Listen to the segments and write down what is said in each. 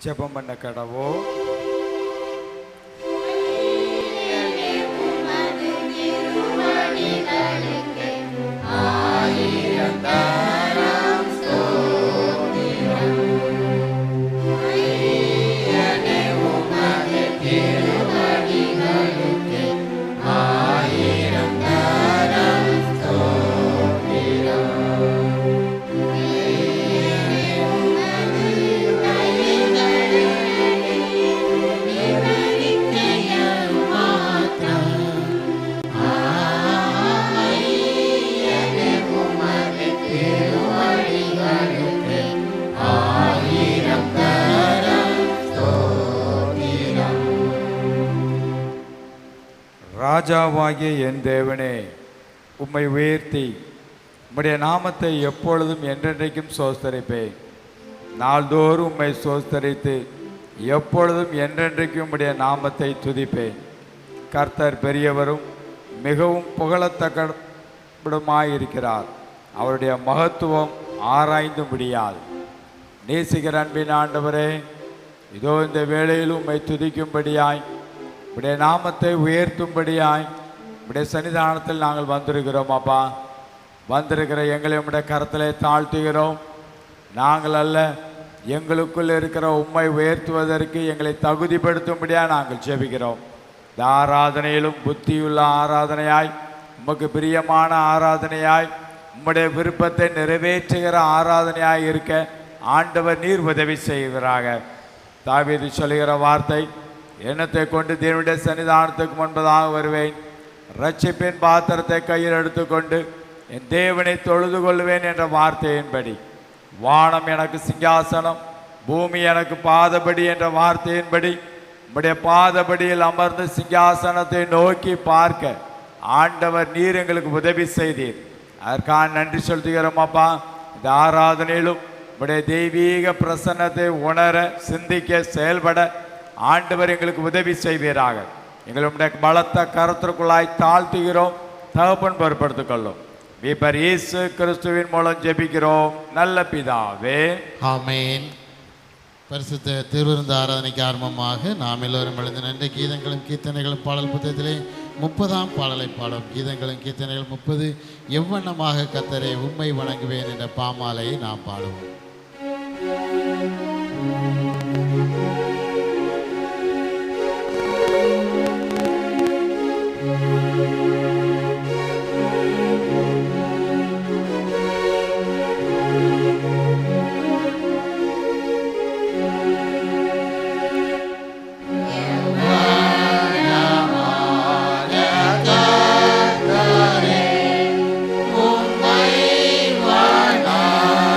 ஜெபம் பண்ண கடவோம். ராஜாவாகிய என் தேவனே, உம்மை உயர்த்தி உம்முடைய நாமத்தை எப்பொழுதும் என்றென்றைக்கும் சோஸ்தரிப்பேன். நாள்தோறும் உம்மை சோஸ்தரித்து எப்பொழுதும் என்றென்றைக்கும் உம்முடைய நாமத்தை துதிப்பேன். கர்த்தர் பெரியவரும் மிகவும் புகழத்தக்கடுமாயிருக்கிறார். அவருடைய மகத்துவம் ஆராய்ந்து முடியாது. நேசிக்கிற அன்பின் ஆண்டவரே, இதோ இந்த வேளையிலும் உம்மை துதிக்கும்படியாய் உடைய நாமத்தை உயர்த்தும்படியாய் உடைய சன்னிதானத்தில் நாங்கள் வந்திருக்கிறோம். அப்பா, வந்திருக்கிற எங்களை உம்முடைய கரத்திலே தாழ்த்துகிறோம். நாங்கள் அல்ல, எங்களுக்குள் இருக்கிற உம்மை உயர்த்துவதற்கு எங்களை தகுதிப்படுத்தும்படியாக நாங்கள் ஜெபிக்கிறோம். இந்த ஆராதனையிலும் புத்தியுள்ள ஆராதனையாய், உமக்கு பிரியமான ஆராதனையாய், உம்முடைய விருப்பத்தை நிறைவேற்றுகிற ஆராதனையாய் இருக்க ஆண்டவர் நீர் உதவி செய்கிறாக. தாவீது சொல்லுகிற வார்த்தை, எண்ணத்தை கொண்டு தேவனுடைய சன்னிதானத்துக்கு முன்பதாக வருவேன், இரட்சிப்பின் பாத்திரத்தை கையில் எடுத்துக்கொண்டு என் தேவனை தொழுது கொள்வேன் என்ற வார்த்தையின்படி, வானம் எனக்கு சிங்காசனம், பூமி எனக்கு பாதபடி என்ற வார்த்தையின்படி உம்முடைய பாதபடியில் அமர்ந்து சிங்காசனத்தை நோக்கி பார்க்க ஆண்டவர் நீர் எங்களுக்கு உதவி செய்தீர். அதற்காக நன்றி செலுத்துகிறோம். அப்பா, இந்த ஆராதனையிலும் உம்முடைய தெய்வீக பிரசன்னத்தை உணர, சிந்திக்க, செயல்பட ஆண்டவர் எங்களுக்கு உதவி செய்வீராக. எங்களுடைய பலத்த கருத்திற்குள்ளாய் தாழ்த்துகிறோம். தகப்பன் பொறுப்படுத்திக் கொள்ளும். மீட்பர் இயேசு கிறிஸ்துவின் மூலம் ஜெபிக்கிறோம் நல்ல பிதாவே, ஆமென். பரிசுத்த திருவிருந்து ஆராதனைக்கு ஆரம்பமாக நாம் எல்லோரும் எழுந்த நன்றி கீதங்களும் கீர்த்தனைகளும் பாடல் புத்தகத்திலே 30ஆம் பாடலை பாடும். கீதங்களும் கீர்த்தனைகள் 30 எவ்வண்ணமாக கர்த்தரை உம்மை வணங்குவேன் என்ற பாமாலையை நாம் பாடுவோம். Ummai wananguve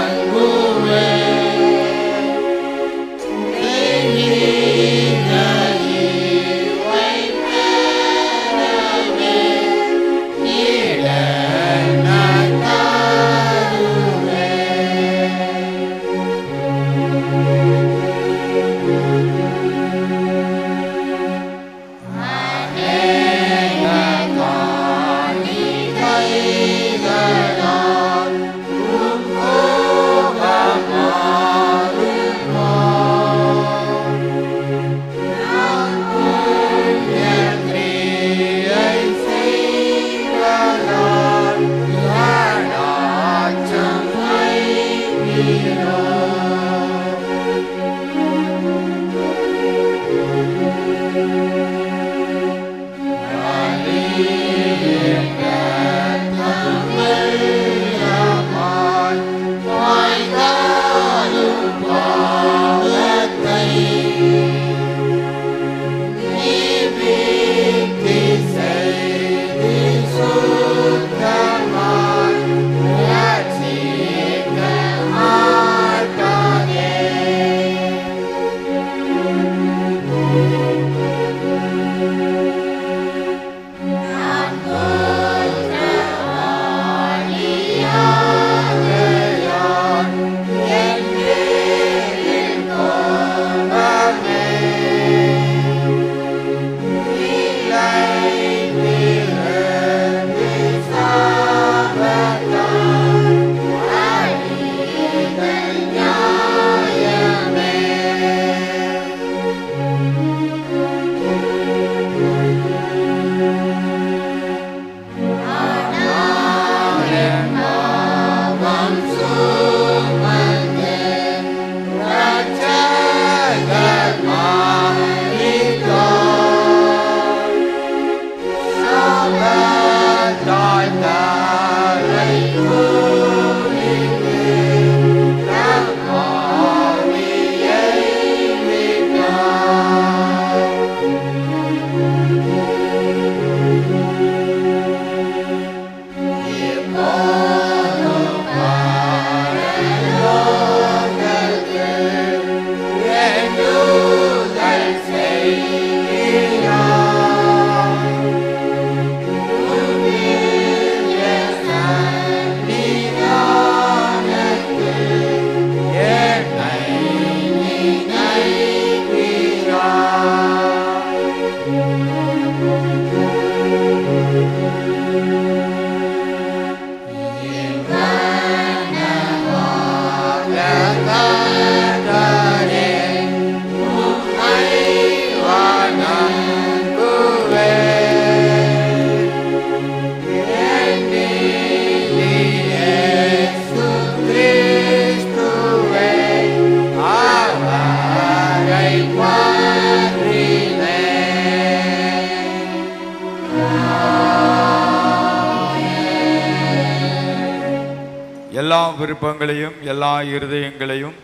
எல்லா விருப்பங்களையும் எல்லா இருதயங்களையும்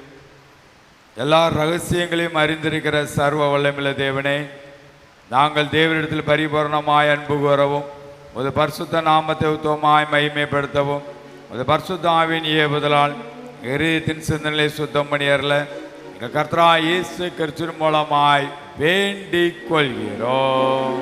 எல்லா ரகசியங்களையும் அறிந்திருக்கிற சர்வ வல்லமையுள்ள தேவனே, நாங்கள் தேவனிடத்தில் பரிபூரணமாய் அன்பு கூறவும் ஒரு பரிசுத்த நாமத்தை உத்தமமாய் மகிமைப்படுத்தவும் ஒரு பரிசுத்த ஆவியின் ஏவுதலால் இதயத்தின் சிந்தனையை சுத்தம் பண்ணியறல எங்கள் கர்த்தராகிய இயேசு கிறிஸ்துவின் மூலமாய் வேண்டிக் கொள்கிறோம்.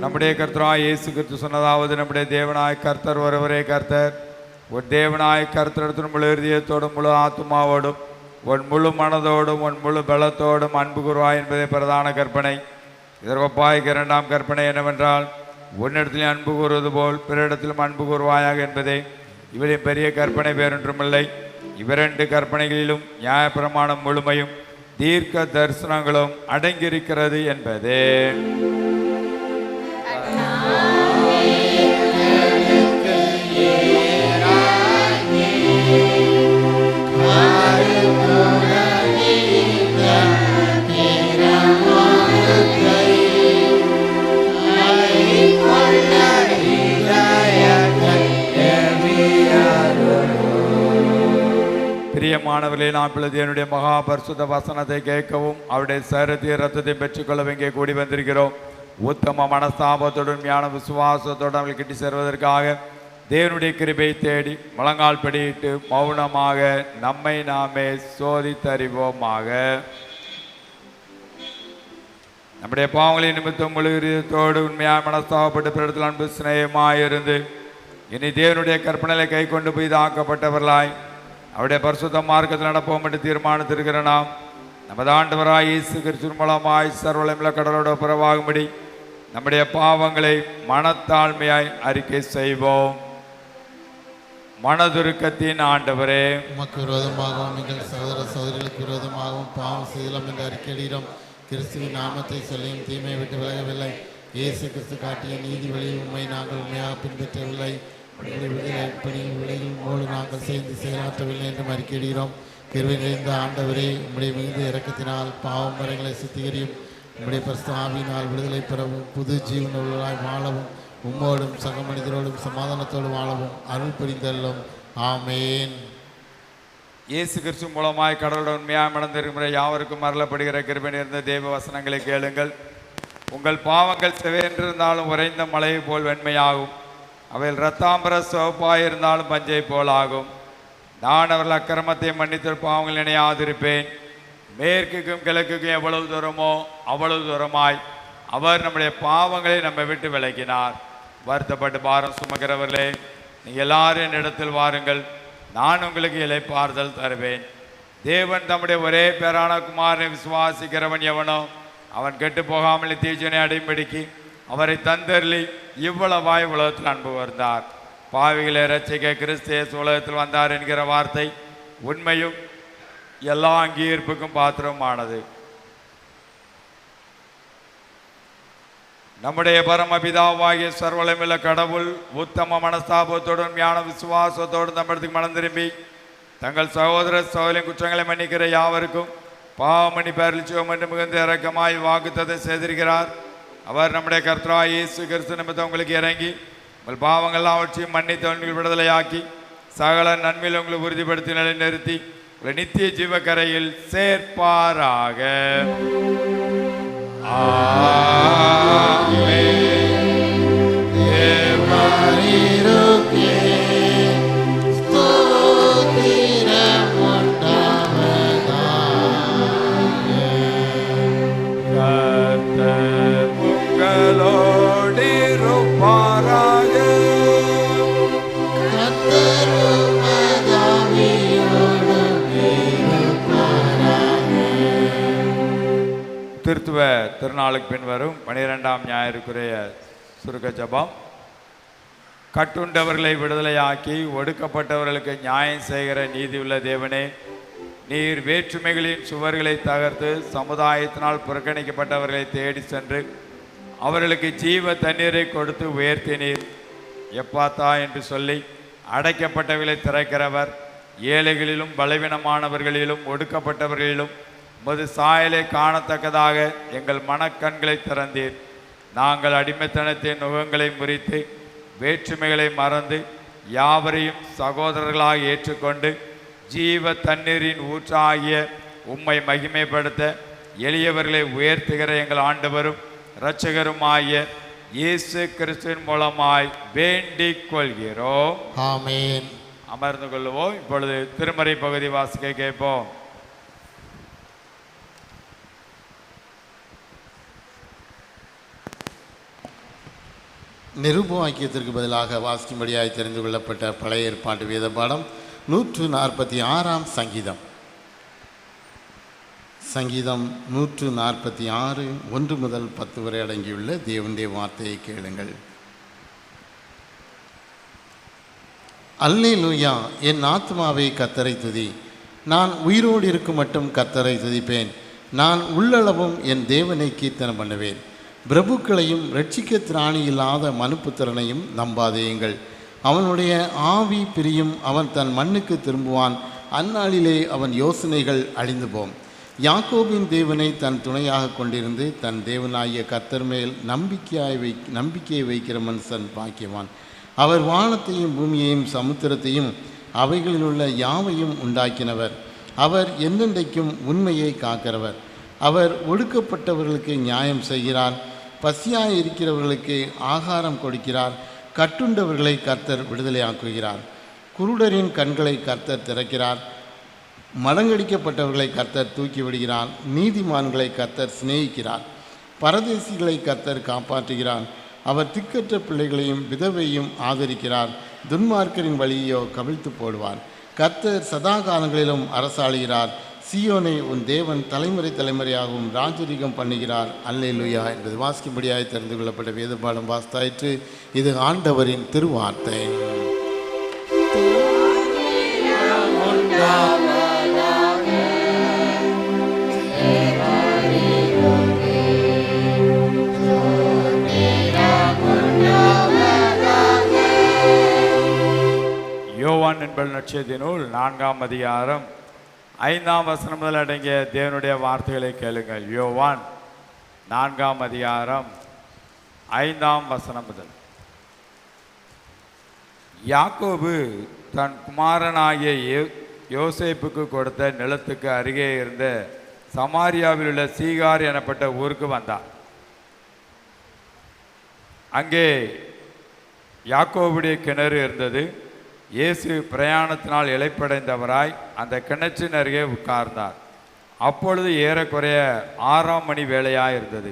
நம்முடைய கர்த்தராய் இயேசு கிறிஸ்து சொன்னதாவது, நம்முடைய தேவனாய் கர்த்தர் ஒருவரே கர்த்தர். உன் தேவனாய் கர்த்தரிடத்தில் முழு இதயத்தோடும் முழு ஆத்மாவோடும் உன் முழு மனதோடும் உன் முழு பலத்தோடும் அன்பு கூறுவாய் என்பதே பிரதான கற்பனை. இதற்கொப்பாய்க்கு இரண்டாம் கற்பனை என்னவென்றால், உன்னிடத்தில் அன்பு கூறுவது போல் பிறரிடத்திலும் அன்பு கூறுவாயாக என்பதே. இவரின் பெரிய கற்பனை வேறொன்றுமில்லை. இவ்விரண்டு கற்பனைகளிலும் நியாயப்பிரமாணம் முழுமையும் தீர்க்க தரிசனங்களும் அடங்கியிருக்கிறது என்பதே. பிரியமானவர்களே, நாம் இப்பொழுது என்னுடைய மகா பரிசுத்த வசனத்தை கேட்கவும் அவருடைய சரீரத்தை ரத்தத்தை பெற்றுக்கொள்ள இங்கே கூடி வந்திருக்கிறோம். உத்தம மனஸ்தாபத்துடன் ஞான விசுவாசத்தோடு அவர்கள் கிட்டி சேர்வதற்காக தேவனுடைய கிருபை தேடி முழங்கால் படியிட்டு மௌனமாக நம்மை நாமே சோதித்தறிவோமாக. நம்முடைய பாவங்களை நிமித்தம் முழு இதயத்தோடு உண்மையாக மனஸ்தாபப்பட்டு பிறத்தில் அன்பு சிநேகமாயிருந்து இனி தேவனுடைய கற்பனைகளை கை கொண்டு புதிதாக்கப்பட்டவர்களாய் அவருடைய பரிசுத்த மார்க்கத்தில் நடப்போம் என்று தீர்மானித்திருக்கிற நாம் நமது ஆண்டவராய் இயேசு கிறிஸ்துவின் மூலமாய் சர்வவல்லமையுள்ள கடவுளோடு புறவாகும்படி நம்முடைய பாவங்களை மனத்தாழ்மையாய் அறிக்கை செய்வோம். மனதுருக்கத்தின் ஆண்டவரே, உமக்கு விரோதமாகவும் எங்கள் சகோதர சகோதரிகளுக்கு விரோதமாகவும் பாவம் செய்யலாம் என்று அறிக்கையிடும். கிறிஸ்துவின் நாமத்தை சொல்லியும் தீமையை விட்டு விலகவில்லை. இயேசு கிறிஸ்து காட்டிய நீதி வழியை உண்மை நாங்கள் உண்மையாக பின்பற்றவில்லை. விலைகளோடு நாங்கள் சேர்ந்து செயலாற்றவில்லை என்றும் அறிக்கையிடுகிறோம். கிருபை நிறைந்த ஆண்டவரே, உம்முடைய மிகுந்த இரக்கத்தினால் பாவம் வரைகளை சுத்திகரியும். உம்முடைய பரிசுத்த ஆவியினால் விடுதலை பெறவும் புது ஜீவனுள்ளாய் வாழவும் உம்மோடும் சக மனிதரோடும் சமாதானத்தோடும் வாழவும் அருள் புரிந்தள்ளும். ஆமேன். இயேசு கிறிஸ்து மூலமாய் கடவுளுடன் உண்மையாக மணந்திருக்கிற யாவருக்கும் அருளப்படுகிற கிருபை நிறைந்த தேவ வசனங்களை கேளுங்கள். உங்கள் பாவங்கள் செவையென்றிருந்தாலும் உறைந்த மலையை போல் வெண்மையாகும். அவையில் இரத்தாம்பர சிவப்பாயிருந்தாலும் பஞ்சை போலாகும். நான் அவர்கள் அக்கிரமத்தை மன்னித்து பாவங்கள் நினையாதிருப்பேன். மேற்குக்கும் கிழக்குக்கும் எவ்வளவு தூரமோ அவ்வளவு தூரமாய் அவர் நம்முடைய பாவங்களை நம்மை விட்டு விலக்கினார். வருத்தப்பட்டு பாரம் சுமக்கிறவர்களே, நீங்கள் எல்லாரும் என்னிடத்தில் வாருங்கள், நான் உங்களுக்கு இளைப்பாறுதல் தருவேன். தேவன் தம்முடைய ஒரே பேரான குமாரனை விசுவாசிக்கிறவன் எவனோ அவன் கெட்டு போகாமல் தீஜனை அடைம்படிக்கு அவரை தந்தருளி இவ்வளவாய் உலகத்தில் அன்பு வந்தார். பாவிகளை இரட்சிக்க கிறிஸ்து இயேசு உலகத்தில் வந்தார் என்கிற வார்த்தை உண்மையும் எல்லா அங்கீகரிப்புக்கும் பாத்திரமானது. நம்முடைய பரமபிதாவாகிய சர்வவல்லமையுள்ள கடவுள் உத்தம மனஸ்தாபத்தோடும் ஞான விசுவாசத்தோடும் நம்மிடத்துக்கு மனம் திரும்பி தங்கள் சகோதர சகோதரின் குற்றங்களை மன்னிக்கிற யாவருக்கும் பாவமணி பேரலிச்சோம் என்று மிகுந்த இரக்கமாய் வாக்குத்தத்தம் செய்திருக்கிறார். அவர் நம்முடைய கர்த்தராகிய இயேசு கிறிஸ்து நிமித்தம் உங்களுக்கு இறங்கி உங்கள் பாவங்கள்லாம் அவற்றையும் மன்னித்து உங்களுக்கு விடுதலையாக்கி சகல நன்மையில் உங்களை உறுதிப்படுத்தி நிலைநிறுத்தி உங்களை நித்திய ஜீவக்கரையில் சேர்ப்பாராக. திருத்துவ திருநாளுக்கு பின் வரும் 12ஆம் ஞாயிறுக்குரிய சுருக்க ஜெபம். கட்டுண்டவர்களை விடுதலையாக்கி ஒடுக்கப்பட்டவர்களுக்கு நியாயம் செய்கிற நீதியுள்ள தேவனே, நீர் வேற்றுமைகளின் சுவர்களை தகர்த்து சமுதாயத்தினால் புறக்கணிக்கப்பட்டவர்களை தேடி சென்று அவர்களுக்கு ஜீவ தண்ணீரை கொடுத்து உயர்த்தினீர். எப்பாத்தா என்று சொல்லி அடைக்கப்பட்டவர்களை திறக்கிறவர், ஏழைகளிலும் பலவீனமானவர்களிலும் ஒடுக்கப்பட்டவர்களிலும் உமது சாயலை காணத்தக்கதாக எங்கள் மனக்கண்களை திறந்தீர். நாங்கள் அடிமைத்தனத்தின் நுகங்களை முறித்து வேற்றுமைகளை மறந்து யாவரையும் சகோதரர்களாக ஏற்றுக்கொண்டு ஜீவ தண்ணீரின் ஊற்றாகிய உம்மை மகிமைப்படுத்த எளியவர்களை உயர்த்துகிற எங்கள் ஆண்டவரும் இரட்சகருமாகிய இயேசு கிறிஸ்துவின் மூலமாய் வேண்டிக் கொள்கிறோம். ஆமென். அமர்ந்து கொள்வோம். இப்பொழுது திருமறை பகுதி வாசிக்க கேட்போம். நிருபவாக்கியத்திற்கு பதிலாக வாசிக்கும்படியாய் தெரிந்து கொள்ளப்பட்ட பழைய ஏற்பாட்டு வேத பாடம் 146ஆம் சங்கீதம். சங்கீதம் 146 1 முதல் 10 வரை அடங்கியுள்ள தேவனுடைய வார்த்தையை கேளுங்கள். அல்லேலூயா, என் ஆத்மாவை கர்த்தரை துதி. நான் உயிரோடு இருக்கும் மட்டும் கர்த்தரை துதிப்பேன். நான் உள்ளளவும் என் தேவனை கீர்த்தனம் பண்ணுவேன். பிரபுக்களையும் இரட்சிக்க திராணி இல்லாத மனுப்புத்திரனையும் நம்பாதேயுங்கள். அவனுடைய ஆவி பிரியும், அவன் தன் மண்ணுக்கு திரும்புவான். அந்நாளிலே அவன் யோசனைகள் அழிந்து போம். யாக்கோபின் தேவனை தன் துணையாக கொண்டிருந்து தன் தேவனாகிய கர்த்தர் மேல் நம்பிக்கையை வைக்கிற மனுஷன் பாக்கியவான். அவர் வானத்தையும் பூமியையும் சமுத்திரத்தையும் அவைகளிலுள்ள யாவையும் உண்டாக்கினவர். அவர் என்றென்றைக்கும் உண்மையை காக்கிறவர். அவர் ஒடுக்கப்பட்டவர்களுக்கு நியாயம் செய்கிறார். பசியாய் இருக்கிறவர்களுக்கு ஆகாரம் கொடுக்கிறார். கட்டுண்டவர்களை கர்த்தர் விடுதலையாக்குகிறார். குருடரின் கண்களை கர்த்தர் திறக்கிறார். மலங்கடிக்கப்பட்டவர்களை கர்த்தர் தூக்கி விடுகிறார். நீதிமான்களை கர்த்தர் சிநேகிக்கிறார். பரதேசிகளை கர்த்தர் காப்பாற்றுகிறார். அவர் திக்கற்ற பிள்ளைகளையும் விதவையும் ஆதரிக்கிறார். துன்மார்க்கரின் வழியோ கவிழ்த்து போடுவார். கர்த்தர் சதா காலங்களிலும் அரசாளுகிறார். சீயோனை உன் தேவன் தலைமுறை தலைமுறையாகவும் ராஜரீகம் பண்ணுகிறார். அல்லேலூயா என்பது வாசிக்கும்படியாய் தெரிந்து கொள்ளப்பட்ட வேதபாடம் வாஸ்தாயிற்று. இது ஆண்டவரின் திருவார்த்தை. யோவான் என்பது நற்செய்தி நூல் 4ஆம் அதிகாரம் 5ஆம் வசனம் முதல் அடங்கிய தேவனுடைய வார்த்தைகளை கேளுங்கள். யோவான் 4ஆம் அதிகாரம் 5ஆம் வசனம் முதல். யாக்கோபு தன் குமாரனாகிய யோசேப்புக்கு கொடுத்த நிலத்துக்கு அருகே இருந்த சமாரியாவில் உள்ள சீகார் எனப்பட்ட ஊருக்கு வந்தார். அங்கே யாக்கோபுடைய கிணறு இருந்தது. இயேசு பிரயாணத்தினால் இளைப்படைந்தவராய் அந்த கிணற்றின் அருகே உட்கார்ந்தார். அப்பொழுது ஏறக்குறைய 6ஆம் மணி வேளையாக இருந்தது.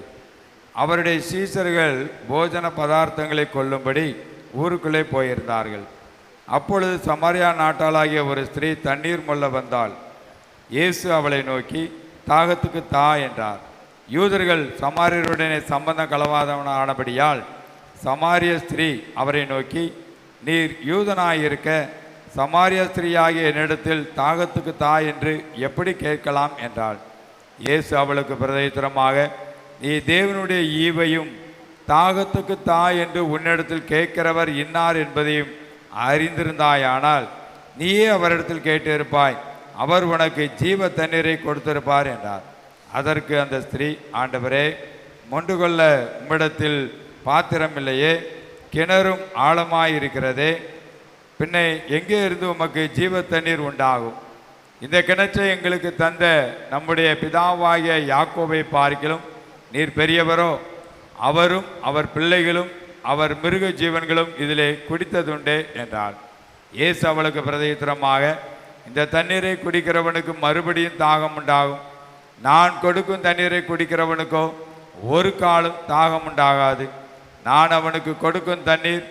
அவருடைய சீசர்கள் போஜன பதார்த்தங்களை கொள்ளும்படி ஊருக்குள்ளே போயிருந்தார்கள். அப்பொழுது சமாரியா நாட்டாளாகிய ஒரு ஸ்திரீ தண்ணீர் மொள்ள வந்தாள். இயேசு அவளை நோக்கி, தாகத்துக்கு தா என்றார். யூதர்கள் சமாரியருடனே சம்பந்தம் கலவாதவனானபடியால் சமாரிய ஸ்திரீ அவரை நோக்கி, நீர் யூதனாயிருக்க சமாரிய ஸ்திரீயாகிய என்னிடத்தில் தாகத்துக்கு தா என்று எப்படி கேட்கலாம் என்றாள். இயேசு அவளுக்கு பிரதித்திரமாக, நீ தேவனுடைய ஈவையும் தாகத்துக்கு தா என்று உன்னிடத்தில் கேட்கிறவர் இன்னார் என்பதையும் அறிந்திருந்தாயானால் நீயே அவரிடத்தில் கேட்டிருப்பாய், அவர் உனக்கு ஜீவ தண்ணீரை கொடுத்திருப்பார் என்றார். அதற்கு அந்த ஸ்திரீ, ஆண்டவரே, மொண்டு கொள்ள உம்மிடத்தில் பாத்திரம் இல்லையே, கிணறும் ஆழமாயிருக்கிறதே, பின்னை எங்கே இருந்து உமக்கு ஜீவ தண்ணீர் உண்டாகும்? இந்த கிணற்றை எங்களுக்கு தந்த நம்முடைய பிதாவாகிய யாக்கோபை பார்க்கிலும் நீர் பெரியவரோ? அவரும் அவர் பிள்ளைகளும் அவர் மிருக ஜீவன்களும் இதிலே குடித்ததுண்டே என்றார். இயேசு அவளுக்கு பிரதியுத்தரமாக, இந்த தண்ணீரை குடிக்கிறவனுக்கு மறுபடியும் தாகம் உண்டாகும். நான் கொடுக்கும் தண்ணீரை குடிக்கிறவனுக்கோ ஒரு காலம் தாகம் உண்டாகாது. நான் அவனுக்கு கொடுக்கும் தண்ணீர்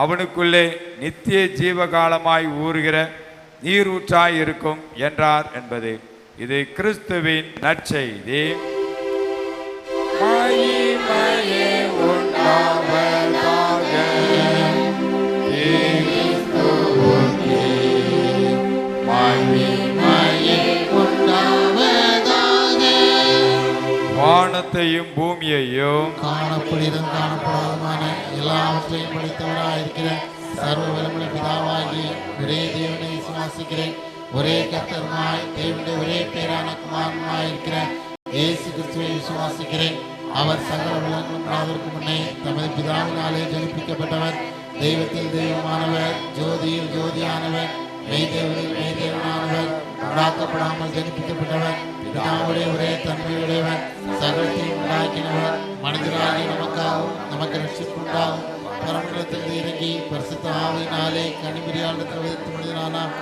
அவனுக்குள்ளே நித்திய ஜீவகாலமாய் ஊறுகிற நீர் ஊற்றாய் இருக்கும் என்றார் என்பது. இது கிறிஸ்துவின் நற்செய்தி. மகிமையே உண்டாவதாக. கிறிஸ்துவுக்கே மகிமையே உண்டாவதாக. வானத்தையும் பூமியையும் காணப்படுவதும் காணப்படாதமான எல்லாவற்றையும் படைத்தவராயிருக்கிற சர்வ வல்லமை பிதாவாகிய ஒரே தேவனை விசுவாசிக்கிறேன். ஒரே கர்த்தருமாய் தேவனுடைய ஒரே பேரான குமாரனுமாயிருக்கிற இயேசு கிறிஸ்துவை விசுவாசிக்கிறேன். அவர் சகல உலகங்களும் அதற்கு முன்னே தமது பிதாவினாலே ஜனிப்பிக்கப்பட்டவர். தெய்வத்தில் தெய்வமானவர், ஜோதியில் ஜோதியானவர், மெய்தேவனில் மெய்தேவனானவர், உண்டாக்கப்படாமல் ஜனிப்பிக்கப்பட்டவர், பிதாவுடைய ஒரே தன்மையுடையவர், சகலத்தையும் உண்டாக்கினவர், மனிதராகி நமக்காகவும் நமக்கு ரட்சிப்புண்டாகும் பரமண்டலத்தில் இறங்கி பரிசுத்த ஆவியினாலே கனிமரியாளத்தில் வைத்து மனிதனானார்.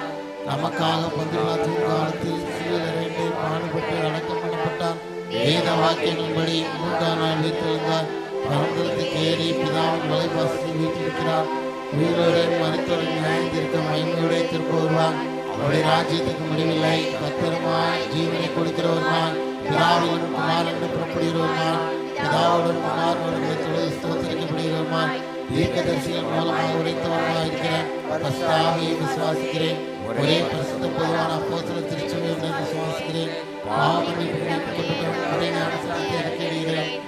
நமக்காக பந்திலாத்தின் காலத்தில் சிலுவையிலே பாடுபட்டு அடக்கம் பண்ணப்பட்டார். வேத வாக்கியங்களின்படி 3ஆம் நாள் வீட்டிலிருந்தார். பரமண்டலத்துக்கு ஏறி பிதாவின் வலைவாசலில் வீட்டிருக்கிறார். உயிரோரையும் மருத்துவரையும் நியாயந்திருக்க மகிமையோட திரும்ப வருவார். அவருடைய ராஜ்யத்துக்கு முடிவில்லை. கர்த்தருமாய் ஜீவனை கொடுக்கிறவருமாய் பிதாவிலும் குமாரனும் புறப்படுகிறவருமாய் பிதாவோடும் குமாரனோடு தொழில் ஸ்தோத்திரிக்கப்படுகிறவருமாய் தீர்க்கதரிசிகள் மூலமாக உரைத்தவருமாய் இருக்கிற பரிசுத்தாவியை விசுவாசிக்கிறேன். ஒரே பரிசுத்த பொதுவான அப்போஸ்தலர் திருச்சபையை விசுவாசிக்கிறேன்.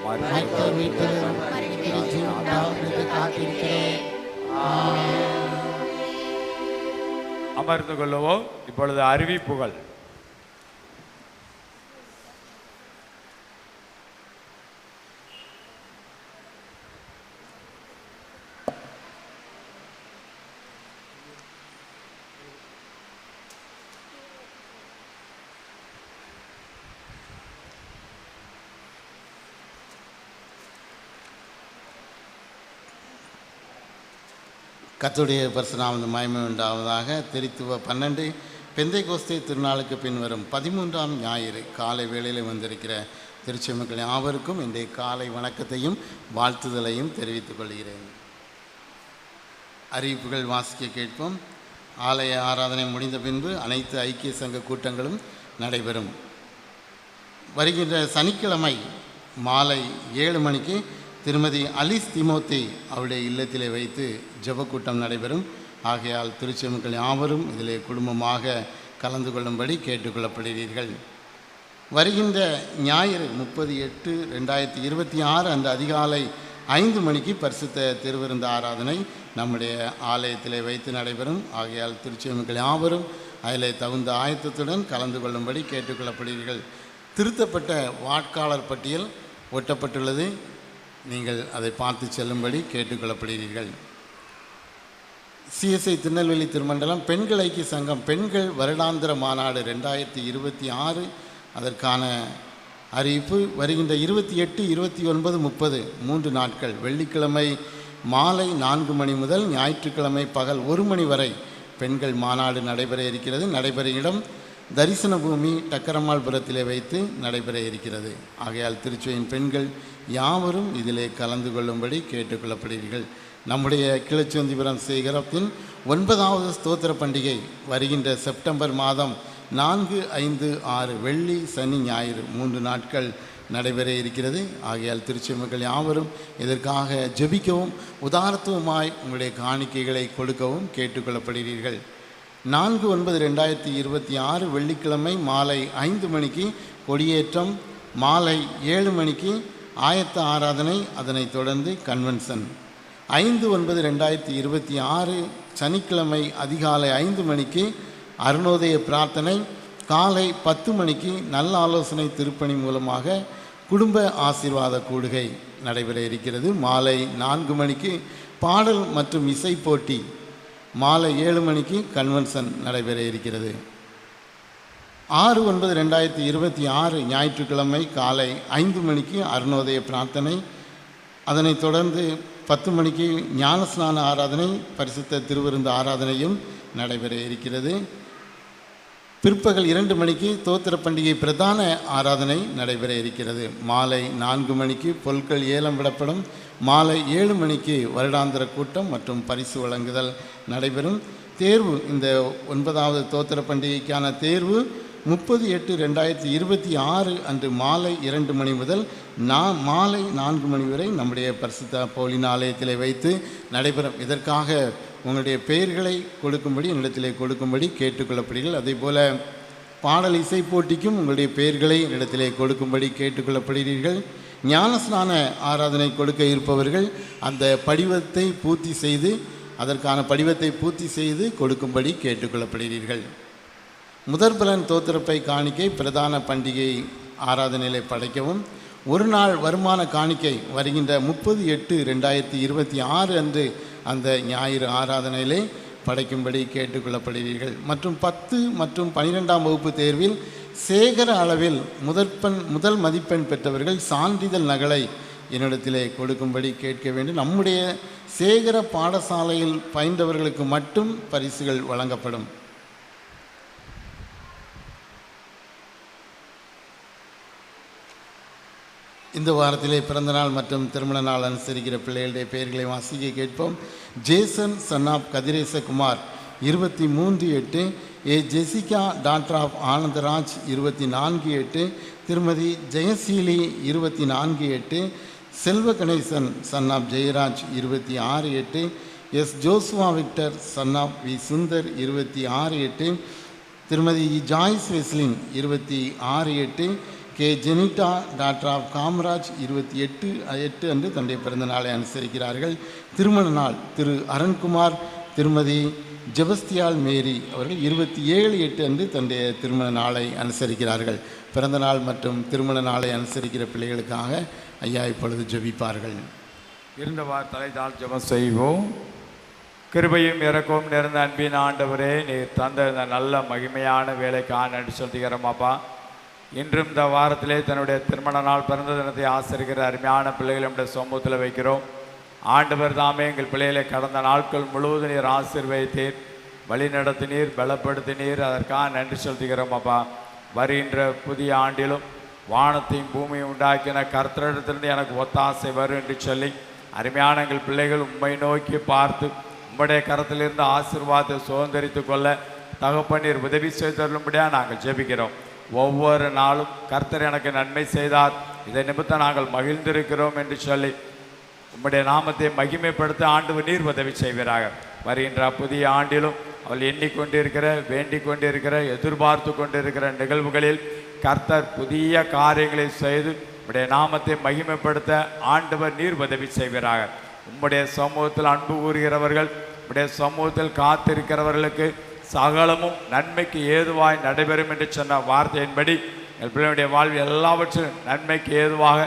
மருத்துவர் வீட்டில் ஜீவன் உண்டாகும் என்று காத்திருக்கிறேன். அமர்ந்து கொள்ளுவோம். இப்பொழுது அறிவிப்புகள். கர்த்தருடைய பரிசுநாமத்துக்கு மகிமை உண்டாவதாக. திருத்துவ 12 பெந்தைகோஸ்தே திருநாளுக்கு பின்வரும் 13ஆம் ஞாயிறு காலை வேளையில் வந்திருக்கிற திருச்சி மக்கள் யாவருக்கும் இன்றைய காலை வணக்கத்தையும் வாழ்த்துதலையும் தெரிவித்துக் கொள்கிறேன். அறிவிப்புகள் வாசிக்க கேட்போம். ஆலய ஆராதனை முடிந்த பின்பு அனைத்து ஐக்கிய சங்க கூட்டங்களும் நடைபெறும். வருகின்ற சனிக்கிழமை மாலை 7 மணிக்கு திருமதி அலிஸ் திமோத்தி அவருடைய இல்லத்திலே வைத்து ஜெபக்கூட்டம் நடைபெறும். ஆகையால் திருச்சி மக்கள் யாவரும் இதிலே குடும்பமாக கலந்து கொள்ளும்படி கேட்டுக்கொள்ளப்படுகிறீர்கள். வருகின்ற ஞாயிறு 30/8/2026 அந்த அதிகாலை 5 மணிக்கு பரிசுத்த திருவிருந்து ஆராதனை நம்முடைய ஆலயத்திலே வைத்து நடைபெறும். ஆகையால் திருச்சி மக்கள் யாவரும் அதிலே தகுந்த ஆயத்தத்துடன் கலந்து கொள்ளும்படி கேட்டுக்கொள்ளப்படுகிறீர்கள். திருத்தப்பட்ட வாக்காளர் பட்டியல் ஒட்டப்பட்டுள்ளது. நீங்கள் அதை பார்த்து செல்லும்படி கேட்டுக்கொள்ளப்படுகிறீர்கள். சிஎஸ்ஐ திருநெல்வேலி திருமண்டலம் பெண்கள் ஐக்கிய சங்கம் பெண்கள் வருடாந்திர மாநாடு 2026 அதற்கான அறிவிப்பு வருகின்ற 28, 29, 30 3 நாட்கள் வெள்ளிக்கிழமை மாலை 4 மணி முதல் ஞாயிற்றுக்கிழமை பகல் 1 மணி வரை பெண்கள் மாநாடு நடைபெற இருக்கிறது. நடைபெறும் இடம் தரிசன பூமி டக்கரமாள்புரத்திலே வைத்து நடைபெற இருக்கிறது. ஆகையால் திருச்சியின் பெண்கள் யாவரும் இதிலே கலந்து கொள்ளும்படி கேட்டுக்கொள்ளப்படுகிறீர்கள். நம்முடைய கிழச்சோந்திபுரம் சேகரத்தின் 9வது ஸ்தோத்திர பண்டிகை வருகின்ற செப்டம்பர் மாதம் 4, 5, 6 வெள்ளி சனி ஞாயிறு 3 நாட்கள் நடைபெற இருக்கிறது. ஆகையால் திருச்சி மக்கள் யாவரும் இதற்காக ஜெபிக்கவும் உதாரத்துவமாய் உங்களுடைய காணிக்கைகளை கொடுக்கவும் கேட்டுக்கொள்ளப்படுகிறீர்கள். 4/9/2026 வெள்ளிக்கிழமை மாலை 5 மணிக்கு கொடியேற்றம், மாலை 7 மணிக்கு ஆயத்த ஆராதனை, அதனைத் தொடர்ந்து கன்வென்ஷன். 5/9/2026 சனிக்கிழமை அதிகாலை 5 மணிக்கு அருணோதய பிரார்த்தனை, காலை 10 மணிக்கு நல்ல ஆலோசனை திருப்பணி மூலமாக குடும்ப ஆசீர்வாத கூடுகை நடைபெற இருக்கிறது. மாலை 4 மணிக்கு பாடல் மற்றும் இசை போட்டி, மாலை 7 மணிக்கு கன்வென்ஷன் நடைபெற இருக்கிறது. 6/9/2026 ஞாயிற்றுக்கிழமை காலை 5 மணிக்கு அருணோதய பிரார்த்தனை, அதனைத் தொடர்ந்து 10 மணிக்கு ஞானஸ்நான ஆராதனை, பரிசுத்த திருவிருந்து ஆராதனையும் நடைபெற இருக்கிறது. பிற்பகல் 2 மணிக்கு தோத்திர பண்டிகை பிரதான ஆராதனை நடைபெற இருக்கிறது. மாலை 4 மணிக்கு பொருட்கள் ஏலம் விடப்படும். மாலை 7 மணிக்கு வருடாந்திர கூட்டம் மற்றும் பரிசு வழங்குதல் நடைபெறும். தேர்வு, இந்த 9வது தோத்திர பண்டிகைக்கான தேர்வு 30/8/2026 அன்று மாலை 2 மணி முதல் மாலை 4 மணி வரை நம்முடைய பரிசுத்த பவுலின் ஆலயத்திலே வைத்து நடைபெறும். இதற்காக உங்களுடைய பெயர்களை கொடுக்கும்படி, என்னிடத்திலே கொடுக்கும்படி கேட்டுக்கொள்ளப்படுகிறீர்கள். அதே போல் பாடல் இசை போட்டிக்கும் உங்களுடைய பெயர்களை என்னிடத்திலே கொடுக்கும்படி கேட்டுக்கொள்ளப்படுகிறீர்கள். ஞானஸ்நான ஆராதனை கொடுக்க இருப்பவர்கள் அந்த படிவத்தை பூர்த்தி செய்து, அதற்கான படிவத்தை பூர்த்தி செய்து கொடுக்கும்படி கேட்டுக்கொள்ளப்படுகிறீர்கள். முதற்பலன் தோத்திரப்பை காணிக்கை பிரதான பண்டிகை ஆராதனையிலே படைக்கவும், ஒரு நாள் வருமான காணிக்கை வருகின்ற 30/8/2026 அன்று அந்த ஞாயிறு ஆராதனையிலே படைக்கும்படி கேட்டுக்கொள்ளப்படுகிறீர்கள். மற்றும் 10 மற்றும் 12ஆம் வகுப்பு தேர்வில் சேகர அளவில் முதல் மதிப்பெண் பெற்றவர்கள் சான்றிதழ் நகலை என்னிடத்திலே கொடுக்கும்படி கேட்க வேண்டும். நம்முடைய சேகர பாடசாலையில் பயின்றவர்களுக்கு மட்டும் பரிசுகள் வழங்கப்படும். இந்த வாரத்திலே பிறந்தநாள் மற்றும் திருமண நாள் அனுசரிக்கிற பிள்ளைகளுடைய பெயர்களை வாசிக்க கேட்போம். Jason son of Kathiresakumar 23/8, A Jessica daughter of Anandaraj 24/8, திருமதி Jayaseeli 24/8, Selva Ganesan son of Jeyaraj 26/8, S Joshua Victor son of V Sundar 26/8, திருமதி Joyce Weslin 26/8, K Jenita daughter of Kamaraj 28/8 அன்று தன்னுடைய பிறந்த நாளை அனுசரிக்கிறார்கள். திருமண நாள் திரு அருண்குமார் திருமதி ஜெபஸ்தியால் மேரி அவர்கள் 27/8 அன்று தன்னுடைய திருமண நாளை அனுசரிக்கிறார்கள். பிறந்த நாள் மற்றும் திருமண நாளை அனுசரிக்கிற பிள்ளைகளுக்காக ஐயா இப்பொழுது ஜெபிப்பார்கள். இருந்தவாறு தலைதால் ஜெபம் செய்வோம். கிருபையும் இறக்கவும் நிறைந்த அன்பின் ஆண்டவரே, நீர் தந்த இந்த நல்ல மகிமையான வேலைக்காக நன்றி சொல்கிறோம் அப்பா. இன்றும் இந்த வாரத்திலே தன்னுடைய திருமண நாள் பிறந்த தினத்தை ஆசரிக்கிற அருமையான பிள்ளைகளை நம்முடைய சமூகத்தில் வைக்கிறோம். ஆண்டவர் தாமே எங்கள் பிள்ளைகளை கடந்த நாட்கள் முழுவதும் நீர் ஆசீர்வதித்தீர், வழி நடத்தினீர், பலப்படுத்தினீர். அதற்காக நன்றி செலுத்துகிறோம் அப்பா. வருகின்ற புதிய ஆண்டிலும் வானத்தையும் பூமியும் உண்டாக்கின கர்த்தரிடத்திலிருந்து எனக்கு ஒத்தாசை வரும் என்று சொல்லி அருமையான எங்கள் பிள்ளைகள் உம்மை நோக்கி பார்த்து உம்முடைய கரத்திலிருந்து ஆசீர்வாதத்தை சுதந்திரித்து கொள்ள தகப்பனீர் உதவி செய்தருளும்படியாக நாங்கள் ஜெபிக்கிறோம். ஒவ்வொரு நாளும் கர்த்தர் எனக்கு நன்மை செய்தார், இதை நிமித்தம் நாங்கள் மகிழ்ந்திருக்கிறோம் என்று சொல்லி உம்முடைய நாமத்தை மகிமைப்படுத்த ஆண்டவர் நீர் உதவி செய்வீராக. வருகின்ற புதிய ஆண்டிலும் அவள் எண்ணிக்கொண்டிருக்கிற, வேண்டிக் கொண்டிருக்கிற, எதிர்பார்த்து கொண்டிருக்கிற நிகழ்வுகளில் கர்த்தர் புதிய காரியங்களை செய்து உம்முடைய நாமத்தை மகிமைப்படுத்த ஆண்டவர் நீர் உதவி செய்வீராக. உம்முடைய சமூகத்தில் அன்பு கூறுகிறவர்கள், உம்முடைய சமூகத்தில் காத்திருக்கிறவர்களுக்கு சகலமும் நன்மைக்கு ஏதுவாய் நடைபெறும் என்று சொன்ன வார்த்தையின்படி எங்கள் பிள்ளைகளுடைய வாழ்வில் எல்லாவற்றும் நன்மைக்கு ஏதுவாக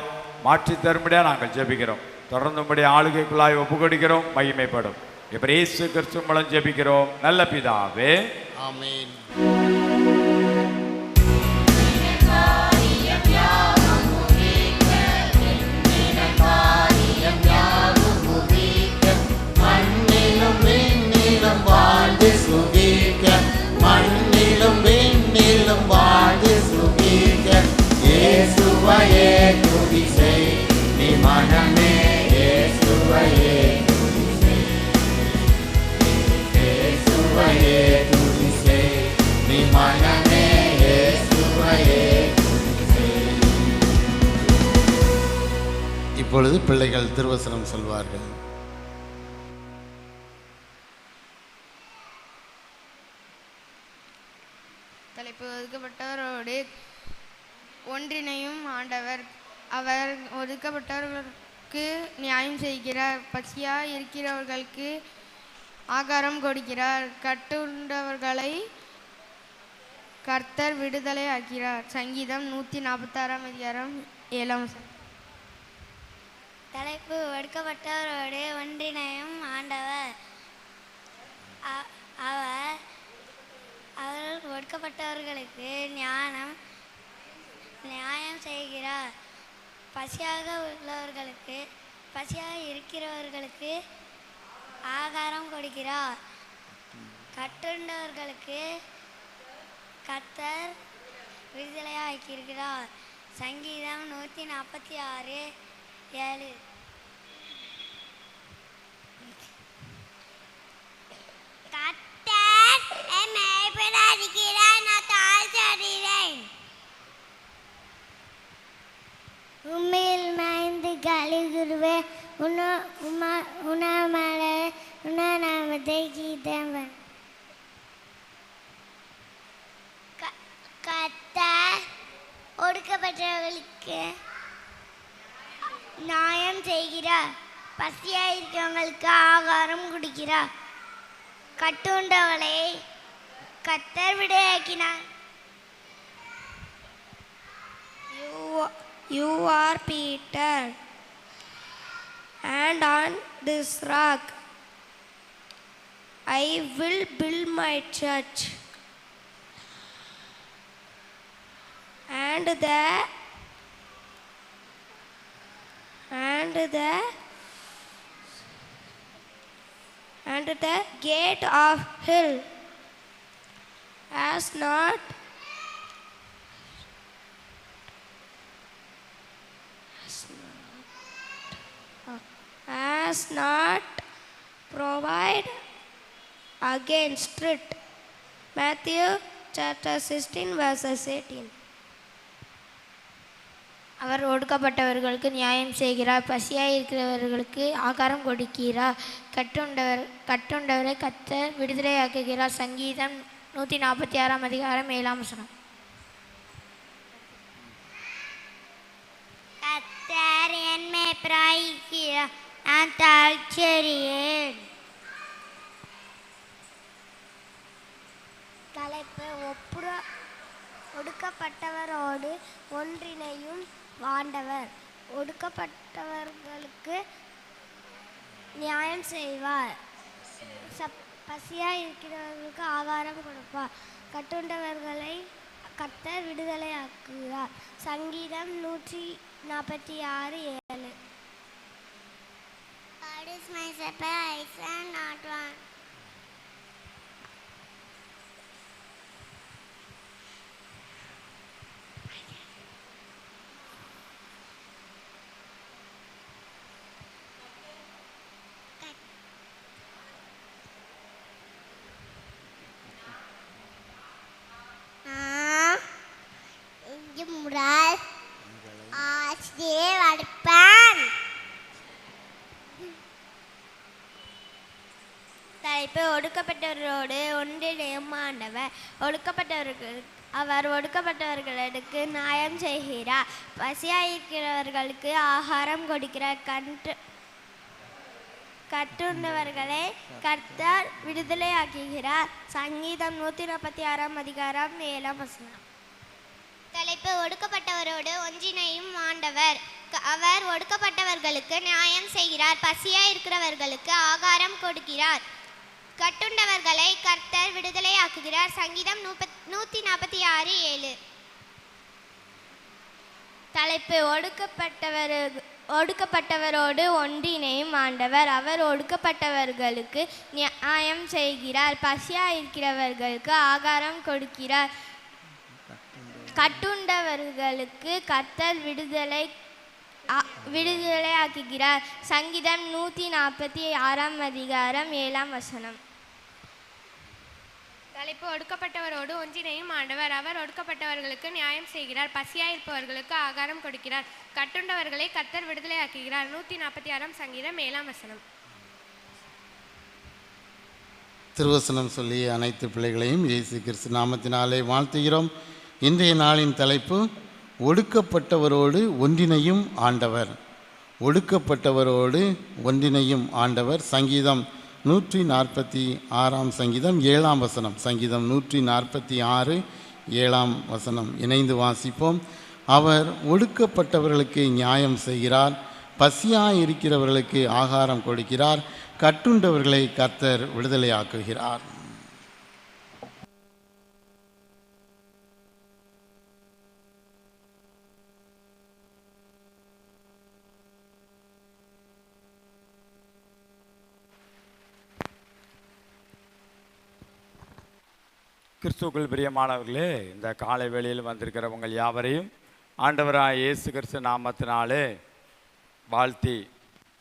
மாற்றி தரும்படியாக நாங்கள் ஜெபிக்கிறோம். தொடர்ந்து உம்முடைய ஆளுகைக்குள்ளாய் ஒப்புக்கொடுக்கிறோம், மகிமைப்படும். இப்போ இயேசு கிறிஸ்து மூலம் ஜெபிக்கிறோம் நல்ல பிதாவே, ஆமென். மண்ணிலும் விண்ணிலும் வாழ்ந்து சுகிக்க இயேசுவையே துதி செய் நீ மனமே, இயேசுவையே துதி செய், இயேசுவையே துதி செய் நீ மனமே, இயேசுவையே துதி செய். இப்பொழுது பிள்ளைகள் திருவசனம் சொல்வார்கள். தலைப்பு ஒதுக்கப்பட்டவரோடு ஒன்றிணையும் ஆண்டவர். அவர் ஒதுக்கப்பட்டவர்களுக்கு நியாயம் செய்கிறார், பசியாக இருக்கிறவர்களுக்கு ஆகாரம் கொடுக்கிறார், கர்த்தர் விடுதலை ஆக்கிறார். சங்கீதம் 146 அதிகாரம் 7 வசனம். தலைப்பு ஒடுக்கப்பட்டவரோடு ஒன்றிணையும் ஆண்டவர். அவர் ஒடுக்கப்பட்டவர்களுக்கு நியாயம் செய்கிறார். பசியாக இருக்கிறவர்களுக்கு ஆகாரம் கொடுக்கிறார். கட்டுண்டவர்களுக்கு கர்த்தர் விடுதலையாக்கிறார். சங்கீதம் 146:7. கர்த்தர் என்னை மேய்ப்பராயிருக்கிறார், நான் தாழ்த்தடைகிறேன். உண்மையில் மேய்ந்து கழுகுருவேன், நாமத்தை கீதவன். கர்த்தர் ஒடுக்கப்பட்டவர்களுக்கு நியாயம் செய்கிறார். பசியாக இருக்கிறவங்களுக்கு ஆகாரம் கொடுக்கிறார். கட்டுண்டவளை கர்த்தர் விடுதலையாக்கினார். You are Peter, and on this rock I will build my church, and the gate of hell has not provide against it. Matthew chapter 16 verses 18. அவர் ஒடுக்கப்பட்டவர்களுக்கு நியாயம் செய்கிறார். பசியாக இருக்கிறவர்களுக்கு ஆகாரம் கொடுக்கிறார். கட்டுண்டவரை கர்த்தர் விடுதலையாக்குகிறார். சங்கீதம் 146 அதிகாரம் 7 வசனம். கர்த்தர் என் மேய்ப்பராயிருக்கிறார், நான் தாழ்த்தடைகிறேன். தலைப்பு ஒடுக்கப்பட்டவரோடு ஒன்றிணையும் ஆண்டவர். ஒடுக்கப்பட்டவர்களுக்கு நியாயம் செய்வார். பசியாக இருக்கிறவர்களுக்கு ஆகாரம் கொடுப்பார். கட்டுண்டவர்களை கர்த்தர் விடுதலையாக்குகிறார். சங்கீதம் 146:7. God is my shepherd, I shall not want. முறால் ஆசிரியர் அடிப்பான். தலைப்பு ஒடுக்கப்பட்டவரோடு ஒன்றிணையும் ஆண்டவர். அவர் ஒடுக்கப்பட்டவர்களுக்கு நியாயம் செய்கிறார். பசியாயிருக்கிறவர்களுக்கு ஆகாரம் கொடுக்கிறார். கட்டுண்டவர்களை கர்த்தர் விடுதலையாக்குகிறார். சங்கீதம் 146 அதிகாரம் 7 வசனம். தலைப்பு ஒடுக்கப்பட்டவரோடு ஒன்றிணையும் ஆண்டவர். அவர் ஒடுக்கப்பட்டவர்களுக்கு நியாயம் செய்கிறார். பசியாக இருக்கிறவர்களுக்கு ஆகாரம் கொடுக்கிறார். கட்டுண்டவர்களை கர்த்தர் விடுதலையாக்குகிறார். சங்கீதம் 146:7. தலைப்பு ஒடுக்கப்பட்டவரோடு ஒன்றிணையும் ஆண்டவர். அவர் ஒடுக்கப்பட்டவர்களுக்கு நியாயம் செய்கிறார். பசியாக இருக்கிறவர்களுக்கு ஆகாரம் கொடுக்கிறார். கட்டுண்டவர்களுக்கு கர்த்தர் விடுதலையாக்குகிறார். சங்கீதம் 146 அதிகாரம் 7 வசனம். தலைப்பு ஒடுக்கப்பட்டவரோடு ஒன்றிணையும் ஆண்டவர். அவர் ஒடுக்கப்பட்டவர்களுக்கு நியாயம் செய்கிறார். பசியாக இருப்பவர்களுக்கு ஆகாரம் கொடுக்கிறார். கட்டுண்டவர்களை கர்த்தர் விடுதலையாக்குகிறார். 146 சங்கீதம் 7 வசனம். திருவசனம் சொல்லி அனைத்து பிள்ளைகளையும் இயேசு கிறிஸ்து நாமத்தினாலே வாழ்த்துகிறோம். இன்றைய நாளின் தலைப்பு ஒடுக்கப்பட்டவரோடு ஒன்றிணையும் ஆண்டவர். ஒடுக்கப்பட்டவரோடு ஒன்றிணையும் ஆண்டவர். சங்கீதம் 146 சங்கீதம் 7 வசனம். சங்கீதம் 146 7ஆம் வசனம் இணைந்து வாசிப்போம். அவர் ஒடுக்கப்பட்டவர்களுக்கு நியாயம் செய்கிறார், பசியாய் இருக்கிறவர்களுக்கு ஆகாரம் கொடுக்கிறார், கட்டுண்டவர்களை கர்த்தர் விடுதலையாக்குகிறார். கிறிஸ்துவுக்குள் பிரியமானவர்களே, இந்த காலை வேளையில் வந்திருக்கிறவங்க யாவரையும் ஆண்டவராய் இயேசு கிறிஸ்து நாமத்தினாலே வாழ்த்தி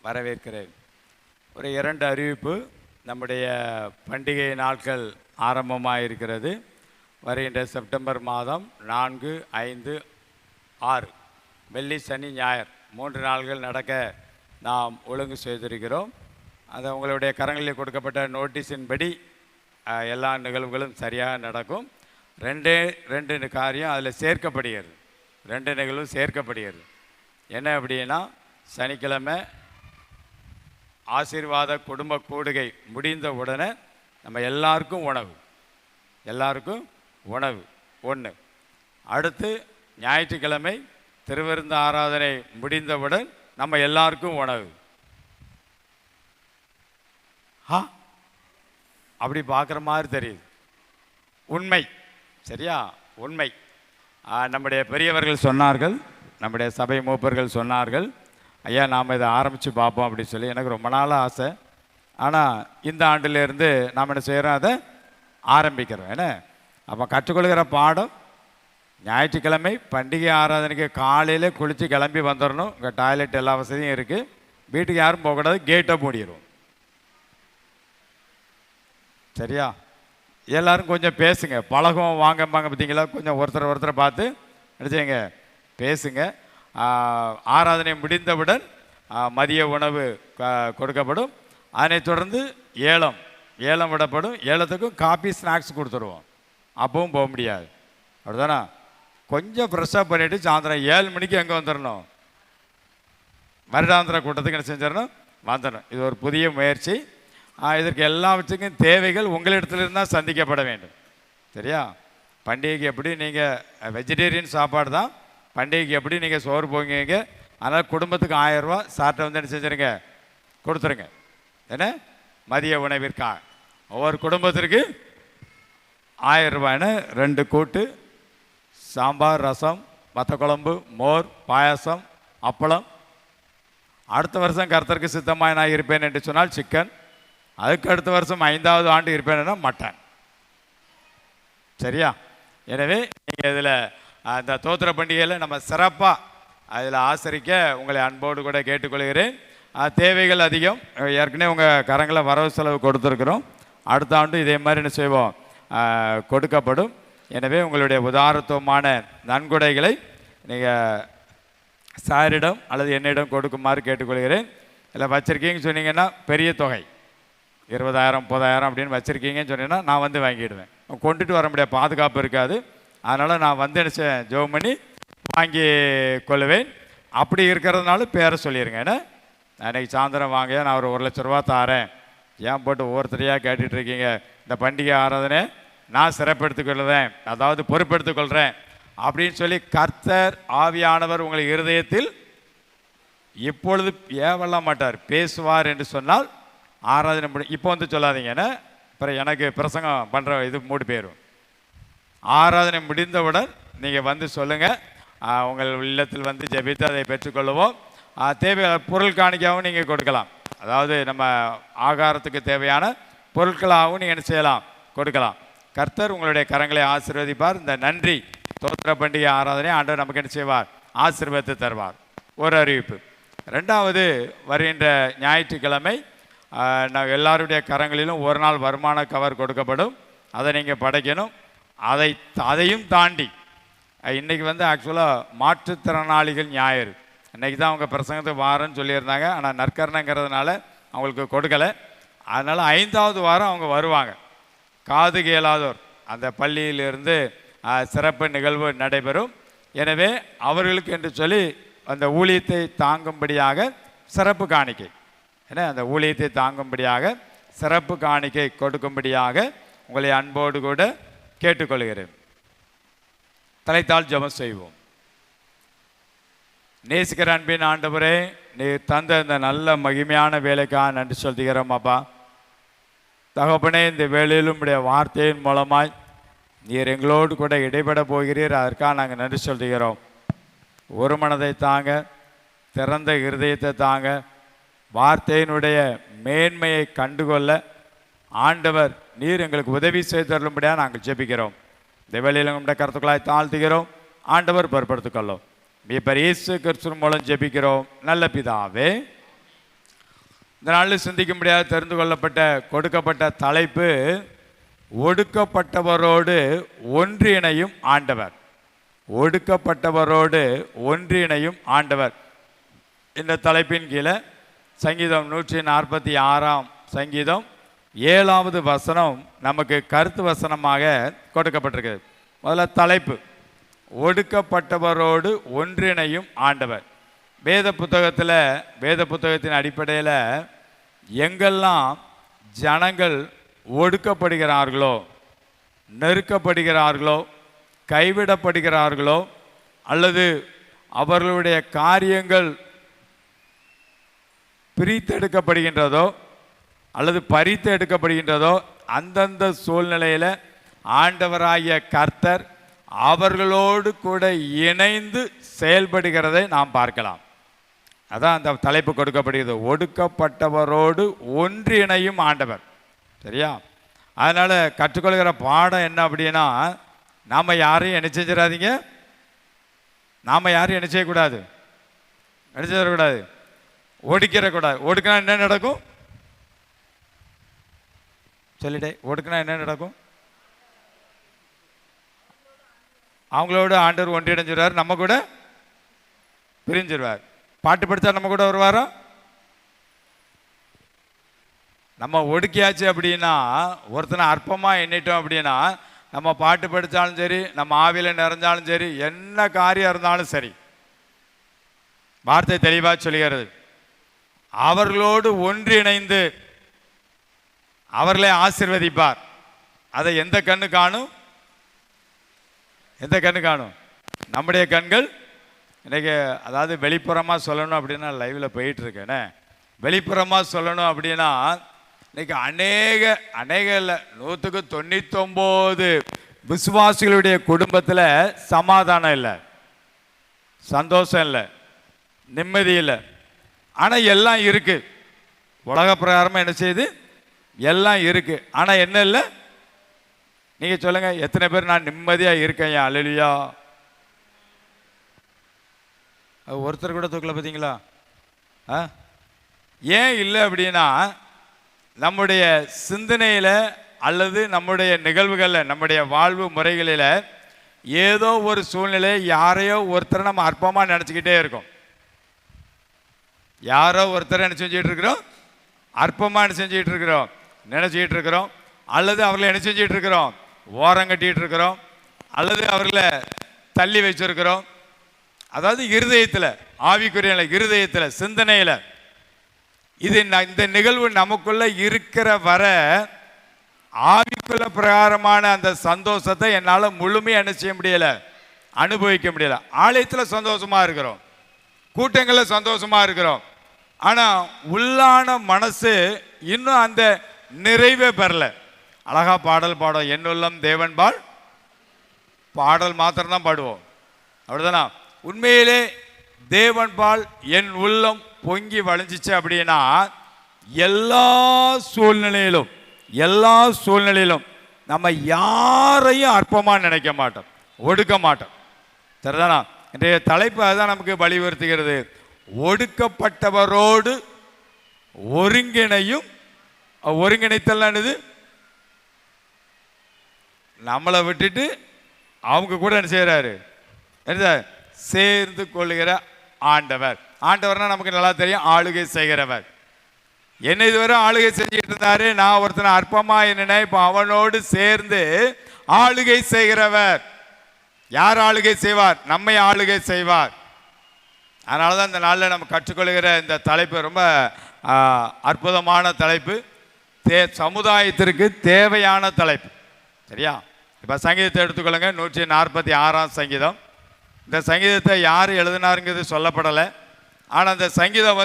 வரவேற்கிறேன். ஒரு 2 அறிவிப்பு. நம்முடைய பண்டிகை நாட்கள் ஆரம்பமாக இருக்கிறது. வருகின்ற செப்டம்பர் மாதம் 4, 5, 6 வெள்ளி, சனி, ஞாயிறு 3 நாள்கள் நடக்க நாம் ஒழுங்கு செய்திருக்கிறோம். அது உங்களுடைய கரங்களில் கொடுக்கப்பட்ட நோட்டீஸின்படி எல்லா நிகழ்வுகளும் சரியாக நடக்கும். 2 காரியம் அதில் சேர்க்கப்படுகிறது. 2 நிகழ்வும் சேர்க்கப்படுகிறது. என்ன அப்படின்னா, சனிக்கிழமை ஆசீர்வாத குடும்ப கூடுகை முடிந்த உடனே நம்ம எல்லாருக்கும் உணவு 1. அடுத்து ஞாயிற்றுக்கிழமை திருவிருந்து ஆராதனை முடிந்தவுடன் நம்ம எல்லாருக்கும் உணவு. அப்படி பார்க்குற மாதிரி தெரியுது. உண்மை, சரியா? உண்மை. நம்முடைய பெரியவர்கள் சொன்னார்கள், நம்முடைய சபை மூப்பர்கள் சொன்னார்கள், ஐயா நாம் இதை ஆரம்பித்து பார்ப்போம் அப்படின்னு சொல்லி. எனக்கு ரொம்ப நாளாக ஆசை. ஆனால் இந்த ஆண்டிலேருந்து நாம் என்ன செய்கிறோம், அதை ஆரம்பிக்கிறோம். ஏன்னா அப்போ கற்றுக்கொள்கிற பாடம் ஞாயிற்றுக்கிழமை பண்டிகை ஆராதனைக்கு காலையில் குளித்து கிளம்பி வந்துடணும். இங்கே டாய்லெட் எல்லா வசதியும் இருக்குது. வீட்டுக்கு யாரும் போகக்கூடாது, கேட்டை மூடிடும். சரியா? எல்லோரும் கொஞ்சம் பேசுங்க, பழகம் வாங்கம்பாங்க பார்த்தீங்களா? கொஞ்சம் ஒருத்தரை பார்த்து நினச்சிங்க, பேசுங்க. ஆராதனை முடிந்தவுடன் மதிய உணவு கொடுக்கப்படும். அதனைத் தொடர்ந்து ஏலம் விடப்படும். ஏலத்துக்கும் காபி ஸ்நாக்ஸ் கொடுத்துருவோம். அப்பவும் போக முடியாது, அப்படிதானே? கொஞ்சம் ஃப்ரெஷ்ஷாக பண்ணிவிட்டு சாயந்தரம் 7 மணிக்கு எங்கே வந்துடணும்? வருடாந்திர கூட்டத்துக்கு என்ன செஞ்சிடணும்? வந்துடணும். இது ஒரு புதிய முயற்சி. இதற்கு எல்லாவற்றுக்கும் தேவைகள் உங்களிடத்துலேருந்து தான் சந்திக்கப்பட வேண்டும். சரியா? பண்டிகைக்கு எப்படி நீங்கள் வெஜிடேரியன் சாப்பாடு தான், பண்டிகைக்கு எப்படி நீங்கள் சோறு போங்க. அதனால் குடும்பத்துக்கு 1000 ரூபா சார்ட்டை வந்து என்ன செஞ்சுருங்க, கொடுத்துருங்க. என்ன மதிய உணவிற்காக ஒவ்வொரு குடும்பத்திற்கு 1000 ரூபாய்னு 2 கூட்டு, சாம்பார், ரசம், வத்த குழம்பு, மோர், பாயாசம், அப்பளம். அடுத்த வருஷம் கர்த்தருக்கு சித்தமாக நான் இருப்பேன் என்று சொன்னால் சிக்கன். அதுக்கு அடுத்த வருஷம் 5வது ஆண்டு இருப்பேன்னா மட்டன். சரியா? எனவே நீங்கள் இதில் அந்த தோத்திர பண்டிகையில் நம்ம சிறப்பாக அதில் ஆசரிக்க உங்களை அன்போடு கூட கேட்டுக்கொள்கிறேன். தேவைகள் அதிகம். ஏற்கனவே உங்கள் கரங்களை வரவு செலவு கொடுத்துருக்குறோம். அடுத்த ஆண்டு இதே மாதிரி என்ன செய்வோம், கொடுக்கப்படும். எனவே உங்களுடைய உதாரத்துவமான நன்கொடைகளை நீங்கள் சாரிடம் அல்லது என்னிடம் கொடுக்குமாறு கேட்டுக்கொள்கிறேன். இல்லை வச்சுருக்கீங்கன்னு சொன்னீங்கன்னா பெரிய தொகை 20,000 30,000 அப்படின்னு வச்சுருக்கீங்கன்னு சொன்னீங்கன்னா நான் வந்து வாங்கிடுவேன். கொண்டுட்டு வர முடியாது, பாதுகாப்பு இருக்காது. அதனால் நான் வந்து என்ன ஜெபம் பண்ணி வாங்கி கொள்ளுவேன். அப்படி இருக்கிறதுனால பேரை சொல்லிடுங்க. ஏன்னா அன்றைக்கி சாயந்தரம் வாங்க, நான் ஒரு 1,00,000 ரூபா தாரேன், ஏன் போட்டு ஒவ்வொருத்தரையாக கேட்டுட்ருக்கீங்க? இந்த பண்டிகை ஆராதனை நான் சிறப்பெடுத்துக்கொள்வேன், அதாவது பொறுப்பெடுத்துக்கொள்கிறேன் அப்படின்னு சொல்லி கர்த்தர் ஆவியானவர் உங்கள் இருதயத்தில் இப்பொழுது ஏவல்ல மாட்டார், பேசுவார் என்று சொன்னால் ஆராதனை முடி. இப்போ வந்து சொல்லாதீங்கன்னா அப்புறம் எனக்கு பிரசங்கம் பண்ணுற இது மூடி போயிடும். ஆராதனை முடிந்தவுடன் நீங்கள் வந்து சொல்லுங்கள். உங்கள் இல்லத்தில் வந்து ஜெபித்து அதை பெற்றுக்கொள்ளுவோம். தேவையான பொருள் காணிக்காகவும் நீங்கள் கொடுக்கலாம். அதாவது நம்ம ஆகாரத்துக்கு தேவையான பொருட்களாகவும் நீங்கள் என்ன செய்யலாம், கொடுக்கலாம். கர்த்தர் உங்களுடைய கரங்களை ஆசீர்வதிப்பார். இந்த நன்றி தோத்திர பண்டிகை ஆராதனை ஆண்டவர் நமக்கு என்ன செய்வார், ஆசீர்வாதத்தை தருவார். ஒரு அறிவிப்பு. 2வது, வருகின்ற ஞாயிற்றுக்கிழமை நான் எல்லாருடைய கரங்களிலும் ஒரு நாள் வருமான கவர் கொடுக்கப்படும். அதை நீங்கள் படைக்கணும். அதையும் தாண்டி இன்றைக்கி வந்து ஆக்சுவலாக மாற்றுத்திறனாளிகள் ஞாயிறு, இன்றைக்கி தான் அவங்க பிரசங்கத்துக்கு வாரன்னு சொல்லியிருந்தாங்க. ஆனால் நற்கரணங்கிறதுனால அவங்களுக்கு கொடுக்கலை. அதனால் 5வது வாரம் அவங்க வருவாங்க. காது கேளாதோர் அந்த பள்ளியிலிருந்து சிறப்பு நிகழ்வு நடைபெறும். எனவே அவர்களுக்கு என்று சொல்லி அந்த ஊழியத்தை தாங்கும்படியாக சிறப்பு காணிக்கை, ஏன்னா அந்த ஊழியத்தை தாங்கும்படியாக சிறப்பு காணிக்கை கொடுக்கும்படியாக உங்களை அன்போடு கூட கேட்டுக்கொள்கிறேன். தலைத்தால் ஜெபம் செய்வோம். நேசிக்கிற அன்பின் ஆண்டவரே, நீ தந்த இந்த நல்ல மகிமையான வேலைக்காக நன்றி சொல்கிறோம் அப்பா. தகப்பனே, இந்த வேளையிலும் உடைய வார்த்தையின் மூலமாய் நீர் எங்களோடு கூட இடைபெட போகிறீர். அதற்காக நாங்கள் நன்றி சொல்கிறோம். ஒரு மனதை தாங்க, திறந்த இருதயத்தை தாங்க, வார்த்தையினுடைய மேன்மையை கண்டுகொள்ள ஆண்டவர் நீர் எங்களுக்கு உதவி செய்தருளும்படியாக நாங்கள் ஜெபிக்கிறோம். இந்த வேளையில் உங்களுடைய கருத்துக்களாய் தாழ்த்துகிறோம். ஆண்டவர் பொறுப்படுத்திக்கொள்ளும். மீட்பர் இயேசு கிறிஸ்துவின் மூலம் ஜெபிக்கிறோம் நல்ல பிதாவே. இந்த நாளில் சிந்திக்கும்படியாக தெரிந்து கொள்ளப்பட்ட கொடுக்கப்பட்ட தலைப்பு ஒடுக்கப்பட்டவரோடு ஒன்றிணையும் ஆண்டவர். ஒடுக்கப்பட்டவரோடு ஒன்றிணையும் ஆண்டவர். இந்த தலைப்பின் கீழே சங்கீதம் 146 சங்கீதம் 7வது வசனம் நமக்கு கருத்து வசனமாக கொடுக்கப்பட்டிருக்கு. முதல்ல தலைப்பு ஒடுக்கப்பட்டவரோடு ஒன்றிணையும் ஆண்டவர். வேத புத்தகத்தின் அடிப்படையில் எங்கெல்லாம் ஜனங்கள் ஒடுக்கப்படுகிறார்களோ, நெருக்கப்படுகிறார்களோ, கைவிடப்படுகிறார்களோ, அல்லது அவர்களுடைய காரியங்கள் பிரித்தெடுக்கப்படுகின்றதோ அல்லது பறித்து எடுக்கப்படுகின்றதோ, அந்தந்த சூழ்நிலையில் ஆண்டவராகிய கர்த்தர் அவர்களோடு கூட இணைந்து செயல்படுகிறதை நாம் பார்க்கலாம். அதான் அந்த தலைப்பு கொடுக்கப்படுகிறது, ஒடுக்கப்பட்டவரோடு ஒன்றிணையும் ஆண்டவர். சரியா? அதனால் கற்றுக்கொள்கிற பாடம் என்ன அப்படின்னா, நாம் யாரையும் என்ன செஞ்சிடாதீங்க, நாம் யாரையும் என்ன செய்யக்கூடாது, என்ன செய்யக்கூடாது, ஒடுக்கிறக்கூடாது. ஒடுக்கினா என்ன நடக்கும் சொல்லிட்டே, ஒடுக்கினா என்ன நடக்கும்? அவங்களோட ஆண்டவர் ஒன்றிணைஞ்சிருவார், நம்ம கூட பிரிஞ்சிருவார். பாட்டு படித்தா நம்ம கூட வருவாரோ? நம்ம ஒடுக்கியாச்சு அப்படின்னா, ஒருத்தனை அற்பமாக எண்ணிட்டோம் அப்படின்னா, நம்ம பாட்டு படித்தாலும் சரி, நம்ம ஆவியில் நிறைஞ்சாலும் சரி, என்ன காரியம் இருந்தாலும் சரி, வார்த்தை தெளிவாக சொல்லுகிறது, அவர்களோடு ஒன்றிணைந்து அவர்களை ஆசீர்வதிப்பார். அதை எந்த கண்ணு காணும்? எந்த கண்ணு காணும்? நம்முடைய கண்கள். இன்றைக்கி அதாவது வெளிப்புறமாக சொல்லணும் அப்படின்னா, லைவில் போயிட்டுருக்கேனே, வெளிப்புறமாக சொல்லணும் அப்படின்னா இன்றைக்கி அநேக இல்லை, 199 விசுவாசிகளுடைய குடும்பத்தில் சமாதானம் இல்லை, சந்தோஷம் இல்லை, நிம்மதி இல்லை. ஆனால் எல்லாம் இருக்குது, உலக பிரகாரமாக என்ன செய்யுது, எல்லாம் இருக்குது. ஆனால் என்ன இல்லை? நீங்கள் சொல்லுங்கள், எத்தனை பேர் நான் நிம்மதியாக இருக்கேன் அல்லேலூயா? ஒருத்தர் கூட தூக்கல பார்த்தீங்களா? ஏன் இல்லை அப்படின்னா, நம்முடைய சிந்தனையில் அல்லது நம்முடைய நிகழ்வுகளில், நம்முடைய வாழ்வு முறைகளில் ஏதோ ஒரு சூழ்நிலை யாரையோ ஒருத்தரை நம்ம அற்பமாக நினச்சிக்கிட்டே இருக்கோம். யாரோ ஒருத்தரை என்ன செஞ்சுட்டு இருக்கிறோம், அற்பமாக என்ன செஞ்சுட்டு இருக்கிறோம், நினச்சிக்கிட்டு இருக்கிறோம். அல்லது அவர்களை என்ன செஞ்சிட்டு இருக்கிறோம், ஓரங்கட்டிகிட்டு இருக்கிறோம், அல்லது அவர்களை தள்ளி வச்சிருக்கிறோம். அதாவது இருதயத்தில், ஆவிக்குரிய இருதயத்தில், சிந்தனையில். இது இந்த நிகழ்வு நமக்குள்ள இருக்கிற வர ஆவிக்குள்ள பிரகாரமான அந்த சந்தோஷத்தை என்னால் முழுமையாக என்ன செய்ய முடியலை, அனுபவிக்க முடியலை. ஆலயத்தில் சந்தோஷமாக இருக்கிறோம், கூட்டங்களில் சந்தோஷமாக இருக்கிறோம். ஆனால் உள்ளான மனசு இன்னும் அந்த நிறைவே பெறல. அழகா பாடல் பாடும், என்னுள்ளம் தேவன்பால் பாடல் மாத்திரம்தான் பாடுவோம், அப்படிதானா? உண்மையிலே தேவன்பால் என் உள்ளம் பொங்கி வளைஞ்சிச்சு அப்படின்னா எல்லா சூழ்நிலையிலும் நம்ம யாரையும் அற்பமாக நினைக்க மாட்டோம், ஒடுக்க மாட்டோம். சரிதானா? இன்றைய தலைப்பு அதுதான் நமக்கு வலியுறுத்துகிறது, ஒடுக்கப்பட்டவரோடு ஒருங்கிணைத்தல். இது நம்மளை விட்டுட்டு அவங்க கூட என்ன செய்யறாரு, சேர்ந்து கொள்ளுகிற ஆண்டவர். ஆண்டவர்னா நமக்கு நல்லா தெரியும், ஆளுகை செய்கிறவர். என்ன இதுவரை ஆளுகை செஞ்சுட்டு இருந்தாரு, நான் ஒருத்தனை அற்பமா என்னன்னா, இப்போ அவனோடு சேர்ந்து ஆளுகை செய்கிறவர். யார் ஆளுகை செய்வார்? நம்மை ஆளுகை செய்வார். அதனால தான் இந்த நாளில் நம்ம கற்றுக்கொள்கிற இந்த தலைப்பு ரொம்ப அற்புதமான தலைப்பு, சமுதாயத்திற்கு தேவையான தலைப்பு. சரியா? இப்போ சங்கீதத்தை எடுத்துக்கொள்ளுங்க. 146ஆம் சங்கீதம். இந்த சங்கீதத்தை யார் எழுதினாருங்கிறது சொல்லப்படலை. ஆனால் அந்த சங்கீதம்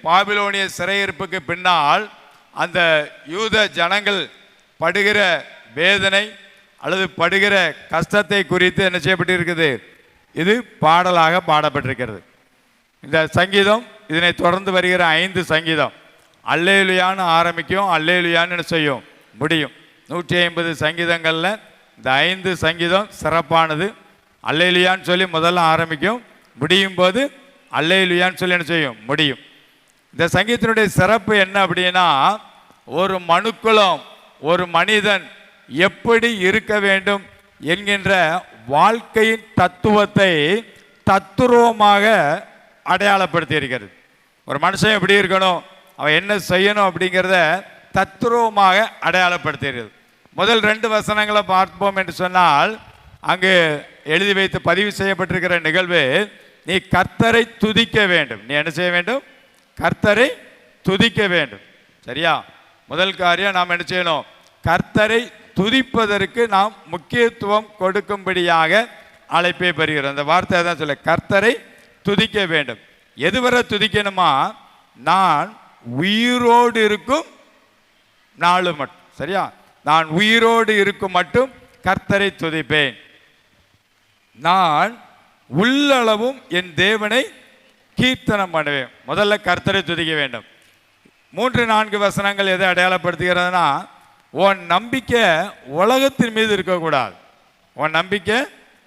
பாபிலோனிய சிறையிருப்புக்கு பின்னால் அந்த யூத ஜனங்கள் படுகிற வேதனை அல்லது படுகிற கஷ்டத்தை குறித்து என்ன செய்யப்பட்டிருக்குது? இது பாடலாக பாடப்பட்டிருக்கிறது. இந்த சங்கீதம் இதனை தொடர்ந்து வருகிற 5 சங்கீதம் அல்லேலுயான்னு ஆரம்பிக்கும், அல்லேலுயான்னு என்ன செய்யும்? முடியும். 150 சங்கீதங்களில் இந்த 5 சங்கீதம் சிறப்பானது. அல்லேலுயான்னு சொல்லி முதல்ல ஆரம்பிக்கும், முடியும் போது அல்லேலுயான்னு சொல்லி என்ன செய்யும்? முடியும். இந்த சங்கீதத்தினுடைய சிறப்பு என்ன அப்படின்னா, ஒரு மனுக்குலம், ஒரு மனிதன் எப்படி இருக்க வேண்டும் என்கின்ற வாழ்க்கையின் தத்துவத்தை தத்துருவமாக அடையாளப்படுத்தி இருக்கிறது. ஒரு மனுஷன் எப்படி இருக்கணும், அவன் என்ன செய்யணும் அப்படிங்கிறத தத்துருவமாக அடையாளப்படுத்துகிறது. முதல் 2 வசனங்களை பார்ப்போம் என்று சொன்னால், அங்கு எழுதி வைத்து பதிவு செய்யப்பட்டிருக்கிற நிகழ்வு, நீ கர்த்தரை துதிக்க வேண்டும். நீ என்ன செய்ய வேண்டும்? கர்த்தரை துதிக்க வேண்டும். சரியா? முதல் காரியம் நாம் என்ன செய்யணும்? கர்த்தரை துதிப்பதற்கு நாம் முக்கியத்துவம் கொடுக்கும்படியாக அழைப்பை பெறுகிறோம். அந்த வார்த்தை தான் சொல்ல, கர்த்தரை துதிக்க வேண்டும். எதுவரை துதிக்கணுமா? நான் உயிரோடு இருக்கும் நாள் மட்டும். சரியா? நான் உயிரோடு இருக்கும் மட்டும் கர்த்தரை துதிப்பேன். நான் உள்ளளவும் என் தேவனை கீர்த்தனம் பண்ணுவேன். முதல்ல கர்த்தரை துதிக்க வேண்டும். 3-4 வசனங்கள் எதை அடையாளப்படுத்துகிறதுனா, உன் நம்பிக்கை உலகத்தின் மீது இருக்கக்கூடாது. உன் நம்பிக்கை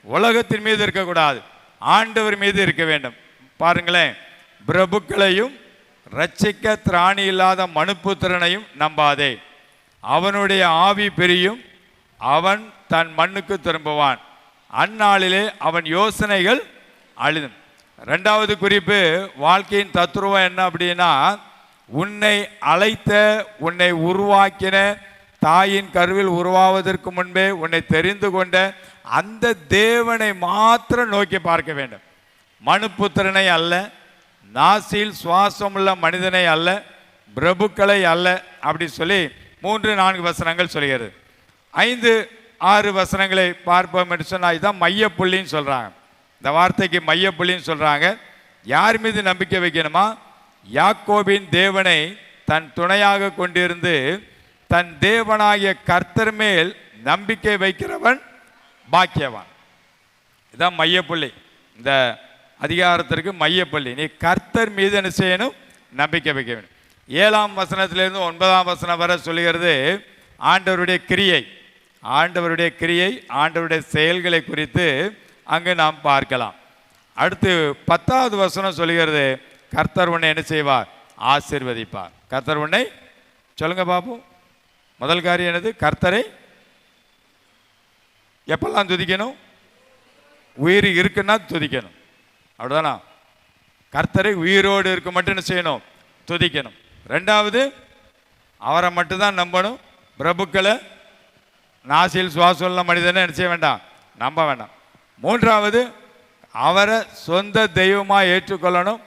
உலகத்தின் மீது இருக்கக்கூடாது, ஆண்டவர் மீது இருக்க வேண்டும். பாருங்களேன், பிரபுக்களையும் இரட்சிக்க திராணி இல்லாத மனுப்புத்திரனையும் நம்பாதே. அவனுடைய ஆவி பிரியும், அவன் தன் மண்ணுக்கு திரும்புவான். அந்நாளிலே அவன் யோசனைகள் அழிதும். 2வது குறிப்பு, வாழ்க்கையின் தத்துவம் என்ன அப்படின்னா, உன்னை அழைத்த, உன்னை உருவாக்கின, தாயின் கருவில் உருவாவதற்கு முன்பே உன்னை தெரிந்து கொண்ட அந்த தேவனை மாத்திரம் நோக்கி பார்க்க வேண்டும். மனுப்புத்திரனை அல்ல, நாசியில் சுவாசமுள்ள மனிதனை அல்ல, பிரபுக்களை அல்ல. அப்படி சொல்லி 3-4 வசனங்கள் சொல்கிறது. 5-6 வசனங்களை பார்ப்போம் என்று சொன்னால், இதுதான் மையப்புள்ளின்னு சொல்கிறாங்க. இந்த வார்த்தைக்கு மையப்புள்ளின்னு சொல்கிறாங்க. யார் மீது நம்பிக்கை வைக்கணுமா? யாக்கோபின் தேவனை தன் துணையாக கொண்டிருந்து தன் தேவனாகிய கர்த்தர் மேல் நம்பிக்கை வைக்கிறவன் பாக்கியவான். இதுதான் மையப்புள்ளி, இந்த அதிகாரத்திற்கு மையப்புள்ளி. நீ கர்த்தர் மீது என்ன செய்யணும்? நம்பிக்கை வைக்க வேண்டும். 7ஆம் வசனத்திலிருந்து 9ஆம் வசனம் வரை சொல்லுகிறது ஆண்டவருடைய கிரியை. ஆண்டவருடைய கிரியை, ஆண்டவருடைய செயல்களை குறித்து அங்கு நாம் பார்க்கலாம். அடுத்து 10வது வசனம் சொல்லுகிறது, கர்த்தர் உன்னை என்ன செய்வார்? ஆசீர்வதிப்பார். கர்த்தர் உன்னை, சொல்லுங்க பாப்போம். முதல் காரியம் என்னது? கர்த்தரை எப்பெல்லாம் துதிக்கணும்? உயிர் இருக்குன்னா துதிக்கணும். அப்படிதானா? கர்த்தரை உயிரோடு இருக்க மட்டும் என்ன செய்யணும்? துதிக்கணும். 2வது, அவரை மட்டும்தான் நம்பணும். பிரபுக்களை, நாசியில் சுவாசம் உள்ள மனிதனை என்ன செய்ய வேண்டாம்? நம்ப வேண்டாம். 3வது, அவரை சொந்த தெய்வமாக ஏற்றுக்கொள்ளணும்.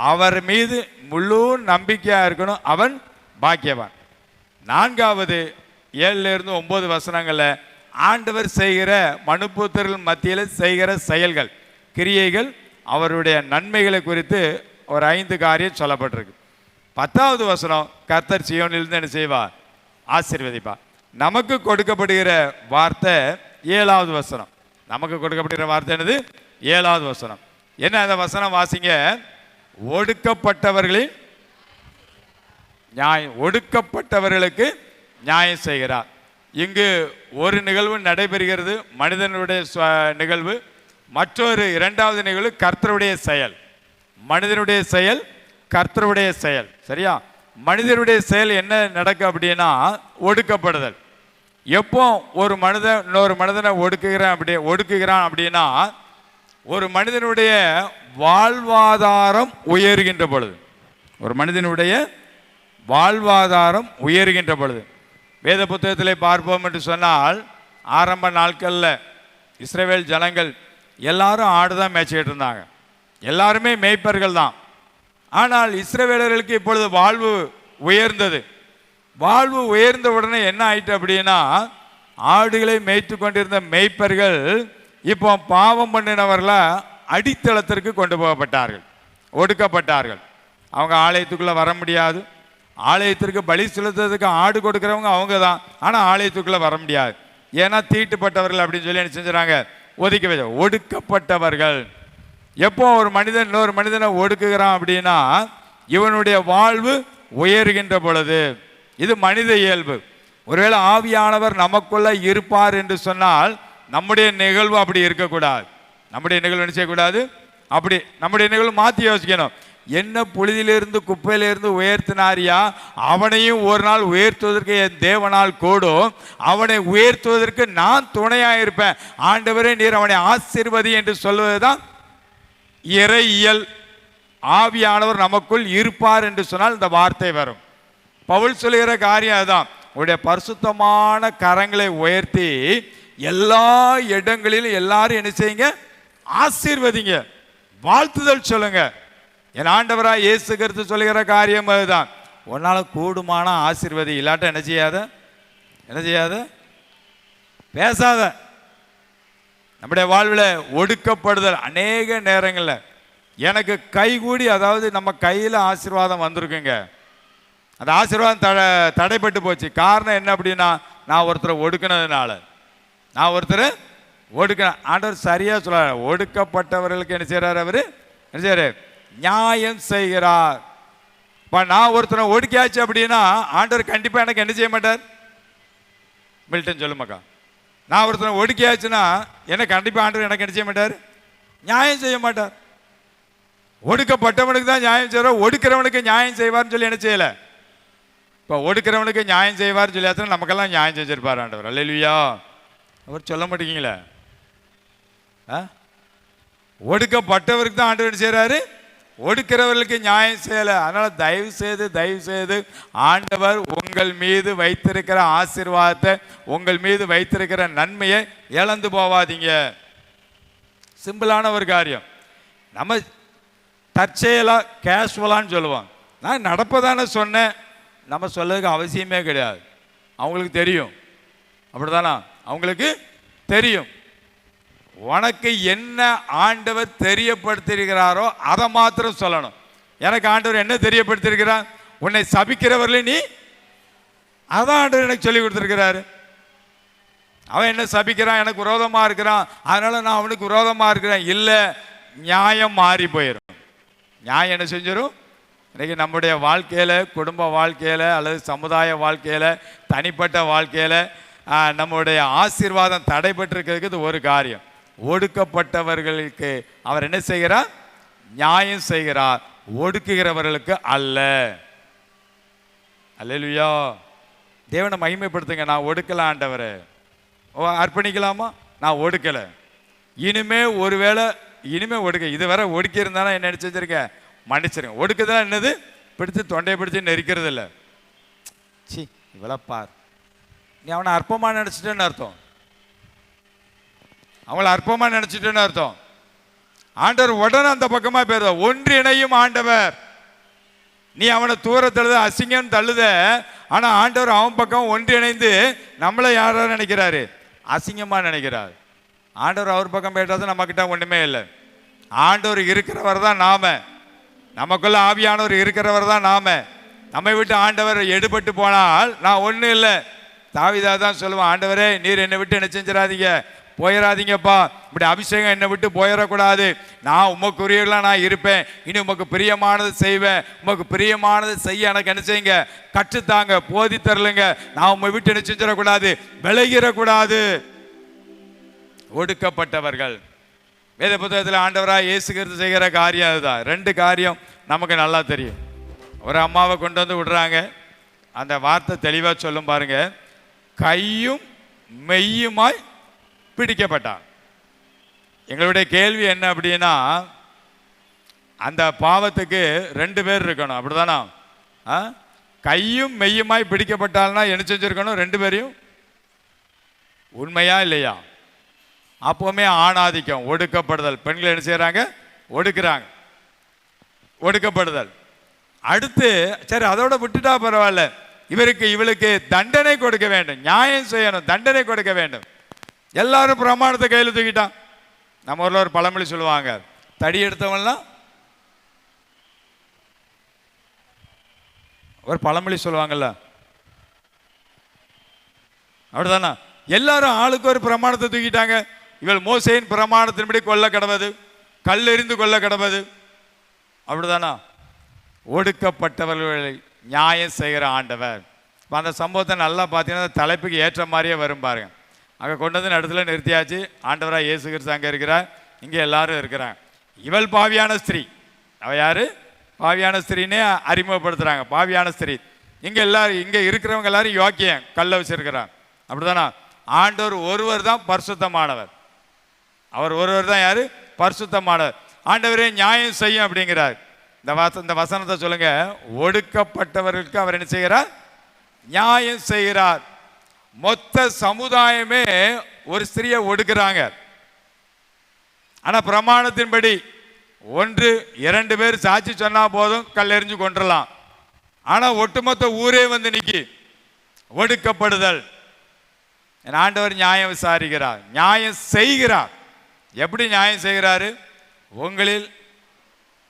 அவர் மீது முழு நம்பிக்கையாக இருக்கணும். அவன் பாக்கியவான். 4வது, 7லிருந்து 9 வசனங்களில் ஆண்டவர் செய்கிற மனுப்புத்திரர்கள் மத்தியில் செய்கிற செயல்கள், கிரியைகள், அவருடைய நன்மைகளை குறித்து ஒரு 5 காரியம் சொல்லப்பட்டிருக்கு. 10வது வசனம், கர்த்தர் சீயோனிலிருந்து என்ன செய்வார்? ஆசீர்வதிப்பார். நமக்கு கொடுக்கப்படுகிற வார்த்தை 7வது வசனம். நமக்கு கொடுக்கப்படுகிற வார்த்தை என்னது? 7வது வசனம். என்ன அந்த வசனம் வாசிங்க. ஒடுக்கப்பட்டவர்களின் நியாயம், ஒடுக்கப்பட்டவர்களுக்கு நியாயம் செய்கிறார். இங்கு ஒரு நிகழ்வு நடைபெறுகிறது, மனிதனுடைய நிகழ்வு. மற்றொரு 2வது நிகழ்வு கர்த்தருடைய செயல். மனிதனுடைய செயல், கர்த்தருடைய செயல். சரியா? மனிதனுடைய செயல் என்ன நடக்கும் அப்படின்னா, ஒடுக்கப்படுதல். எப்போ ஒரு மனிதன் இன்னொரு மனிதனை ஒடுக்குகிறான் அப்படின்னா, ஒரு மனிதனுடைய வாழ்வாதாரம் உயர்கின்ற பொழுது, ஒரு மனிதனுடைய வாழ்வாதாரம் உயர்கின்ற பொழுது. வேத புத்தகத்தில் பார்ப்போம் என்று சொன்னால், ஆரம்ப நாட்களில் இஸ்ரவேல் ஜனங்கள் எல்லாரும் ஆடுதான் மேய்ச்சிக்கிட்டு இருந்தாங்க. எல்லாருமே மேய்ப்பர்கள் தான். ஆனால் இஸ்ரவேலர்களுக்கு இப்பொழுது வாழ்வு உயர்ந்தது. வாழ்வு உயர்ந்த உடனே என்ன ஆயிட்டு அப்படின்னா, ஆடுகளை மேய்த்து கொண்டிருந்த மேய்ப்பர்கள் இப்போ பாவம் பண்ணினவர்கள அடித்தளத்திற்கு கொண்டு போகப்பட்டார்கள், ஒடுக்கப்பட்டார்கள். அவங்க ஆலயத்துக்குள்ளே வர முடியாது. ஆலயத்திற்கு பலி செலுத்துறதுக்கு ஆடு கொடுக்குறவங்க அவங்க தான், ஆனால் ஆலயத்துக்குள்ளே வர முடியாது. ஏன்னா தீட்டுப்பட்டவர்கள் அப்படின்னு சொல்லி என்ன செஞ்சுறாங்க, ஒதுக்கி வச்ச. ஒடுக்கப்பட்டவர்கள். எப்போ ஒரு மனிதன் இன்னொரு மனிதனை ஒடுக்குகிறான் அப்படின்னா இவனுடைய வாழ்வு உயர்கின்ற பொழுது. இது மனித இயல்பு. ஒருவேளை ஆவியானவர் நமக்குள்ள இருப்பார் என்று சொன்னால் நம்முடைய நிகழ்வு அப்படி இருக்கக்கூடாது. நம்முடைய நிகழ்வு என்ன செய்யக்கூடாது, அப்படி நம்முடைய நிகழ்வு மாற்றி யோசிக்கணும். என்ன புழுதியிலிருந்து குப்பையிலிருந்து உயர்த்தினாரியா, அவனையும் ஒரு நாள் உயர்த்துவதற்கு என் தேவனால் கூடும். அவனை உயர்த்துவதற்கு நான் துணையாக இருப்பேன். ஆண்டவரே நீர் அவனை ஆசீர்வதி என்று சொல்வதுதான் இறையியல். ஆவியானவர் நமக்குள் இருப்பார் என்று சொன்னால் இந்த வார்த்தை வரும். பவுல் சொல்லுகிற காரியம் அதுதான். உடைய பரிசுத்தமான கரங்களை உயர்த்தி எல்லா இடங்களிலும் எல்லாரும் என்ன செய்யுங்க, ஆசீர்வதிங்க, வாழ்த்துதல் சொல்லுங்க. என் ஆண்டவராய் இயேசு கிறிஸ்து சொல்லுகிற காரியம் அதுதான். உன்னால கூடுமான ஆசீர்வதி, இல்லாட்ட என்ன செய்யாத, என்ன செய்யாத, பேசாத. நம்முடைய வாழ்வில் ஒடுக்கப்படுதல் அநேக நேரங்களில் எனக்கு கைகூடி, அதாவது நம்ம கையில் ஆசீர்வாதம் வந்திருக்குங்க, அந்த ஆசீர்வாதம் தடைப்பட்டு போச்சு. காரணம் என்ன அப்படின்னா நான் ஒருத்தரை ஒடுக்கினதுனால. நான் ஒருத்தர் ஒடுக்கினேன். ஆண்டவர் சரியாக சொல்ல, ஒடுக்கப்பட்டவர்களுக்கு என்ன செய்கிறார், அவர் என்ன செய்கிறார், நியாயம் செய்கிறார். இப்போ நான் ஒருத்தனை ஒடுக்கியாச்சு அப்படின்னா ஆண்டவர் கண்டிப்பாக எனக்கு என்ன செய்ய மாட்டார். மில்டன் சொல்லுமாக்கா, நான் ஒருத்தனை ஒடுக்கியாச்சுன்னா எனக்கு கண்டிப்பாக ஆண்டவர் எனக்கு என்ன செய்ய மாட்டார், நியாயம் செய்ய மாட்டார். ஒடுக்கப்பட்டவனுக்கு தான் நியாயம் செய்வார், ஒடுக்கிறவனுக்கு நியாயம் செய்வார்னு சொல்லி என்ன செய்யலை. இப்போ ஒடுக்கிறவனுக்கு நியாயம் செய்வார்னு சொல்லியாச்சுன்னா நமக்கெல்லாம் நியாயம் செஞ்சிருப்பார் ஆண்டவர். அல்லேலூயா. அவர் சொல்ல மாட்டேங்கீங்களே. ஒடுக்கப்பட்டவருக்கு தான் ஆண்டவர் என்ன செய்கிறாரு, ஒடுக்கிறவர்களுக்கு நியாயம் செய்யலை. அதனால் தயவு செய்து ஆண்டவர் உங்கள் மீது வைத்திருக்கிற ஆசீர்வாதத்தை, உங்கள் மீது வைத்திருக்கிற நன்மையை இழந்து போவாதீங்க. சிம்பிளான ஒரு காரியம். நம்ம தற்செயலாக கேஷுவலான்னு சொல்லுவோம். நான் நடப்பதானே சொன்னேன், நம்ம சொல்லதுக்கு அவசியமே கிடையாது. அவங்களுக்கு தெரியும், அப்படிதானா, அவங்களுக்கு தெரியும். உனக்கு என்ன ஆண்டவர் தெரியப்படுத்திருக்கிறாரோ அதை மாத்திரம் சொல்லணும். எனக்கு ஆண்டவர் என்ன தெரியப்படுத்திருக்கிறார், உன்னை சபிக்கிறவர்களே நீ, அதான் ஆண்டவர் எனக்கு சொல்லி கொடுத்துருக்கிறாரு. அவன் என்ன சபிக்கிறான், எனக்கு விரோதமாக இருக்கிறான், அதனால நான் அவனுக்கு விரோதமாக இருக்கிறேன். இல்லை, நியாயம் மாறி போயிடும். நியாயம் என்ன செஞ்சிடும். இன்றைக்கி நம்முடைய வாழ்க்கையில், குடும்ப வாழ்க்கையில் அல்லது சமுதாய வாழ்க்கையில், தனிப்பட்ட வாழ்க்கையில் நம்முடைய ஆசீர்வாதம் தடைபட்டிருக்கிறதுக்கு இது ஒரு காரியம். ஒடுக்கப்பட்டவர்களுக்கு அவர் என்ன செய்கிறார், நியாயம் செய்கிறார், ஒடுக்குகிறவர்களுக்கு அல்ல. அல்லேலூயா. தேவனை மகிமைப்படுத்துங்க. நான் ஒடுக்கல ஆண்டவரே, அர்ப்பணிக்கலாமா, நான் ஒடுக்கலை, இனிமே ஒருவேளை இனிமே ஒடுக்க, இதுவரை ஒடுக்கி இருந்தாலும் என்ன செஞ்சிருக்கேன், மன்னிச்சிருங்க. ஒடுக்குதெல்லாம் என்னது, பிடிச்சி தொண்டையை பிடிச்சி நெரிக்கிறது இல்லை. சி இவ்வளோ பார், நீ அவனை அற்பமாக நினச்சிட்டேன்னு அர்த்தம், அவங்கள அற்பமாக நினச்சிட்டேன்னு அர்த்தம். ஆண்டவர் உடனே அந்த பக்கமாக போயிருத, ஒன்றிணையும் ஆண்டவர். நீ அவனை தூர தள்ளுத, அசிங்கன்னு தள்ளுத, ஆனால் ஆண்டவர் அவன் பக்கம் ஒன்றிணைந்து நம்மளை யாராவது நினைக்கிறாரு, அசிங்கமாக நினைக்கிறார். ஆண்டவர் அவர் பக்கம் போயிட்டாதான் நம்மக்கிட்ட ஒன்றுமே இல்லை. ஆண்டவர் இருக்கிறவர் தான் நாம, நமக்குள்ள ஆவியானவர் இருக்கிறவர் தான் நாம. நம்மை விட்டு ஆண்டவர் எடுபட்டு போனால் நான் ஒன்றும் இல்லை. தாவீது தான் சொல்லுவான், ஆண்டவரே நீர் என்னை விட்டு என்ன செஞ்சிடாதீங்க, போயிடாதீங்கப்பா, இப்படி அபிஷேகம் என்னை விட்டு போயிடக்கூடாது, நான் உமக்குரியவர்களாக நான் இருப்பேன், இனி உமக்கு பிரியமானது செய்வேன், உமக்கு பிரியமானது செய்ய எனக்கு என்ன செய்யுங்க, கற்றுத்தாங்க, போதி தரலுங்க, நான் உண்மை விட்டு என்ன செஞ்சிடக்கூடாது, விலகிடக்கூடாது. ஒடுக்கப்பட்டவர்கள் வேத புத்தகத்தில் ஆண்டவராக இயேசுகிறது செய்கிற காரியம் அதுதான். ரெண்டு காரியம் நமக்கு நல்லா தெரியும். ஒரு அம்மாவை கொண்டு வந்து விடுறாங்க, அந்த வார்த்தை தெளிவாக சொல்லும் பாருங்க, கையும் மெய்யுமாய் பிடிக்கப்பட்டான். எங்களுடைய கேள்வி என்ன அப்படின்னா, அந்த பாவத்துக்கு ரெண்டு பேர் இருக்கணும், அப்படிதானா? கையும் மெய்யுமாய் பிடிக்கப்பட்டால்னா என்ன செஞ்சிருக்கணும், ரெண்டு பேரையும். உண்மையா இல்லையா? அப்போவுமே ஆணாதிக்கம், ஒடுக்கப்படுதல். பெண்கள் என்ன செய்கிறாங்க, ஒடுக்குறாங்க, ஒடுக்கப்படுதல். அடுத்து சரி அதோட விட்டுட்டா பரவாயில்ல, இவளுக்கு தண்டனை கொடுக்க வேண்டும், நியாயம் செய்யணும், தண்டனை கொடுக்க வேண்டும். எல்லாரும் பிரமாணத்தை கையில் தூக்கிட்டான். நம்ம ஊரில் ஒரு பழமொழி சொல்லுவாங்க, தடி எடுத்தவன்லாம் ஒரு பழமொழி சொல்லுவாங்கல்ல, அப்படிதானா? எல்லாரும் ஆளுக்கு ஒரு பிரமாணத்தை தூக்கிட்டாங்க. இவள் மோசேயின் பிரமாணத்தின்படி கொல்ல கடவது, கல் எறிந்து கொல்ல கடவது, அப்படிதானா? ஒடுக்கப்பட்டவர்களை நியாயம் செய்கிற ஆண்டவர். இப்போ அந்த சம்பவத்தை நல்லா பார்த்தீங்கன்னா தலைப்புக்கு ஏற்ற மாதிரியே வரும் பாருங்க. அங்கே கொண்டு வந்து இடத்துல நிறுத்தியாச்சு. ஆண்டவராக இயேசு கிறிஸ்து அங்கே இருக்கிறார், இங்கே எல்லாரும் இருக்கிறாங்க. இவள் பாவியான ஸ்திரீ. அவள் யாரு? பாவியான ஸ்திரீனே அறிமுகப்படுத்துகிறாங்க. பாவியான ஸ்திரீ. இங்கே எல்லாரும், இங்கே இருக்கிறவங்க எல்லாரும் யோக்கியம், கல்லை வச்சிருக்கிறாங்க, அப்படிதானா? ஆண்டவர் ஒருவர் தான் பரிசுத்தமானவர். அவர் ஒருவர் தான் யாரு? பரிசுத்தமானவர். ஆண்டவரே நியாயம் செய்யும் அப்படிங்கிறார். இந்த வசனத்தை சொல்லுங்க. ஒடுக்கப்பட்டவர்களுக்கு அவர் என்ன செய்கிறார்? நியாயம் செய்கிறார். மொத்த சமுதாயமே ஒரு ஸ்திரியை ஒடுக்குறாங்க. ஆனா பிரமாணத்தின்படி 1-2 பேர் சாட்சி சொன்னா போதும், கல்லெறிஞ்சு கொண்டுடலாம். ஆனா ஒட்டுமொத்த ஊரே வந்து நிக்கி. ஒடுக்கப்படுதல். ஆண்டவர் நியாயம் விசாரிக்கிறார், நியாயம் செய்கிறார். எப்படி நியாயம் செய்கிறாரு? உங்களில்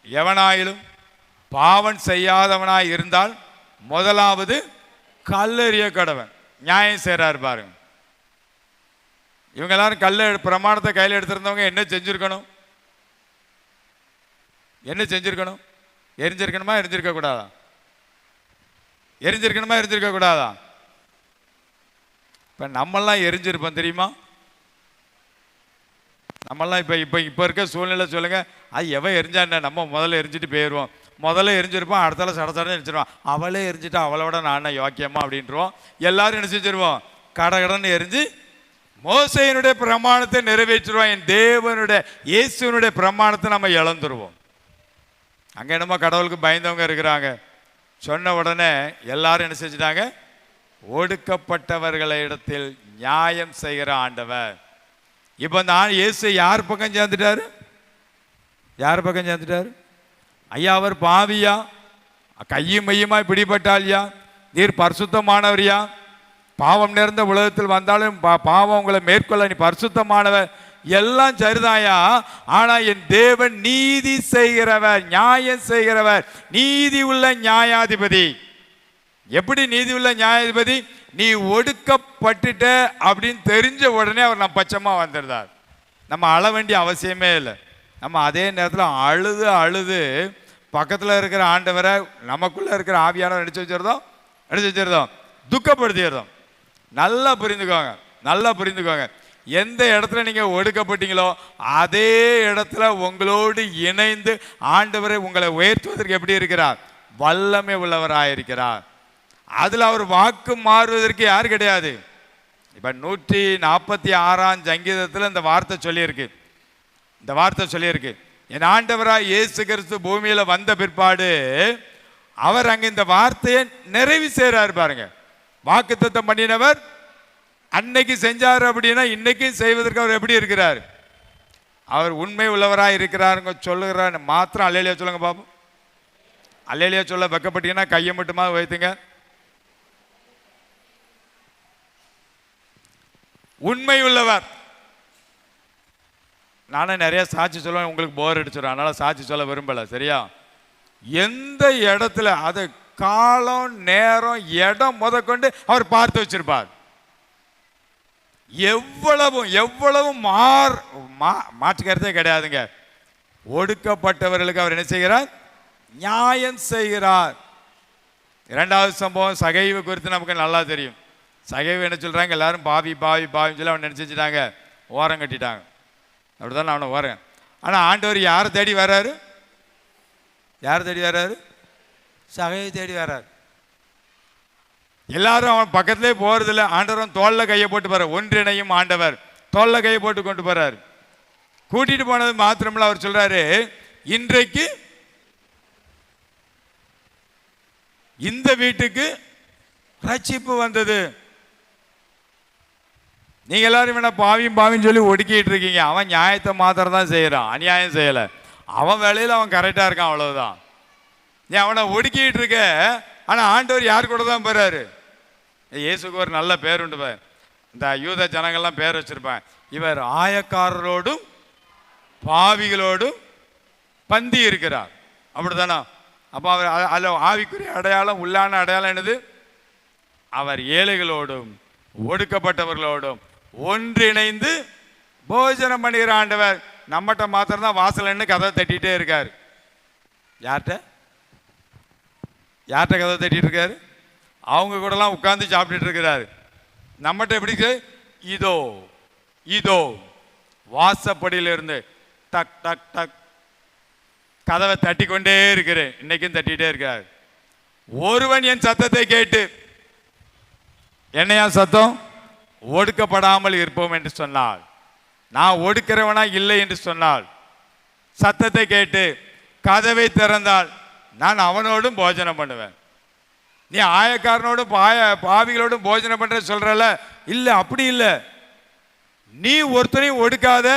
எவனாயிலும் பாவம் செய்யாதவனாய் இருந்தால் முதலாவது கல்லெறிய கடவன். நியாயம் செய்கிறார் பாருங்க. இவங்க எல்லாரும் பிரமாணத்தை கையில் எடுத்திருந்தவங்க என்ன செஞ்சிருக்கணும்? என்ன செஞ்சிருக்கணும்? எரிஞ்சிருக்கணுமா, எரிஞ்சிருக்க கூடாதா? எரிஞ்சிருக்கணுமா, எரிஞ்சிருக்க கூடாதா? இப்போ நம்மெல்லாம் எரிஞ்சிருப்போம் தெரியுமா? நம்மெல்லாம் இப்போ இருக்க சூழ்நிலை சொல்லுங்க. அது எவன் எரிஞ்சான், நம்ம முதல்ல எரிஞ்சிட்டு போயிடுவோம். முதல்ல எரிஞ்சிருப்போம், அடுத்தால சடசடன்னு எரிஞ்சிருவோம். அவளே எரிஞ்சிட்டா அவளோட நான் யோக்கியமா அப்படின்றோம். எல்லாரும் என்ன செஞ்சிருவோம்? கடகடன்னு எரிஞ்சு மோசேயினுடைய பிரமாணத்தை நிறைவேற்றுவோம். என் தேவனுடைய இயேசுனுடைய பிரமாணத்தை நம்ம இழந்துருவோம். அங்கே என்னமோ கடவுளுக்கு பயந்தவங்க இருக்கிறாங்க. சொன்ன உடனே எல்லாரும் என்ன செஞ்சிட்டாங்க? ஒடுக்கப்பட்டவர்களிடத்தில் நியாயம் செய்கிற ஆண்டவர். இப்போ நான் இயேசு யார் பக்கம் சேர்ந்துட்டாரு? யார் பக்கம் சேர்ந்துட்டாரு? ஐயா அவர் பாவியா, கையும் மையுமாய் பிடிபட்டாலியா, நீர் பரிசுத்தமானவரியா, பாவம் நிறைந்த உலகத்தில் வந்தாலும் பாவம் உங்களை மேற்கொள்ள நீ பரிசுத்தமானவர், எல்லாம் சரிதாயா. ஆனா என் தேவன் நீதி செய்கிறவர், நியாயம் செய்கிறவர், நீதி உள்ள நியாயாதிபதி. எப்படி நீதி உள்ள நியாயாதிபதி? நீ ஒடுக்கப்பட்டுட்ட அப்படின்னு தெரிஞ்ச உடனே அவர் நம்ம பட்சமா வந்துடுறார். நம்ம அழ வேண்டிய அவசியமே இல்லை. நம்ம அதே நேரத்தில் அழுது அழுது பக்கத்தில் இருக்கிற ஆண்டவரை, நமக்குள்ள இருக்கிற ஆவியானவர் எடுத்து வச்சிருந்தோம் துக்கப்படுத்திடுறோம். நல்லா புரிந்துக்கோங்க, நல்லா புரிந்துக்கோங்க. எந்த இடத்துல நீங்க ஒடுக்கப்பட்டீங்களோ அதே இடத்துல உங்களோடு இணைந்து ஆண்டவரை உங்களை உயர்த்துவதற்கு எப்படி இருக்கிறார்? வல்லமை உள்ளவராயிருக்கிறார். அதுல அவர் வாக்கு மாறுவதற்கு யார் கிடையாது. இப்ப 146ஆம் சங்கீதத்தில் இந்த வார்த்தை சொல்லியிருக்கு. என் ஆண்டவராய் இயேசு கிறிஸ்து பூமியில வந்த பிற்பாடு அவர் அங்க இந்த வார்த்தையை நிறைவு செய்றார் பாருங்க. வாக்குத்தத்தம் பண்ணினவர் அன்னைக்கு செஞ்சார் அப்படின்னா இன்னைக்கும் செய்வதற்கு அவர் எப்படி இருக்கிறார்? அவர் உண்மை உள்ளவராய் இருக்கிறாருங்க சொல்லுகிறார். மாத்திரம் அல்லேலியா சொல்லுங்க பாப்போம். அல்லேலியா சொல்ல வெக்கப்பட்டீங்கன்னா கையை மட்டுமா வைத்துங்க. உண்மை உள்ளவர். நானும் நிறைய சாட்சி சொல்லுவேன், உங்களுக்கு போர் அடிச்சிடும், அதனால சாட்சி சொல்ல விரும்பல. சரியா? எந்த இடத்துல அது காலம் நேரம் இடம் முதற்கொண்டு அவர் பார்த்து வச்சிருப்பார். எவ்வளவும் மாற்றுக்கிறதே கிடையாதுங்க. ஒடுக்கப்பட்டவர்களுக்கு அவர் என்ன செய்கிறார்? நியாயம் செய்கிறார். இரண்டாவது சம்பவம் சகைவு குறித்து நமக்கு நல்லா தெரியும். சகைவு என்ன சொல்றாங்க? எல்லாரும் பாவின்னு சொல்லி அவன் நினைச்சிட்டாங்க, ஓரம் கட்டிட்டாங்க. அப்படிதான் அவனை ஓரேன். ஆனா ஆண்டவர் யாரை தேடி வர்றாரு? சகைவை தேடி வர்றாரு. எல்லாரும் அவன் பக்கத்திலே போறதில்லை. ஆண்டவரும் தோல்ல கையை போட்டு போறார். ஒன்றிணையும் ஆண்டவர் தோல்ல கையை போட்டு கொண்டு போறாரு. கூட்டிட்டு போனது மாத்திரமில்ல, அவர் சொல்றாரு, இன்றைக்கு இந்த வீட்டுக்கு ரட்சிப்பு வந்தது. நீங்க எல்லாரும் என்ன பாவின்னு சொல்லி ஒடுக்கிட்டு இருக்கீங்க. அவன் நியாயத்தை மாத்திரம் தான் செய்யறான், அநியாயம் செய்யல. அவன் வேலையில் அவன் கரெக்டா இருக்கான், அவ்வளவுதான். நீ அவனை ஒடுக்கிட்டு இருக்க, ஆனால் ஆண்டவர் யார் கூட தான் போகிறாரு? இயேசுக்கு ஒரு நல்ல பேர் உண்டு. இந்த யூத ஜனங்கள்லாம் பேர் வச்சிருப்பேன். இவர் ஆயக்காரரோடும் பாவிகளோடும் பந்தி இருக்கிறார். அப்படித்தானா? அப்போ அவர் அதில் ஆவிக்குரிய அடையாளம், உள்ளான அடையாளம் என்னது? அவர் ஏழைகளோடும் ஒடுக்கப்பட்டவர்களோடும் ஒன்றிணைந்து போஜனம் பண்ணுகிற ஆண்டவர். நம்மகிட்ட மாத்திரம் தான் வாசல் என்ன கதை தட்டிகிட்டே இருக்கார். யார்கிட்ட கதை தட்டிட்டு இருக்காரு? அவங்க கூடலாம் உட்கார்ந்து சாப்பிட்டுட்டு இருக்கிறாரு. நம்மகிட்ட எப்படி இருக்கு? இதோ இதோ வாசப்படியிலிருந்து டக் டக் டக் கதவை தட்டி கொண்டே இருக்கிறேன். இன்னைக்கும் தட்டிகிட்டே இருக்கார். ஒருவன் என் சத்தத்தை கேட்டு, என்னையா சத்தம்? ஒடுக்கப்படாமல் இருப்போம் என்று சொன்னாள். நான் ஒடுக்கிறவனா இல்லை என்று சொன்னாள். சத்தத்தை கேட்டு கதவை திறந்தால் நான் அவனோடும் போஜனம் பண்ணுவேன். நீ ஆயக்காரனோடும் பாவிகளோடும் போஜனம் பண்ற சொல்றல? இல்லை, அப்படி இல்லை. நீ ஒருத்தனையும் ஒடுக்காத,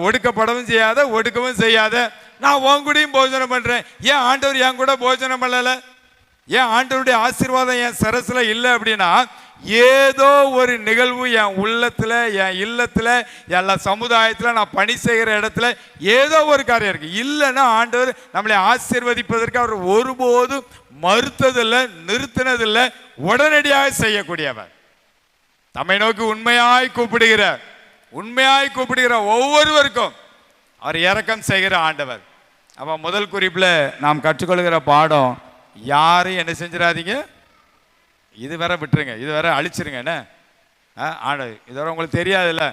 ஒடுக்கப்படவும் செய்யாத, ஒடுக்கவும் செய்யாத, நான் உன் கூடயும் போஜனம் பண்றேன். ஏன் ஆண்டவர் என் கூட போஜனம் பண்ணல? ஏன் ஆண்டவருடைய ஆசீர்வாதம் என் சரசுல இல்லை அப்படின்னா, ஏதோ ஒரு நிகழ்வு என் உள்ளத்துல, என் இல்லத்துல, எல்லா சமுதாயத்துல, நான் பணி செய்கிற இடத்துல ஏதோ ஒரு காரியம் இருக்கு. இல்லைன்னா ஆண்டவர் நம்மளை ஆசீர்வதிப்பதற்கு அவர் ஒருபோதும் மறுத்ததில்லை, நிறுத்தினதில்லை. உடனடியாக செய்யக்கூடியவர். தம்மை நோக்கி உண்மையாய் கூப்பிடுகிற ஒவ்வொருவருக்கும் அவர் இரக்கம் செய்கிற ஆண்டவர். அப்போ முதல் குறிப்பில் நாம் கற்றுக்கொள்கிற பாடம், யாரையும் என்ன செஞ்சிடாதீங்க, இது வேற விட்டுருங்க, இது வேற அழிச்சிருங்க. என்ன ஆண்டவர் இது வரை உங்களுக்கு தெரியாதுல்ல,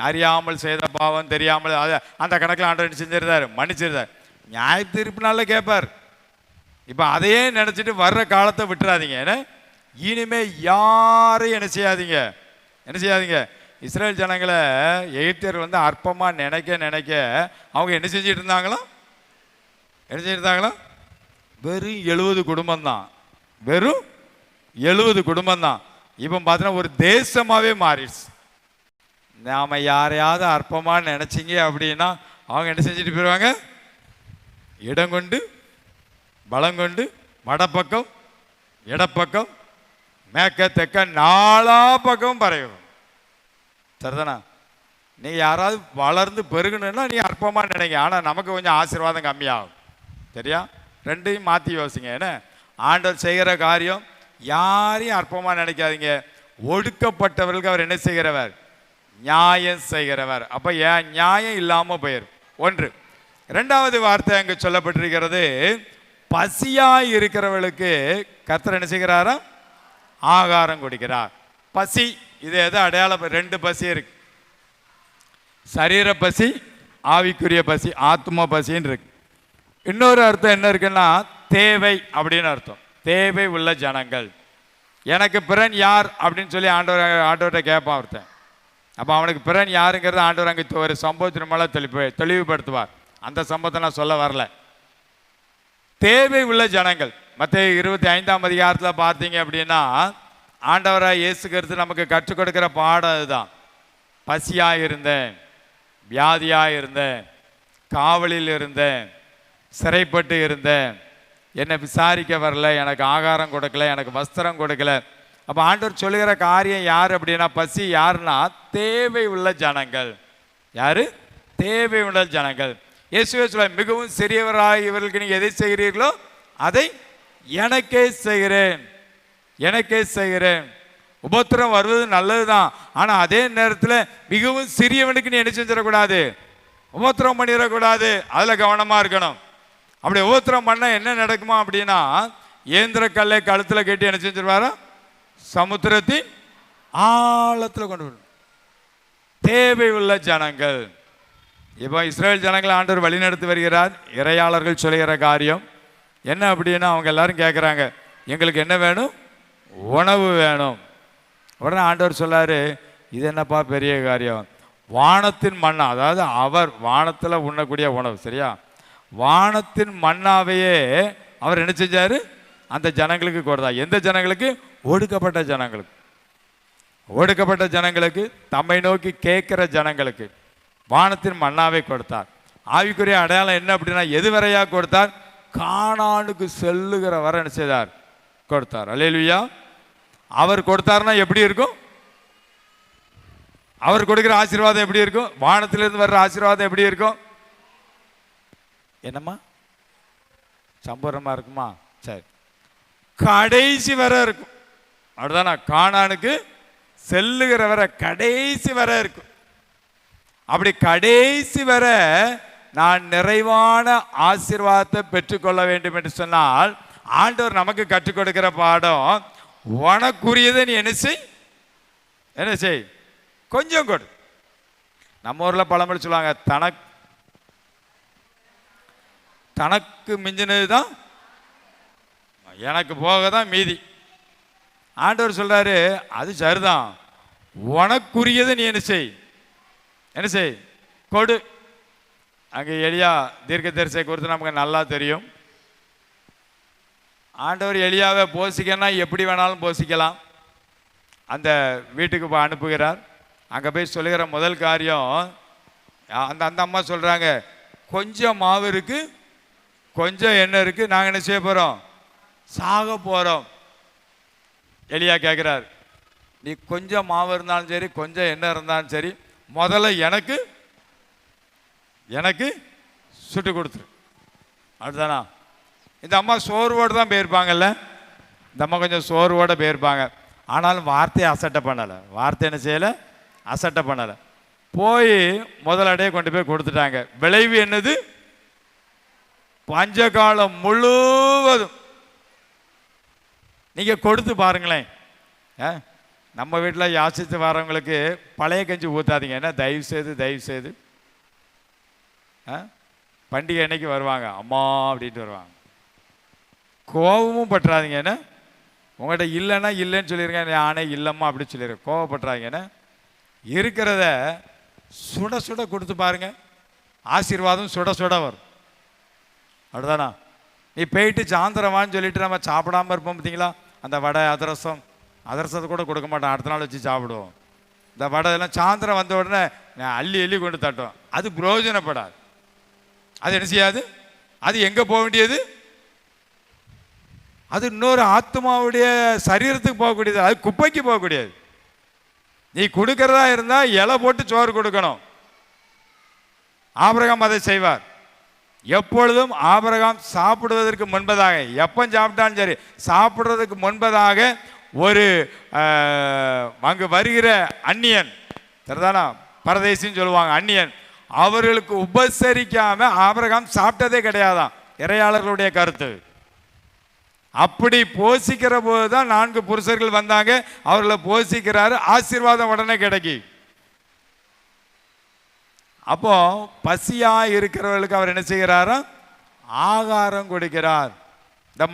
அறியாமல் செய்த பாவம் தெரியாமல் அந்த கணக்கில் ஆண்டவர் செஞ்சிருந்தார், மன்னிச்சிருந்தார். நியாய தீர்ப்புனால கேட்பார். இப்போ அதையே நினச்சிட்டு வர்ற காலத்தை விட்டுறாதீங்க. ஏன்னா இனிமே யாரையும் என்ன செய்யாதீங்க. இஸ்ரேல் ஜனங்களை எகிப்தியர் அற்பமாக நினைக்க அவங்க என்ன செஞ்சுட்டு இருந்தாங்களாம்? வெறும் 70 குடும்பம் தான். வெறும் 70 குடும்பம் தான். இப்போ பார்த்தீங்கன்னா ஒரு தேசமாகவே மாறிடுச்சு. நாம் யாரையாவது அற்பமாக நினச்சிங்க அப்படின்னா அவங்க என்ன செஞ்சுட்டு போயிடுவாங்க? இடம் கொண்டு பலங்கொண்டு வடப்பக்கம் இடப்பக்கம் மேற்க தெற்க 4 பக்கம் பரவும். சரிதானா? நீங்கள் யாராவது வளர்ந்து பெருகணுன்னா நீ அற்பமாக நினைங்க. ஆனால் நமக்கு கொஞ்சம் ஆசீர்வாதம் கம்மியாகும். சரியா? ரெண்டையும் மாற்றி யோசிங்க. ஏன்னா ஆண்டவர் செய்கிற காரியம் யாரையும் அற்பமாக நினைக்காதீங்க. ஒடுக்கப்பட்டவர்களுக்கு அவர் என்ன செய்கிறவர்? நியாயம் செய்கிறவர். அப்போ ஏன் நியாயம் இல்லாமல் போயிடும். ஒன்று. ரெண்டாவது வார்த்தை அங்கே சொல்லப்பட்டிருக்கிறது, பசியாய் இருக்கிறவர்களுக்கு கர்த்தர் என்ன செய்கிறாரா? ஆகாரம் கொடுக்கிறார். பசி, இது எது அடையாளம்? 2 பசி இருக்கு. சரீர பசி, ஆவிக்குரிய பசி, ஆத்ம பசின்னு இருக்கு. இன்னொரு அர்த்தம் என்ன இருக்குன்னா, தேவை அப்படின்னு அர்த்தம். தேவை உள்ள ஜனங்கள். எனக்கு பிறன் யார் அப்படின்னு சொல்லி ஆண்டவர்கிட்ட கேட்பான் ஒருத்தன். அப்போ அவனுக்கு பிறன் யாருங்கிறது ஆண்டவர் அங்கே ஒரு சம்பவத்தின் மேலே தெளிவுபடுத்துவார். அந்த சம்பவத்தை நான் சொல்ல வரல. தேவை உள்ள ஜனங்கள். மத்தேயு 25ஆம் அதிகாரத்தில் பார்த்தீங்க அப்படின்னா, ஆண்டவராக இயேசு கிறிஸ்து நமக்கு கற்றுக் கொடுக்கிற பாடம் அதுதான். பசியாக இருந்தேன், வியாதியாக இருந்தேன், காவலில் இருந்தேன், சிறைப்பட்டு இருந்தேன், என்னை விசாரிக்க வரல, எனக்கு ஆகாரம் கொடுக்கல, எனக்கு வஸ்திரம் கொடுக்கல. அப்போ ஆண்டவர் சொல்லுகிற காரியம் யார் அப்படின்னா, பசி யாருன்னா தேவை உள்ள ஜனங்கள். யாரு? தேவை உள்ள ஜனங்கள். இயேசுவே சொல்ல, மிகவும் சிறியவராக இவர்களுக்கு நீங்கள் எதை செய்கிறீர்களோ அதை எனக்கே செய்கிறேன். உபத்திரம் வருவது நல்லது தான். ஆனால் அதே நேரத்தில் மிகவும் சிறியவனுக்கு நீ என்ன செஞ்சிடக்கூடாது? உபத்திரம் பண்ணிடக்கூடாது. அதில் கவனமாக இருக்கணும். அப்படி உபத்திரம் பண்ணால் என்ன நடக்குமா அப்படின்னா, ஏந்திர கல்லை கழுத்தில் கட்டி என்ன செஞ்சிருவாரா? சமுத்திரத்தின் ஆழத்தில் கொண்டு வரும். தேவை உள்ள ஜனங்கள். இப்போ இஸ்ரேல் ஜனங்களை ஆண்டவர் வழிநடத்தி வருகிறார். இறையாளர்கள் சொல்லுகிற காரியம் என்ன அப்படின்னா, அவங்க எல்லாரும் கேட்குறாங்க, எங்களுக்கு என்ன வேணும்? உணவு வேணும். உடனே ஆண்டவர் சொல்லாரு, இது என்னப்பா பெரிய காரியம்? வானத்தின் மண்ணா, அதாவது அவர் வானத்தில் உண்ணக்கூடிய உணவு. சரியா? வானத்தின் மண்ணாவையே அவர் என்ன செஞ்சார்? அந்த ஜனங்களுக்கு கொடுத்தா. எந்த ஜனங்களுக்கு? ஒடுக்கப்பட்ட ஜனங்களுக்கு, தம்மை நோக்கி கேட்கிற ஜனங்களுக்கு வானத்தின் மண்ணாவை கொடுத்தார். ஆவிக்குரிய அடையாளம் என்ன அப்படின்னா, எது வரையா கொடுத்தார்? கானானுக்கு செல்லுகிற வரை என்ன செய்தார்? கொடுத்தார். அல்லேலூயா. அவர் கொடுத்தாருன்னா எப்படி இருக்கும்? அவர் கொடுக்கிற ஆசீர்வாதம் எப்படி இருக்கும்? வானத்திலிருந்து வர்ற ஆசீர்வாதம் எப்படி இருக்கும்? என்னம்மா சம்பூர்ணமா இருக்குமா? சரி, கடைசி வரை இருக்கும். அப்படிதானா? கானானுக்கு செல்லுகிற வரை கடைசி வரை இருக்கும். அப்படி கடைசி வரை நான் நிறைவான ஆசீர்வாதத்தை பெற்றுக்கொள்ள வேண்டும் என்று சொன்னால் ஆண்டவர் நமக்கு கற்றுக் கொடுக்கிற பாடம், உனக்குரியதை நீ என்ன செய், கொஞ்சம் கொடு. நம்ம ஊரில் பழமொழி சொல்லுவாங்க, தனக்கு மிஞ்சினது தான் எனக்கு போக தான் மீதி. ஆண்டவர் சொல்றாரு, அது சரிதான், உனக்குரியதை நீ என்ன செய், கொடு. அங்கே எலியா தீர்க்கதரிசியை குறித்து நமக்கு நல்லா தெரியும். ஆண்டவர் எலியாவை போஷிக்கன்னா எப்படி வேணாலும் போஷிக்கலாம். அந்த வீட்டுக்கு போய் அனுப்புகிறார். அங்கே போய் சொல்லுகிற முதல் காரியம், அந்த அம்மா சொல்கிறாங்க, கொஞ்சம் மாவு இருக்குது, கொஞ்சம் எண்ணெய் இருக்குது, நாங்கள் என்ன செய்ய போகிறோம்? சாக போகிறோம். எலியா கேட்குறார், நீ கொஞ்சம் மாவு இருந்தாலும் சரி, கொஞ்சம் எண்ணெய் இருந்தாலும் சரி, முதல்ல எனக்கு சுட்டு கொடுத்துரு. அதுதானா? இந்த அம்மா சோர்வோடு தான் போயிருப்பாங்கல்ல. இந்த அம்மா கொஞ்சம் சோர்வோடு போயிருப்பாங்க. ஆனாலும் வார்த்தையை அசட்டை பண்ணலை. வார்த்தை என்ன செய்யலை? அசட்டை பண்ணலை. போய் முதலடையே கொண்டு போய் கொடுத்துட்டாங்க. விளைவு என்னது? பஞ்சகாலம் முழுவதும் நீங்கள் கொடுத்து பாருங்களேன். நம்ம வீட்டில் யாசித்து வரவங்களுக்கு பழைய கஞ்சி ஊற்றாதீங்க. என்ன தயவு செய்து பண்டிகை அன்னைக்கு வருவாங்க, அம்மா அப்படின்ட்டு வருவாங்க. கோபமும் பற்றாதீங்க. என்ன உங்கள்கிட்ட இல்லைன்னா இல்லைன்னு சொல்லியிருங்க, நானே இல்லைம்மா அப்படின்னு சொல்லிடுறேன். கோவப்பட்டுறாங்க. என்ன இருக்கிறத சுட சுட கொடுத்து பாருங்க, ஆசீர்வாதம் சுட சுட வரும். அப்படிதானா? நீ போயிட்டு சாயந்தரமான்னு சொல்லிட்டு நம்ம சாப்பிடாம இருப்போம் பார்த்தீங்களா? அந்த வடை அதிரசத்தை கூட கொடுக்க மாட்டோம், அடுத்த நாள் வச்சு சாப்பிடுவோம். இந்த வடை எல்லாம் சாயந்தரம் வந்த உடனே அள்ளி கொண்டு தட்டோம். அது பிரயோஜனப்படாது. அது என்ன செய்யாது? அது எங்கே போக வேண்டியது? அது இன்னொரு ஆத்மாவுடைய சரீரத்துக்கு போகக்கூடியது, அது குப்பைக்கு போகக்கூடியது. நீ கொடுக்கறதா இருந்தால் இலை போட்டு சோறு கொடுக்கணும். ஆபிரகாம் அதை செய்வார். எப்பொழுதும் ஆபிரகாம் சாப்பிடுவதற்கு முன்பதாக, எப்போ சாப்பிட்டாலும் சரி, சாப்பிடுறதுக்கு முன்பதாக ஒரு அங்கு வருகிற அந்நியன், சரிதானா, பரதேசின்னு சொல்லுவாங்க, அந்நியன், அவர்களுக்கு உபசரிக்காம ஆபிரகாம் சாப்பிட்டதே கிடையாதான், இறையாளர்களுடைய கருத்து. அப்படி போஷிக்கிற போது தான் 4 புருஷர்கள் வந்தாங்க, அவர்களை போஷிக்கிறாரு, ஆசீர்வாதம் உடனே கிடைக்கி. அப்போ பசியா இருக்கிறவர்களுக்கு அவர் என்ன செய்கிறாரா? ஆகாரம் கொடுக்கிறார். இந்த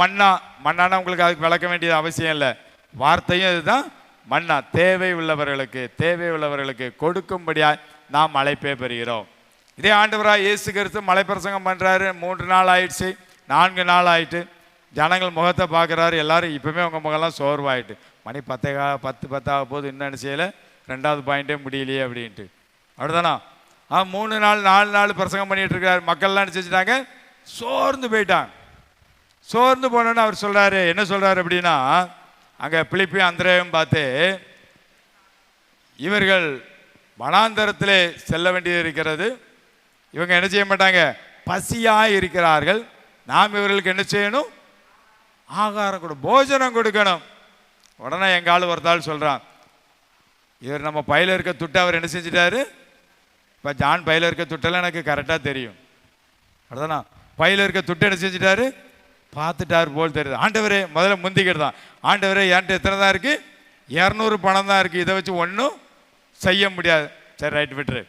மண்ணானா உங்களுக்கு அதுக்கு விளக்க வேண்டியது அவசியம் இல்லை. வார்த்தையும் இதுதான், மன்னா தேவை உள்ளவர்களுக்கு கொடுக்கும்படியாக நாம் அழைப்பே பெறுகிறோம். இதே ஆண்டவராக இயேசு கிறிஸ்து மலைப்பிரசங்கம் பண்ணுறாரு. 3 நாள் ஆயிடுச்சு, 4 நாள் ஆயிட்டு, ஜனங்கள் முகத்தை பார்க்குறாரு. எல்லாரும் இப்போவுமே உங்கள் முகம்லாம் சோர்வாயிட்டு, மணி 10 போது இன்னும் என்ன செய்யலை, 2வது பாயிண்ட்டே முடியலையே அப்படின்ட்டு. அப்படிதானா? 3 நாள் 4 நாள் பிரசங்கம் பண்ணிட்டு இருக்காரு. மக்கள்லாம் என்ன செஞ்சுட்டாங்க? சோர்ந்து போயிட்டாங்க. சோர்ந்து போனோன்னு அவர் சொல்கிறாரு, என்ன சொல்கிறாரு அப்படின்னா, அங்கே பிலிப்பையும் அந்திரேயும் பார்த்து, இவர்கள் வனாந்தரத்திலே செல்ல வேண்டியது இருக்கிறது, இவங்க என்ன செய்ய மாட்டாங்க, பசியாக இருக்கிறார்கள், நாம் இவர்களுக்கு என்ன செய்யணும்? ஆகாரம் போஜனம் கொடுக்கணும். உடனே எங்கள் ஆள் ஒருத்தாள் சொல்கிறான், இவர் நம்ம பையில் இருக்க துட்டை அவர் என்ன செஞ்சிட்டாரு? இப்போ ஜான் பையில் இருக்க துட்டெல்லாம் எனக்கு கரெக்டாக தெரியும். அதுதானா? பையில் இருக்க துட்டை என்ன செஞ்சிட்டாரு? பார்த்துட்டார் போல் தெரியுது. ஆண்டவரே, முதல்ல முந்திக்கிட்டு தான், ஆண்டவரே என்கிட்ட எத்தனை தான் இருக்குது? 200 பணம் தான் இருக்குது, இதை வச்சு ஒன்றும் செய்ய முடியாது. சரி, ரைட், விட்டுரு.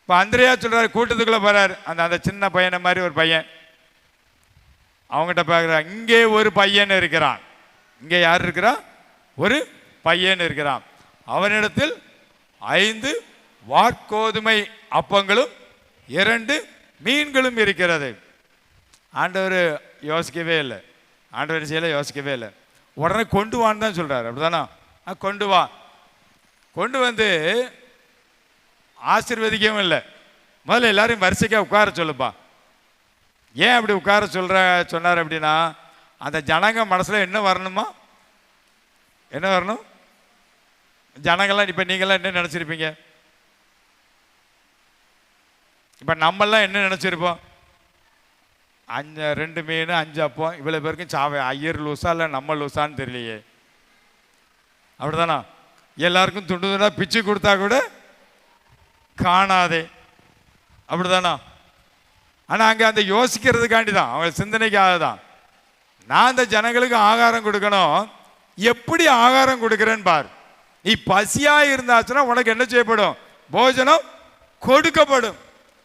இப்போ அந்திரையா சொல்கிறார், கூட்டத்துக்குள்ளே போகிறார். அந்த சின்ன பையனை மாதிரி ஒரு பையன், அவங்ககிட்ட பார்க்குறான், இங்கே ஒரு பையன் இருக்கிறான். இங்கே யார் இருக்கிறா? ஒரு பையன் இருக்கிறான். அவனிடத்தில் 5 வாற்கோதுமை அப்பங்களும் 2 மீன்களும் இருக்கிறது. ஆண்டவர் யோசிக்கவே இல்லை. ஆண்டவர் செய்யலை, யோசிக்கவே இல்லை. உடனே கொண்டு வான்னு தான் சொல்கிறார். அப்படிதானா? கொண்டு வா. கொண்டு வந்து ஆசீர்வதிக்கவும் இல்லை. முதல்ல எல்லாரையும் வரிசைக்காக உட்கார சொல்லுப்பா. ஏன் அப்படி உட்கார சொன்னார் அப்படின்னா, அந்த ஜனங்க மனசில் என்ன வரணுமா? என்ன வரணும்? ஜனங்கள்லாம் இப்போ நீங்கள்லாம் என்ன நினச்சிருப்பீங்க? இப்போ நம்மெல்லாம் என்ன நினச்சிருப்போம்? 2 மீன் 5 அப்பம் இவ்வளோ பேருக்கும் சாவை ஐயர் லூஸா இல்லை நம்ம லூஸான்னு தெரியலையே. அப்படிதானா? எல்லாருக்கும் துண்டு துண்டா பிச்சு கொடுத்தா கூட காணாதே. அப்படிதானா? ஆனால் அங்கே அந்த யோசிக்கிறதுக்காண்டி தான், அவங்க சிந்தனைக்காக தான். நான் அந்த ஜனங்களுக்கு ஆகாரம் கொடுக்கணும். எப்படி ஆகாரம் கொடுக்குறேன்னு பார். நீ பசியாக இருந்தாச்சுன்னா உனக்கு என்ன செய்யப்படும்? போஜனம் கொடுக்கப்படும்.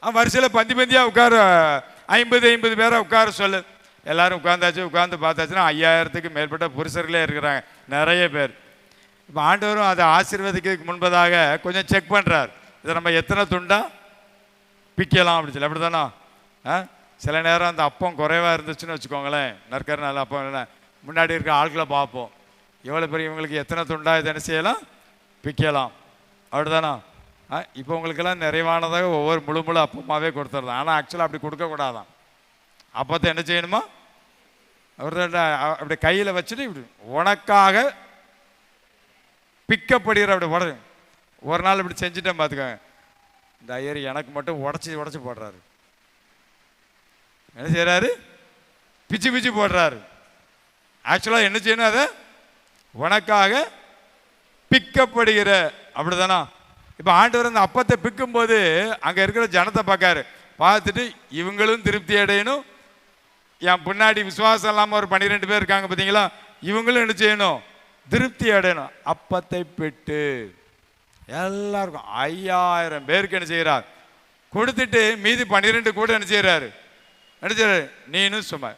வரிசையில் பந்தி பந்தியாக உட்கார 50 பேரை உட்கார சொல்லு. எல்லாரும் உட்காந்தாச்சு. உட்காந்து பார்த்தாச்சுன்னா 5000க்கு மேற்பட்ட புருஷர்களே இருக்கிறாங்க, நிறைய பேர். இப்போ ஆண்டவரும் அதை ஆசீர்வதிக்கிறதுக்கு முன்பதாக கொஞ்சம் செக் பண்ணுறார். இதை நம்ம எத்தனை துண்டா பிக்கலாம் அப்படின்னு சொல்லி. அப்படி தானே? சில நேரம் அந்த அப்பம் குறைவாக இருந்துச்சுன்னு வச்சுக்கோங்களேன், நற்கரை நல்ல அப்பம், முன்னாடி இருக்க ஆட்களை பார்ப்போம், எவ்வளோ பெரிய இவங்களுக்கு எத்தனை துண்டா இதை என்ன செய்யலாம்? பிக்கலாம். அப்படி தானே? இப்போ உங்களுக்கெல்லாம் நிறைவானதாக ஒவ்வொரு முழு அப்பமாகவே கொடுத்துருதான். ஆனால் ஆக்சுவலாக அப்படி கொடுக்கக்கூடாதான். அப்பத்தை என்ன செய்யணுமா? அப்படி கையில் வச்சுட்டு இப்படி உனக்காக பிக்கப்படுகிற அப்படி ஒரு நாள் இப்படி செஞ்சுட்டேன் பார்த்துக்கோங்க. இந்த ஐயர் எனக்கு மட்டும் உடச்சி போடுறாரு. என்ன செய்கிறாரு? பிச்சு போடுறாரு. ஆக்சுவலாக என்ன செய்யணும்? அதை உனக்காக பிக்கப்படுகிற. அப்படி தானா? இப்போ ஆண்டவர் அந்த அப்பத்தை பிக்கும்போது அங்கே இருக்கிற ஜனத்தை பார்த்துட்டு இவங்களும் திருப்தி அடையணும், என் பின்னாடி விசுவாசம் இல்லாமல் ஒரு 12 பேர் இருக்காங்க பார்த்தீங்களா, இவங்களும் என்ன செய்யணும்? திருப்தி அடையணும். அப்பத்தை பிட்டு எல்லாருக்கும் 5000 பேருக்கு என்ன செய்கிறார்? கொடுத்துட்டு மீதி 12 கூட என்ன செய்கிறாரு? நீனும் சும்மா.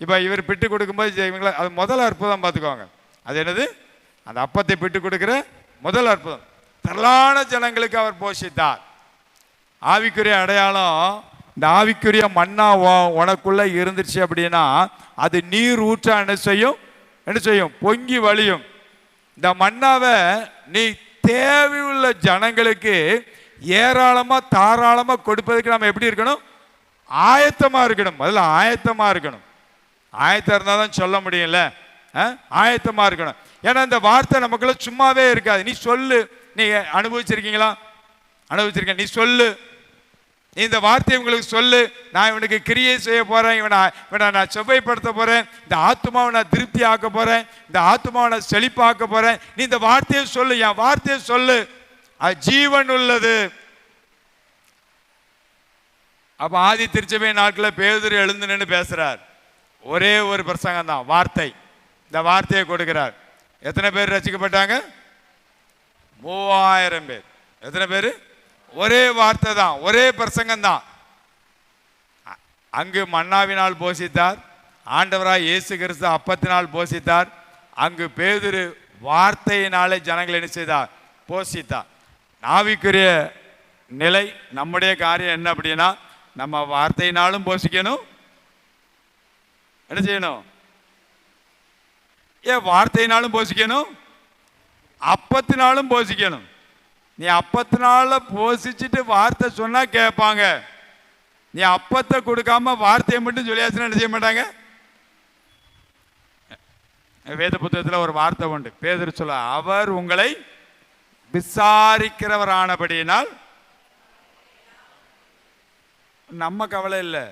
இப்போ இவர் பிட்டு கொடுக்கும்போது இவங்கள அது முதல் அற்புதம் பார்த்துக்கோங்க. அது என்னது? அந்த அப்பத்தை பிட்டு கொடுக்குற முதல் அற்புதம். திரளான ஜனங்களுக்கு அவர் போஷித்தார். ஆவிக்குரிய அடையாளம். இந்த ஆவிக்குரிய மன்னா உனக்குள்ள இருந்துச்சு அப்படின்னா அது நீர் ஊற்றா என்ன செய்யும்? பொங்கி வழியும். இந்த மன்னாவை நீ தேவையுள்ள ஜனங்களுக்கு ஏராளமாக தாராளமாக கொடுப்பதற்கு நம்ம எப்படி இருக்கணும்? ஆயத்தமாக இருக்கணும். முதல்ல ஆயத்தமாக இருக்கணும். ஆயத்தம் இருந்தால் தான் சொல்ல முடியல. ஆயத்தமாக இருக்கணும். ஏன்னா இந்த வார்த்தை நமக்குள்ள சும்மாவே இருக்காது. நீ சொல்லு. நீ அனுபவிச்சிருக்கீங்களா? அனுபவிச்சிருக்கேன். நீ சொல்லு. நீ இந்த வார்த்தையை உங்களுக்கு சொல்லு. நான் இவனுக்கு கிரியை செய்ய போகிறேன், இவனை நான் செவ்வாய்ப்படுத்த போகிறேன், இந்த ஆத்மாவை நான் திருப்தி ஆக்க போகிறேன், இந்த ஆத்மாவை நான் செழிப்பாக்க போகிறேன். நீ இந்த வார்த்தையை சொல்லு. என் வார்த்தையை சொல்லு. அது ஜீவன் உள்ளது. அப்போ ஆதி திருச்சபை நாட்களில் பேதுரு எழுந்து நின்று பேசுகிறார். ஒரே ஒரு பிரசங்கம் தான், வார்த்தை. இந்த வார்த்தையை கொடுக்கிறார். எத்தனை பேர் ரசிக்கப்பட்டாங்க? 3000 பேர். எத்தனை பேர்? ஒரே வார்த்தை தான், ஒரே பிரசங்கம் தான். அங்கு மன்னாவினால் போஷித்தார். ஆண்டவராய் இயேசு கிறிஸ்து அப்பத்தினால் போஷித்தார். அங்கு பேதுரு வார்த்தையினாலே ஜனங்களை என்ன செய்தார்? போஷித்தார். ஆவிக்குரிய நிலை நம்முடைய காரியம் என்ன அப்படின்னா, நம்ம வார்த்தையினாலும் போஷிக்கணும். என்ன செய்யணும்? வார்த்தையினாலும் போஷிக்கணும், அப்பத்தினாலும் போஷிக்கணும். நீ அப்பத்தினால போஷிச்சுட்டு வார்த்தை சொன்னா கேட்பாங்க. நீ அப்பத்தை கொடுக்காம வார்த்தையை மட்டும் சொல்லியாச்சுன்னா என்ன செய்ய மாட்டாங்க? வேத புத்தகத்தில் ஒரு வார்த்தை உண்டு. பேதுரு சொல்ல, அவர் உங்களை விசாரிக்கிறவரானபடியினால். நம்ம கவலை இல்லை,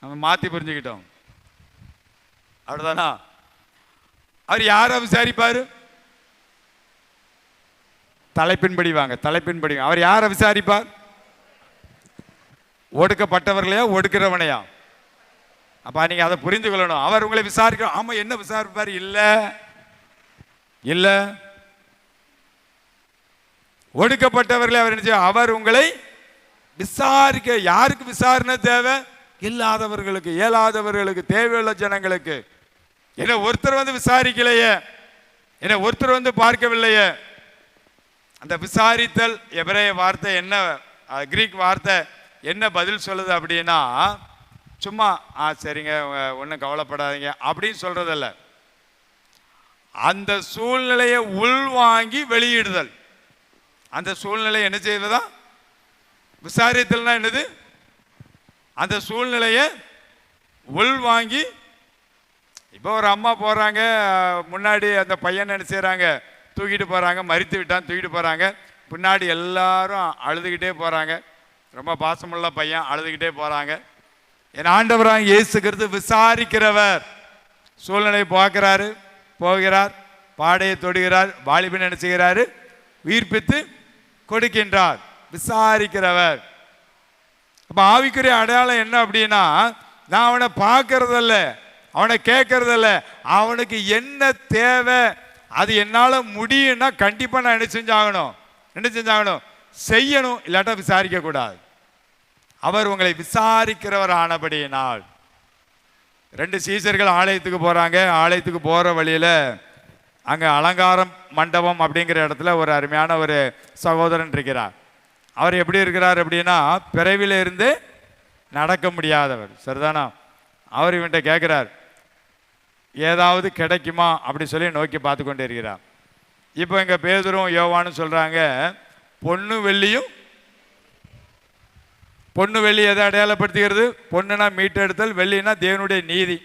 நம்ம மாற்றி புரிஞ்சுக்கிட்டோம். அப்படிதானா? அவர் யாரை விசாரிப்பாரு? தலைப்பின்படி வாங்க, தலைப்பின்படி. அவர் யாரை விசாரிப்பார்? ஒடுக்கப்பட்டவர்களையா ஒடுக்கிறவனையா? அப்ப நீங்க அதை புரிந்து கொள்ளணும். அவர் உங்களை விசாரிக்க. ஆமா, என்ன விசாரிப்பார்? இல்ல ஒடுக்கப்பட்டவர்களே அவர் என்ன? அவர் உங்களை விசாரிக்க. யாருக்கு விசாரணை தேவை? இல்லாதவர்களுக்கு, இயலாதவர்களுக்கு, தேவையுள்ள ஜனங்களுக்கு. என்ன ஒருத்தர் வந்து விசாரிக்கலையே, என்ன ஒருத்தர் வந்து பார்க்கவில்லையே. அந்த விசாரித்தல் எபிரேய வார்த்தை என்ன, கிரீக் வார்த்தை என்ன பதில் சொல்லுது அப்படின்னா, சும்மா சரிங்க ஒன்றும் கவலைப்படாதீங்க அப்படின்னு சொல்றதில்ல. அந்த சூழ்நிலையை உள்வாங்கி வெளியிடுதல். அந்த சூழ்நிலை என்ன செய்வதா? விசாரித்தல்னா என்னது? அந்த சூழ்நிலையை உள்வாங்கி, இப்போ ஒரு அம்மா போகிறாங்க, முன்னாடி அந்த பையன் என்ன செய்கிறாங்க, தூக்கிட்டு போகிறாங்க, மரித்து விட்டான் தூக்கிட்டு போகிறாங்க, பின்னாடி எல்லாரும் அழுதுகிட்டே போகிறாங்க. ரொம்ப பாசமுள்ள பையன் அழுதுகிட்டே போகிறாங்க. என் ஆண்டவராக இயேசு கிறிஸ்து விசாரிக்கிறவர். சூழ்நிலை பார்க்கிறாரு, போகிறார், பாடையை தொடுகிறார், வாலிபன் என்ன செய்கிறாரு, உயிர்ப்பித்து கொடுக்கின்றார். விசாரிக்கிறவர். அப்போ ஆவிக்குரிய அடையாளம் என்ன அப்படின்னா, நான் அவனை பார்க்கறதில்ல, அவனை கேட்கறதில்ல, அவனுக்கு என்ன தேவை, அது என்னால் முடியும்னா கண்டிப்பாக நான் என்ன செஞ்சாகணும் செய்யணும், இல்லாட்டா விசாரிக்க கூடாது. அவர் உங்களை விசாரிக்கிறவர் ஆனபடியினால். 2 சீசர்கள் ஆலயத்துக்கு போகிறாங்க. ஆலயத்துக்கு போகிற வழியில் அங்கே அலங்காரம் மண்டபம் அப்படிங்கிற இடத்துல ஒரு அருமையான ஒரு சகோதரன் இருக்கிறார். அவர் எப்படி இருக்கிறார் அப்படின்னா, பிறவில இருந்து நடக்க முடியாதவர். சரிதானா? அவர் இவன்கிட்ட கேட்குறார், ஏதாவது கிடைக்குமா அப்படி சொல்லி நோக்கி பார்த்து கொண்டு இருக்கிறார். இப்போ இங்கே பேதுரும் யோவானும் சொல்கிறாங்க, பொண்ணு வெள்ளி எதை அடையாளப்படுத்துகிறது? பொண்ணுனா மீட்டெடுத்தல், வெள்ளினா தேவனுடைய நீதி.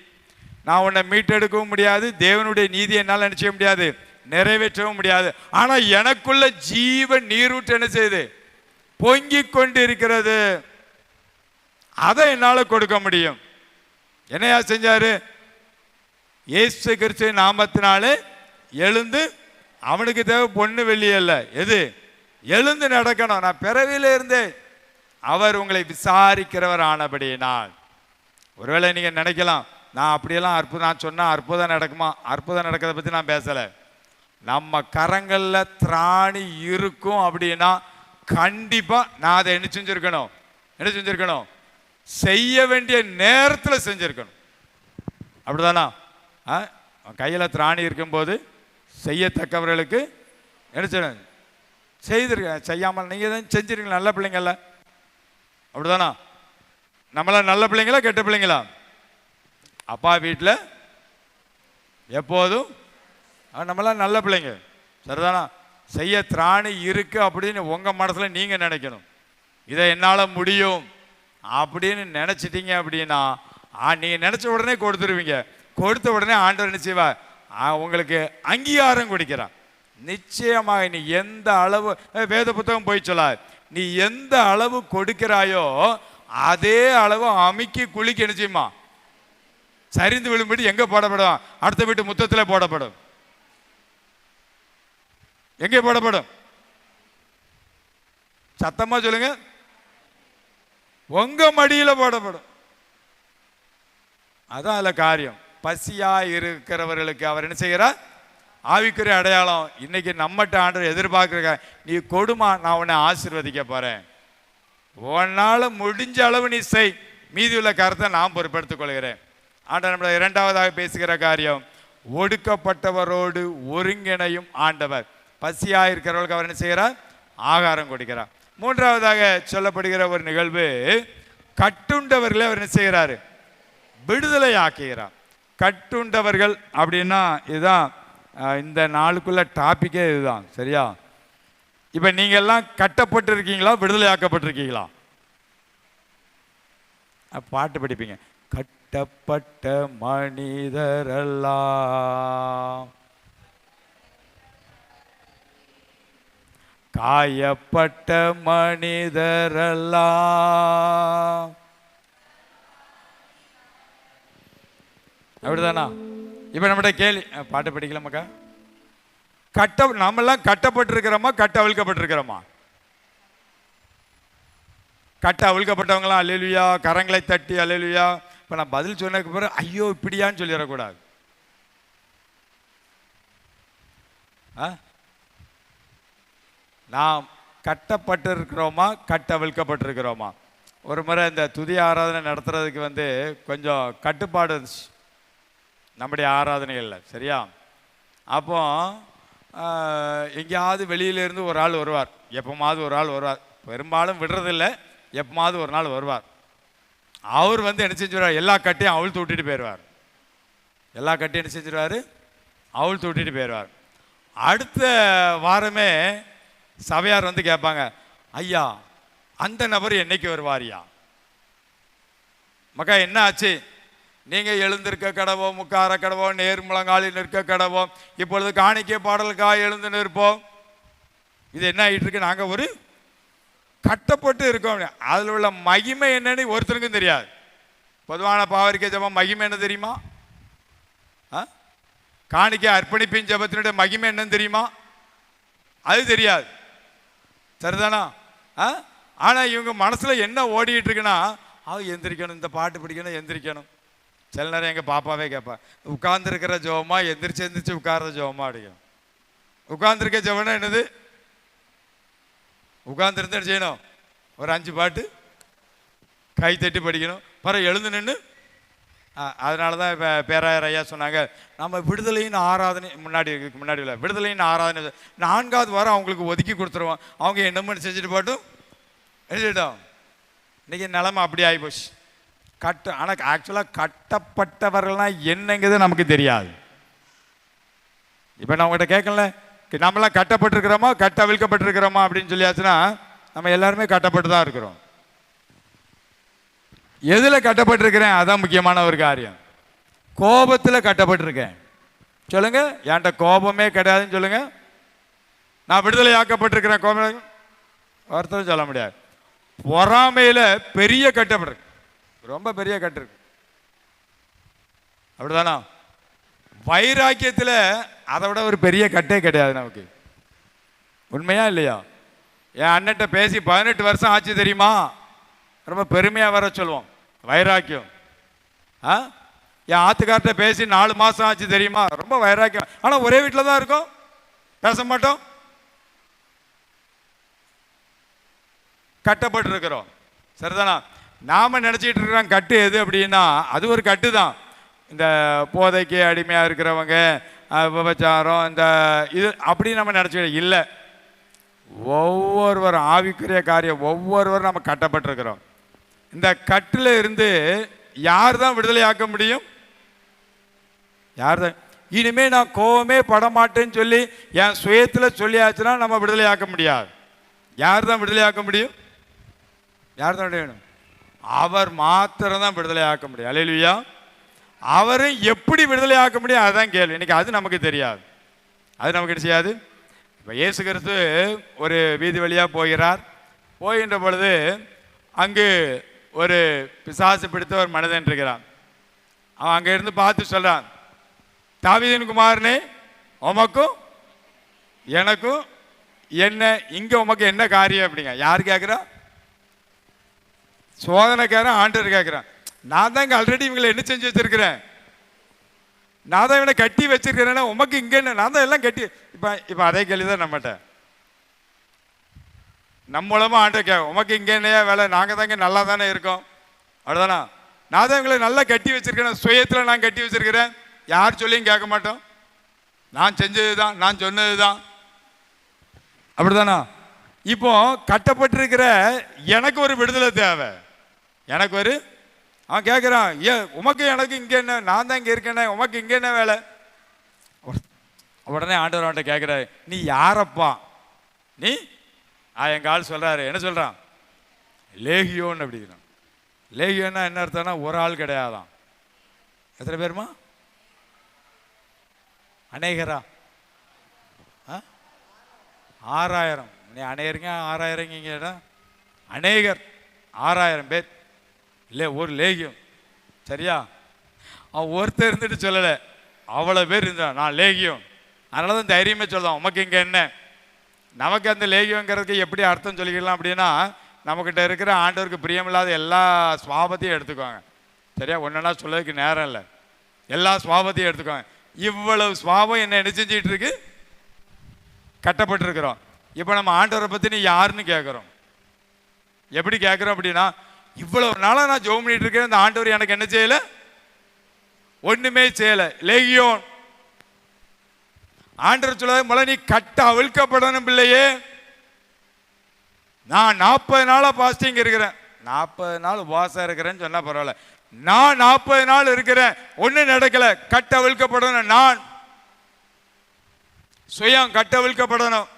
நான் உன்னை மீட்டெடுக்கவும் முடியாது, தேவனுடைய நீதி என்னால் என்ன செய்ய முடியாது, நிறைவேற்றவும் முடியாது. ஆனால் எனக்குள்ள ஜீவ நீரூற்று என்ன செய்யுது, பொங்கிக் கொண்டு இருக்கிறது, அதை என்னால் கொடுக்க முடியும். என்னையா செஞ்சாரு? இயேசு கிறிஸ்து நாமத்தினாலே எழுந்து, அவனுக்கு தேவை பொண்ணு வெள்ளி அல்ல, எது? எழுந்து நடக்கணும். நான் பிறவில இருந்தேன். அவர் உங்களை விசாரிக்கிறவர் ஆனபடியினால். ஒருவேளை நீங்கள் நினைக்கலாம், நான் அப்படியெல்லாம் நான் சொன்னால் அற்புதம் நடக்குமா? அற்புதம் நடக்கிறத பற்றி நான் பேசலை. நம்ம கரங்களில் திராணி இருக்கும் அப்படின்னா கண்டிப்பாக நான் அதை என்ன செஞ்சுருக்கணும், செய்ய வேண்டிய நேரத்தில் செஞ்சுருக்கணும். அப்படிதானா? கையில் திராணி இருக்கும்போது செய்யத்தக்கவர்களுக்கு என்ன செய்யணும், செய்திருக்க. செய்யாமல் நீங்கள் தான் செஞ்சிருக்கீங்க. நல்ல பிள்ளைங்கள. அப்படிதானா? நம்மளாம் நல்ல பிள்ளைங்களா கெட்ட பிள்ளைங்களா? அப்பா வீட்டில் எப்போதும் நம்மளாம் நல்ல பிள்ளைங்க. சரிதானா? செய்ய திராணி இருக்கு அப்படின்னு உங்கள் மனசில் நீங்கள் நினைக்கணும். இதை என்னால் முடியும் அப்படின்னு நினச்சிட்டீங்க அப்படின்னா நீங்கள் நினச்ச உடனே கொடுத்துருவீங்க. கொடுத்த உடனே ஆண்டவர் என்ன செய்வார், உங்களுக்கு அங்கீகாரம் கொடுக்கிறார். நிச்சயமாக நீ எந்த அளவு, வேத புத்தகம் போய் சொல்லாது, நீ எந்த அளவு கொடுக்கிறாயோ அதே அளவு அமுக்கி குளிக்க என்ன செய்யுமா, சரிந்து விழும்படி எங்கே போடப்படும்? அடுத்த வீட்டு முத்தத்தில் போடப்படும். எங்கே போடப்படும்? சத்தமா சொல்லுங்க. உங்க மடியில் போடப்படும். அதான் அதில் காரியம். பசியா இருக்கிறவர்களுக்கு அவர் என்ன செய்கிறார்? ஆவிக்குரிய அடையாளம். இன்னைக்கு நம்மகிட்ட ஆண்டவர் எதிர்பார்க்குற, நீ கொடுமா, நான் உன்னை ஆசீர்வதிக்க போறேன், உன்னால் முடிஞ்ச அளவு நீ செய், மீதி உள்ள கருத்தை நான் பொறுப்பெடுத்துக் கொள்கிறேன். ஆண்டவர் நம்மளை 2வதாக பேசுகிற காரியம், ஒடுக்கப்பட்டவரோடு ஒருங்கிணையும் ஆண்டவர். பசியா இருக்கிறவர்களுக்கு அவர் என்ன செய்கிறார்? ஆகாரம் கொடுக்கிறார். 3வதாக சொல்லப்படுகிற ஒரு நிகழ்வு, கட்டுண்டவர்களை அவர் என்ன செய்கிறாரு? விடுதலை ஆக்குகிறார். கட்டுண்டவர்கள் அப்படின்னா இதுதான் இந்த நாளுக்குள்ள டாபிக்கே இதுதான். சரியா? இப்ப நீங்க எல்லாம் கட்டப்பட்டு இருக்கீங்களா, விடுதலை ஆக்கப்பட்டிருக்கீங்களா? பாட்டு படிப்பீங்க, கட்டப்பட்ட மனிதரெல்லாம் காயப்பட்ட மனிதரெல்லாம். அப்படிதானா? இப்ப நம்மகிட்ட கேள்வி, பாட்டு படிக்கலாமாக்கா? நம்மெல்லாம் கட்டப்பட்டிருக்கிறோமா, கட்ட அவிழ்க்கப்பட்டிருக்கிறோமா? கட்ட அவிழ்க்கப்பட்டவங்களாம் அல்லேலூயா, கரங்களை தட்டி அல்லேலூயா. இப்ப நான் பதில் சொன்னதுக்கு பிறகு ஐயோ இப்படியான்னு சொல்லிடக்கூடாது. நாம் கட்டப்பட்டிருக்கிறோமா, கட்ட அவிழ்க்கப்பட்டிருக்கிறோமா? ஒரு முறை இந்த துதி ஆராதனை நடத்துறதுக்கு கொஞ்சம் கட்டுப்பாடு இருந்துச்சு நம்முடைய ஆராதனைகளில். சரியா? அப்போ எங்கேயாவது வெளியிலேருந்து ஒரு ஆள் வருவார், எப்போமாவது ஒரு ஆள் வருவார், பெரும்பாலும் விடுறதில்லை, எப்போமாவது ஒரு நாள் வருவார். அவர் என்ன செஞ்சுருவார், எல்லா கட்டையும் அவிழ்த்து விட்டுட்டு போயிடுவார். எல்லா கட்டையும் என்ன செஞ்சிருவார், அவிழ்த்து விட்டுட்டு போயிடுவார். அடுத்த வாரமே சபையார் கேட்பாங்க, ஐயா அந்த நபர் என்னைக்கு வருவாரியா? மக்கா என்ன ஆச்சு? நீங்கள் எழுந்திருக்க கடவோம், முக்கார கடவோம், நேர் முழங்காலில் நிற்க கடவோம், இப்பொழுது காணிக்கை பாடலுக்காக எழுந்து நிற்போம். இது என்ன ஆகிட்டு இருக்கு? நாங்கள் ஒரு கட்டப்பட்டு இருக்கோம். அதில் உள்ள மகிமை என்னன்னு ஒருத்தருக்கும் தெரியாது. பொதுவான பாவரிக்கை ஜபம் மகிமை என்ன தெரியுமா? காணிக்கை அர்ப்பணிப்பின் ஜபத்தினுடைய மகிமை என்னன்னு தெரியுமா? அது தெரியாது. சரிதானா? ஆனால் இவங்க மனசில் என்ன ஓடிக்கிட்டு இருக்குன்னா, எந்திரிக்கணும், இந்த பாட்டு பிடிக்கணும், எந்திரிக்கணும். சில நேரம் எங்கள் பாப்பாவே கேட்பா, உட்கார்ந்துருக்கிற ஜோமா எந்திரிச்சு எந்திரிச்சு உட்கார்ற ஜோமா அடிக்கணும். உட்கார்ந்துருக்க ஜோம்னா என்னது? உட்கார்ந்துருந்து செய்யணும், ஒரு 5 பாட்டு கை தட்டி படிக்கணும், பிறகு எழுந்து நின்று. அதனால தான் இப்போ பேராயர் ஐயா சொன்னாங்க, நம்ம விடுதலையின் ஆராதனை முன்னாடி இல்லை, விடுதலையின் ஆராதனை 4வது வாரம் அவங்களுக்கு ஒதுக்கி கொடுத்துருவோம். அவங்க என்னமோ செஞ்சுட்டு போட்டும் எழுதிட்டோம். இன்றைக்கி நிலமை அப்படி ஆகிப்போச்சு. ஆனால் ஆக்சுவலாக கட்டப்பட்டவர்கள்னால் என்னங்கிறது நமக்கு தெரியாது. இப்போ நான் உங்கள்கிட்ட கேட்கல, நம்மளாம் கட்டப்பட்டிருக்கிறோமா கட்டவிழ்க்கப்பட்டிருக்கிறோமா அப்படின்னு சொல்லியாச்சுன்னா, நம்ம எல்லாருமே கட்டப்பட்டு தான் இருக்கிறோம். எதில் கட்டப்பட்டிருக்கிறேன்? அதான் முக்கியமான ஒரு காரியம். கோபத்தில் கட்டப்பட்டிருக்கேன் சொல்லுங்க. என்கிட்ட கோபமே கிடையாதுன்னு சொல்லுங்க. நான் விடுதலை ஆக்கப்பட்டிருக்கிறேன். கோபம் ஒருத்தரும் சொல்ல முடியாது. பொறாமையில் பெரிய கட்டப்பட்டிருக்கு, ரொம்ப பெரிய கட்டு இருக்கு. அப்படிதானா? வைராக்கியத்தில் அதை விட ஒரு பெரிய கட்டே கிடையாது நமக்கு. உண்மையா இல்லையா? என் அண்ணன்ட்ட பேசி 18 வருஷம் ஆச்சு தெரியுமா? ரொம்ப பெருமையாக வர சொல்லுவோம். வைராக்கியம். என் ஆத்துக்கார்ட்ட பேசி 4 மாதம் ஆச்சு தெரியுமா? ரொம்ப வைராக்கியம். ஆனால் ஒரே வீட்டில் தான் இருக்கோம், பேச மாட்டோம், கட்டப்பட்டு இருக்கிறோம். சரிதானா? நாம் நினச்சிக்கிட்டு இருக்கிறோம் கட்டு எது அப்படின்னா, அது ஒரு கட்டு தான். இந்த போதைக்கு அடிமையாக இருக்கிறவங்க, விபச்சாரம், இந்த இது அப்படி நம்ம நினச்சிக்கிட்டு இல்லை. ஒவ்வொருவரும் ஆவிக்குரிய காரியம், ஒவ்வொருவரும் நம்ம கட்டப்பட்டிருக்கிறோம். இந்த கட்டில் இருந்து யார் தான் விடுதலை ஆக்க முடியும்? யார் தான்? இனிமேல் நான் கோவமே படமாட்டேன்னு சொல்லி என் சுயத்தில் சொல்லியாச்சுன்னா நம்ம விடுதலை ஆக்க முடியாது. யார் தான் விடுதலை ஆக்க முடியும்? யார் தான் வேணும்? அவர் மாத்திரம் தான் விடுதலை ஆக்க முடியும். அல்லேலூயா. அவரை எப்படி விடுதலை ஆக்க முடியும்? அதுதான் கேள்வி. இன்னைக்கு அது நமக்கு தெரியாது, அது நமக்கு செய்யாது. இப்போ இயேசு கிறிஸ்து ஒரு வீதி வழியாக போகிறார். போகின்ற பொழுது அங்கு ஒரு பிசாசு பிடித்த ஒரு மனிதன் இருக்கிறான். அவன் அங்கே இருந்து பார்த்து சொல்கிறான், தாவீதின் குமாரனே, உமக்கும் எனக்கும் என்ன, இங்கே உமக்கு என்ன காரியம் அப்படிங்க. யார் கேட்குறா? சோதனைக்காரன் ஆண்டவர் கேட்குறான். நான் தான் இங்கே ஆல்ரெடி இவங்களை என்ன செஞ்சு வச்சிருக்கிறேன், நான் தான் இவனை கட்டி வச்சிருக்கிறேன்னா உமக்கு இங்கே என்ன, நான் தான் எல்லாம் கட்டி. இப்போ அதே கேள்வி தான் நம்மகிட்ட. நம்ம மூலமாக ஆண்டவர் கேட்க, உமக்கு இங்கே என்னையா வேலை, நாங்கள் தான் இங்கே நல்லா தானே இருக்கோம், அவ்வளோதானா? நான் தான் இவங்களை நல்லா கட்டி வச்சிருக்கிறேன், சுயத்தில் நான் கட்டி வச்சிருக்கிறேன், யார் சொல்லியும் கேட்க மாட்டோம், நான் செஞ்சது தான், நான் சொன்னது தான், அப்படிதானா? இப்போ கட்டப்பட்டிருக்கிற எனக்கு ஒரு விடுதலை தேவை. எனக்கு ஒரு அவன் கேட்குறான், உமக்கு எனக்கு இங்கே என்ன, நான் தான் இங்கே இருக்கேனே, உமக்கு இங்கே என்ன வேலை? உடனே ஆண்டவர் அவன்கிட்ட கேட்குறாரு, நீ யாரப்பா? நீ எங்கள் ஆள் சொல்கிறாரு, என்ன சொல்கிறான்? லேகியோன்னு அப்படிங்கிறான். லேகியோன்னா என்ன அர்த்தம்னா ஒரு ஆள் கிடையாதான். எத்தனை பேருமா? அநேகரா? 6000. நீ அநேகருங்க 6000 அநேகர் 6000 பேர் இல்லை, ஒரு லேகியம். சரியா? அவன் ஒருத்தர் இருந்துட்டு சொல்லலை, அவ்வளோ பேர் இருந்தான், நான் லேகியம். அதனால தான் தைரியமே சொல்லுவான், உமக்கு இங்கே என்ன. நமக்கு அந்த லேகியங்கிறதுக்கு எப்படி அர்த்தம் சொல்லிக்கலாம் அப்படின்னா, நம்மக்கிட்ட இருக்கிற ஆண்டவருக்கு பிரியமில்லாத எல்லா சுவாபத்தையும் எடுத்துக்குவாங்க. சரியா? ஒன்றுனா சொல்லதுக்கு நேரம் இல்லை, எல்லா சுவாபத்தையும் எடுத்துக்குவாங்க. இவ்வளவு சுவாபம் என்ன செஞ்சிட்டு இருக்கு? கட்டப்பட்டிருக்கிறோம். இப்போ நம்ம ஆண்டவரை பற்றி நீ யாருன்னு கேட்குறோம். எப்படி கேட்குறோம் அப்படின்னா, இவ்வளவு நாளாக நான் ஜெபம் பண்ணிட்டு இருக்கேன், இந்த ஆண்டவர் எனக்கு என்ன செய்யலை? ஒன்றுமே செய்யலை. லேகியோன். ஆண்டவர் சொல்லாத முதல்ல நீ கட்ட அவிழ்க்கப்படணும் பிள்ளையே. நான் 40 நாளாக பாஸ்டிங் இருக்கிறேன், 40 நாள் உபவாசம் இருக்கிறேன்னு சொன்னால் பரவாயில்ல, நான் 40 நாள் இருக்கிறேன், ஒன்றும் நடக்கலை, கட்ட அவிழ்க்கப்படணும். நான் சுயம் கட்டவிழ்க்கப்படணும்.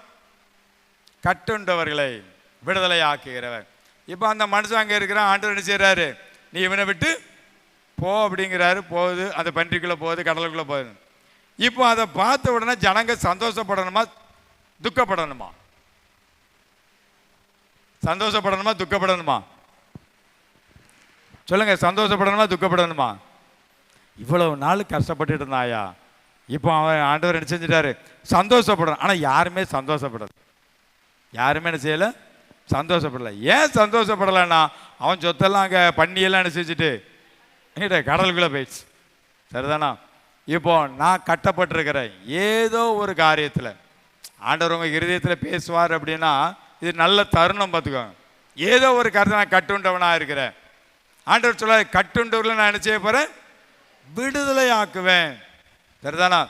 கட்டுண்டவர்களை விடுதலை ஆக்குகிறவர். இப்போ அந்த மனுஷன் அங்கே இருக்கிறான், ஆண்டவர் என்ன செய்கிறாரு? நீ இவனை விட்டு போ அப்படிங்கிறாரு, போகுது. அந்த பன்றிக்குள்ளே போகுது, கடலுக்குள்ளே போகுது. இப்போ அதை பார்த்த உடனே ஜனங்க சந்தோஷப்படணுமா துக்கப்படணுமா? சந்தோஷப்படணுமா துக்கப்படணுமா? சொல்லுங்க, சந்தோஷப்படணுமா துக்கப்படணுமா? இவ்வளவு நாள் கஷ்டப்பட்டுட்டு இருந்தாயா, இப்போ அவன் ஆண்டவர் என்ன செஞ்சிட்டாரு? சந்தோஷப்படணும். ஆனால் யாருமே சந்தோஷப்படலை. யாருமே என்ன செய்யலை? சந்தோஷப்படலை. ஏன் சந்தோஷப்படலைன்னா, அவன் சொத்தெல்லாம் அங்கே பண்ணியெல்லாம் என்ன செஞ்சுட்டு கடலுக்குள்ளே போயிடுச்சு. சரிதானா? இப்போ நான் கட்டப்பட்டிருக்கிறேன் ஏதோ ஒரு காரியத்தில். ஆண்டவர் உங்கள் இருதயத்தில் பேசுவார் அப்படின்னா இது நல்ல தருணம், பார்த்துக்கோங்க. ஏதோ ஒரு காரியத்தை நான் கட்டுண்டவனாக இருக்கிறேன். ஆண்டவர் சொல்ல, கட்டுண்டவர்களை நான் என்ன செய்ய போகிறேன்? விடுதலை ஆக்குவேன். சரிதானா?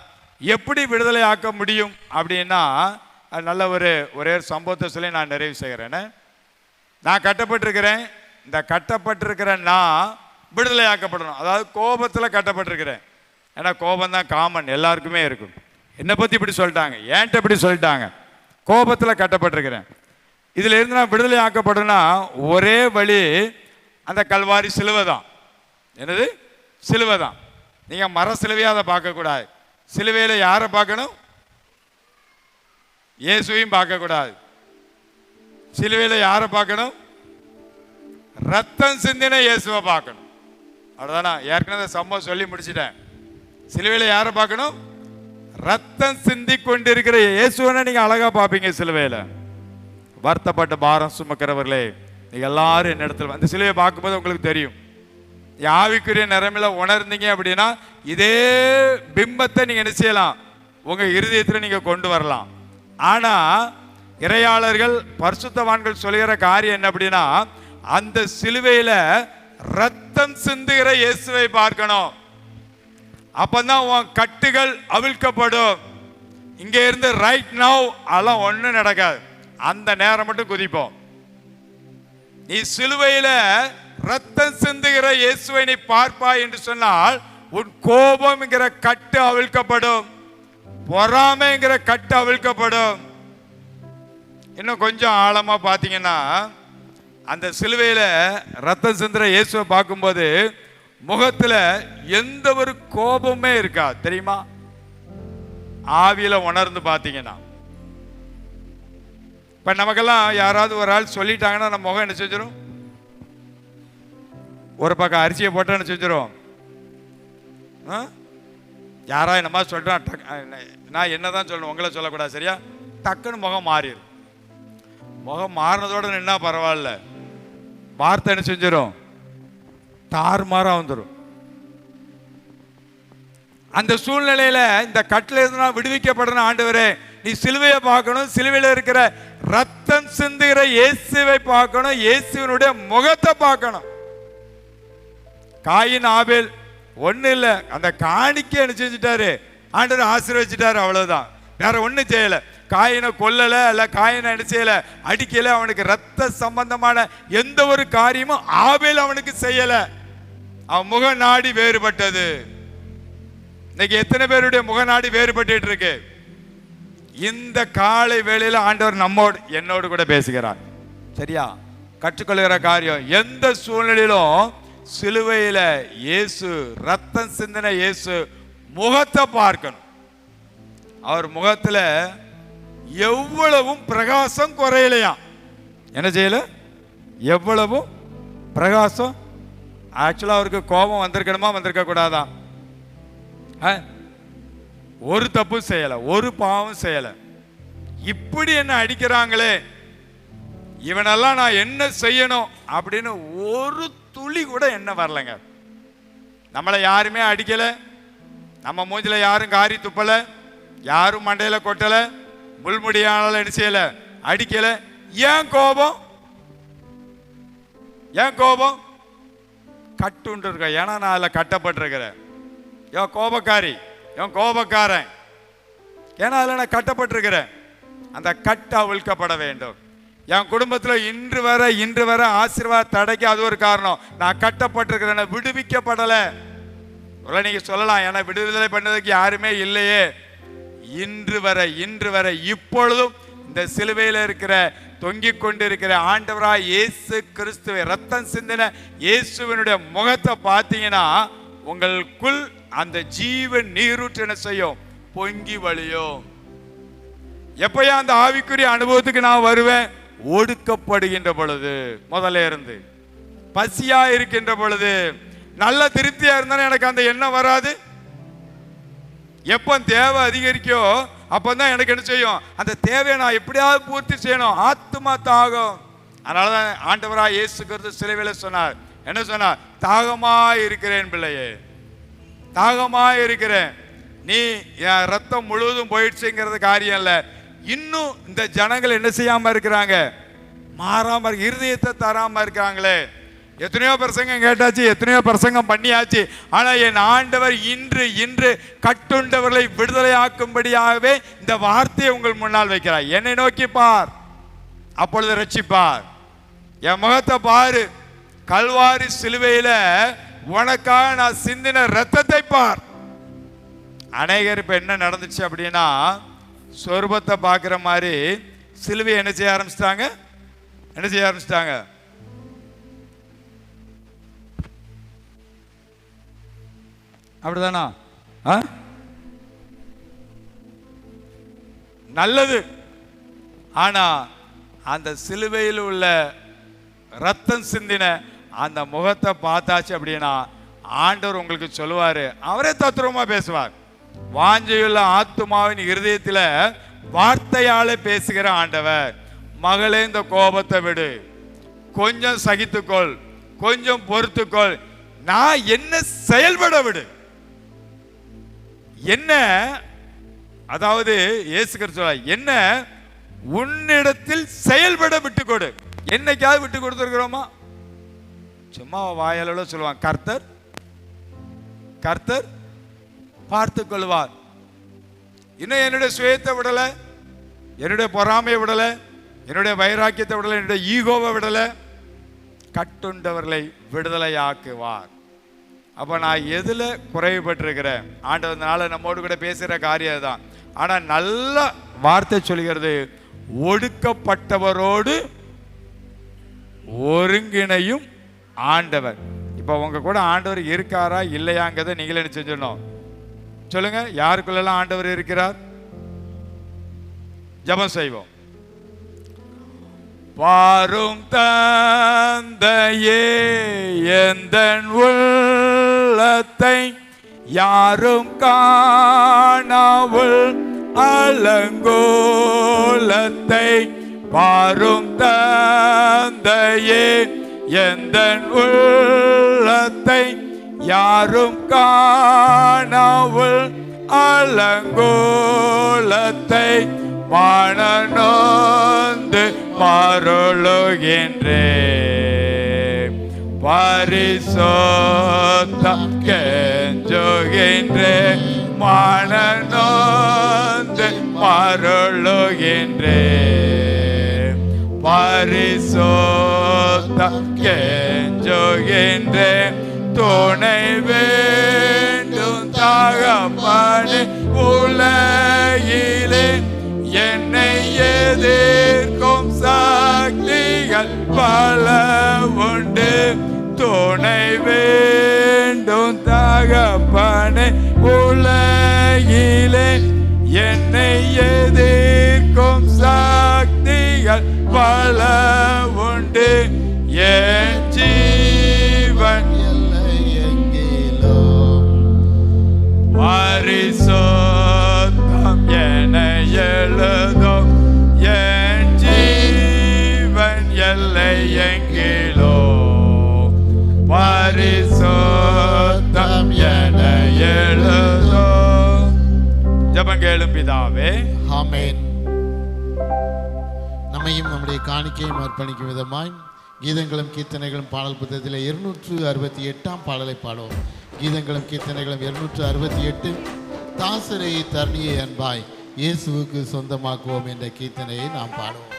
எப்படி விடுதலை ஆக்க முடியும் அப்படின்னா, நல்ல ஒரே சம்பவத்தை சொல்லி நான் நிறைவு செய்கிறேன். நான் கட்டப்பட்டிருக்கிறேன். இந்த கட்டப்பட்டிருக்கிற நான் விடுதலை ஆக்கப்படணும். அதாவது கோபத்தில் கட்டப்பட்டிருக்கிறேன். ஏன்னா கோபம் தான் காமன், எல்லாருக்குமே இருக்கும். என்னை பற்றி இப்படி சொல்லிட்டாங்க, ஏன்ட்ட இப்படி சொல்லிட்டாங்க, கோபத்தில் கட்டப்பட்டிருக்கிறேன். இதில் இருந்து நான் விடுதலை ஆக்கப்படணும்னா ஒரே வழி அந்த கல்வாரி சிலுவை தான். என்னது? சிலுவை தான். நீங்கள் மர சிலுவையாக அதை பார்க்கக்கூடாது. சிலுவையில் யாரை பார்க்கணும்? இயேசுவையும் பார்க்கக்கூடாது. சிலுவையில் யாரை பார்க்கணும்? ரத்தம் சிந்தின இயேசுவை பார்க்கணும். அவ்வளோதானா? ஏற்கனவே சம்பவம் சொல்லி முடிச்சிட்டேன். சிலுவையில் யாரை பார்க்கணும்? ரத்தம் சிந்தி கொண்டிருக்கிற இயேசுவனை நீங்கள் அழகாக பார்ப்பீங்க சிலுவையில். வருத்தப்பட்ட பாரம் சுமக்கிறவர்களே, நீங்கள் எல்லாரும் என்ன இடத்துல அந்த சிலுவையை பார்க்கும்போது உங்களுக்கு தெரியும். ஆவிக்குரிய நிறமில் உணர்ந்தீங்க அப்படின்னா இதே பிம்பத்தை நீங்கள் என்ன செய்யலாம்? உங்கள் இருதயத்தில் நீங்கள் கொண்டு வரலாம். ஆனால் இறையாளர்கள் பரிசுத்தவான்கள் சொல்லுகிற காரியம் என்ன அப்படின்னா, அந்த சிலுவையில் ரத்தம் சிந்துகிற இயேசுவை பார்க்கணும். அப்பதான் உன் கட்டுகள் அவிழ்க்கப்படும். இங்கே இருந்து ரைட் நவ் அதெல்லாம் ஒன்றும் நடக்காது. அந்த நேரம் மட்டும் குதிப்போம். நீ சிலுவையில ரத்தம் சிந்துகிற இயேசுவை நீ பார்ப்பாய் என்று சொன்னால் உன் கோபம்ங்கிற கட்டு அவிழ்க்கப்படும், பொறாமைங்கிற கட்டு அவிழ்க்கப்படும். இன்னும் கொஞ்சம் ஆழமா பார்த்தீங்கன்னா, அந்த சிலுவையில ரத்தம் சிந்துகிற இயேசுவை பார்க்கும்போது முகத்துல எந்த ஒரு கோபமே இருக்கா தெரியுமா? ஆவியில உணர்ந்து பார்த்தீங்கன்னா, இப்ப நமக்கெல்லாம் யாராவது ஒரு ஆள் சொல்லிட்டாங்கன்னா நம்ம முகம் என்ன செஞ்சிடும்? ஒரு பக்கம் அரிசியை போட்டு என்ன செஞ்சிடும்? யாரா என்னமா சொல்றான், நான் என்னதான் சொல்லணும், உங்களை சொல்லக்கூடாது, சரியா? டக்குன்னு முகம் மாறிடும். முகம் மாறினதோட நின்னா பரவாயில்ல, வார்த்தை என்ன செஞ்சிடும்? தாறுமாறா வந்துடும். அந்த சூழ்நிலையில இந்த கட்டில இருந்து நான் விடுவிக்கப்படணும். ஆண்டவரே, நீ சிலுவையை பார்க்கணும், சிலுவையில் இருக்கிற ரத்தம் சிந்துகிற இயேசுவை பார்க்கணும், இயேசுவினுடைய முகத்தை பார்க்கணும். காயின் ஆபேல் ஒண்ணு இல்ல, அந்த காணிக்கை என்ன செஞ்சுட்டாரு? ஆண்டவர் ஆசீர்வதிச்சிட்டாரு, அவ்வளவுதான். வேற ஒண்ணும் செய்யல. காயினை கொல்லல, அல்ல காயினை என்ன செய்யல, அடிக்கல. அவனுக்கு ரத்த சம்பந்தமான எந்த ஒரு காரியமும் ஆபேல் அவனுக்கு செய்யல. அவன் முகநாடி வேறுபட்டது. இன்னைக்கு எத்தனை பேருடைய முகநாடி வேறுபட்டு இருக்கு? இந்த காலை வேளையில ஆண்டவர் நம்மோடு என்னோடு கூட பேசுகிறார். சரியா? கற்றுக்கொள்கிற காரியம், எந்த சூழ்நிலையிலும் சிலுவையில இயேசு ரத்தம் சிந்தின இயேசு முகத்தை பார்க்கணும். அவர் முகத்துல எவ்வளவும் பிரகாசம் குறையலையா? என்ன செய்யல? எவ்வளவும் பிரகாசம். ஆக்சுவலா அவருக்கு கோபம் வந்திருக்கணுமா வந்திருக்க கூடாதா? ஒரு தப்பு செய்யல, ஒரு பாவம் செய்யல. இப்படி என்ன அடிக்கிறாங்களே, இவனெல்லாம் நான் என்ன செய்யணும் அப்படின்னு ஒரு துளி கூட என்ன வரலைங்க. நம்மளை யாருமே அடிக்கல, நம்ம மூஞ்சில யாரும் காரி துப்பல, யாரும் மண்டையில கொட்டல, முள்முடியானால என்ன செய்யல, அடிக்கல. ஏன் கோபம்? ஏன் கோபம்? கட்டுண்டு இருக்க. ஏன்னா நான் அதில் கட்டப்பட்டிருக்கிறேன். என் கோபக்காரி, என் கோபக்காரன், ஏன்னா அதில் நான் கட்டப்பட்டிருக்கிறேன். அந்த கட்டு அவிழ்க்கப்பட வேண்டும். என் குடும்பத்தில் இன்று வர ஆசீர்வாத தடைக்கு அது ஒரு காரணம். நான் கட்டப்பட்டிருக்கிறேன், விடுவிக்கப்படலை. நீங்க சொல்லலாம், ஏன்னா விடுதலை பண்ணதுக்கு யாருமே இல்லையே. இன்று வரை இப்பொழுதும் இந்த சிலுவையில் இருக்கிற தொங்கிக் கொண்டிருக்கிற ஆண்டவராய் இயேசு கிறிஸ்துவை ரத்தம் சிந்தின இயேசுவினுடைய முகத்தை பார்த்தீங்கன்னா உங்களுக்குள் அந்த ஜீவன் நீரூற்று என்ன செய்யும்? பொங்கி வழியும். எப்பயா அந்த ஆவிக்குரிய அனுபவத்துக்கு நான் வருவேன்? ஒடுக்கப்படுகின்ற பொழுது, முதல்ல இருந்து பசியா இருக்கின்ற பொழுது, நல்ல திருப்தியா இருந்தாலும் எனக்கு அந்த எண்ணம் வராது. எப்போ தேவை அதிகரிக்கோ அப்பதான் எனக்கு என்ன செய்யும்? அந்த தேவையை நான் எப்படியாவது பூர்த்தி செய்யணும். ஆத்துமா தாகம். அதனாலதான் ஆண்டவராய் இயேசு கிறிஸ்து சிலுவையில் சொன்னார். என்ன சொன்னார்? தாகமா இருக்கிறேன் பிள்ளையே, தாகமா இருக்கிறேன். நீ என் ரத்தம் முழுவதும் போயிடுச்சுங்கிறது காரியம் இல்லை. இன்னும் இந்த ஜனங்கள் என்ன செய்யாம இருக்கிறாங்க? மாறாம இருதயத்தை தராம இருக்காங்களே. எத்தனையோ பிரசங்கம் கேட்டாச்சு, எத்தனையோ பிரசங்கம் பண்ணியாச்சு. ஆனா என் ஆண்டவர் இன்று இன்று கட்டுண்டவர்களை விடுதலை ஆக்கும்படியாகவே இந்த வார்த்தையை உங்கள் முன்னால் வைக்கிறார். என்னை நோக்கி பார், அப்பொழுது ரட்சிப்பார். என் முகத்தை பாரு, கல்வாரி சிலுவையில உனக்காக நான் சிந்தின ரத்தத்தை பார். அநேகர் இப்ப என்ன நடந்துச்சு அப்படின்னா, சொர்பத்தை பார்க்குற மாதிரி சிலுவையை என்ன செய்ய ஆரம்பிச்சிட்டாங்க? என்ன செய்ய ஆரம்பிச்சிட்டாங்க? அப்படிதானா? நல்லது. ஆனா அந்த சிலுவையில் உள்ள ரத்தம் சிந்தின அந்த முகத்தை பார்த்தாச்சு அப்படின்னா ஆண்டவர் உங்களுக்கு சொல்லுவாரு. அவரே தத்துவமா பேசுவார். வாஞ்சையுள்ள ஆத்துமாவின் இருதயத்தில் வார்த்தையால பேசுகிற ஆண்டவர். மகளே, இந்த கோபத்தை விடு, கொஞ்சம் சகித்துக்கொள், கொஞ்சம் பொறுத்துக்கொள், நான் என்ன செயல்பட விடு. என்ன, அதாவது இயேசு கிறிஸ்து என்ன உன்னிடத்தில் செயல்பட விட்டு கொடு. என்னைக்காவது விட்டு கொடுத்துருக்கிறோமா? சும்மா வாயால சொல்லுவான், கர்த்தர் கர்த்தர் பார்த்துக் கொள்வார். இன்னும் என்னுடைய சுயத்தை விடல, என்னுடைய பொறாமையை விடல, என்னுடைய வைராக்கியத்தை விடல, என்னுடைய ஈகோவை விடல. கட்டுண்டவர்களை விடுதலையாக்குவார். அப்ப நான் எதுல குறைவுபட்டிருக்கிறேன்? ஆண்டவனால நம்மோடு கூட பேசுகிற காரியம் தான். ஆனா நல்ல வார்த்தை சொல்கிறது, ஒடுக்கப்பட்டவரோடு ஒருங்கிணையும் ஆண்டவர். இப்ப உங்க கூட ஆண்டவர் இருக்காரா இல்லையாங்கிறத நீங்களே என்ன செஞ்சிடணும்? சொல்லுங்க, யாருக்குள்ளெல்லாம் ஆண்டவர் இருக்கிறார்? ஜெபம் செய்வோம். பாரும் தந்தையே, எந்தன் உள்ளத்தை யாரும் காணாவுள் அலங்கோலத்தை, பாரும் தந்தையே, எந்தன் உள்ளத்தை யாரும் காணாவுள் அலங்கோலத்தை, மனநொந்து மருளுகின்றேன், பரிசுத்தம் கெஞ்சுகின்றேன், மனநொந்து மருளுகின்றேன், பரிசுத்தம் கெஞ்சுகின்றேன். துணை வேண்டும் தகப்பனே, உலகிலே என்னை எதிர்க்கும் சக்திகள் பல உண்டு. துணை வேண்டும் தகப்பனே, உலகிலே என்னை எதிர்க்கும் சக்திகள் பல உண்டு. என் ஜீவன் எல்லை எங்கிலோ பரிசுத்தம் என எழுதும். என் ஜீவன் எல்லை எங்கிலோ பரிசுத்தம் என எழுதும். ஜெபம் கேளும் பிதாவே, ஆமென். நம்மையும் நம்முடைய காணிக்கையும் அர்ப்பணிக்கும் விதமாய் கீதங்களும் கீர்த்தனைகளும் பாடல் புத்தகத்தில் 268 பாடலை பாடுவோம். கீதங்களும் கீர்த்தனைகளும் 268. தாசரை தரணியை அன்பாய் இயேசுவுக்கு சொந்தமாக்குவோம் என்ற கீர்த்தனையை நாம் பாடுவோம்.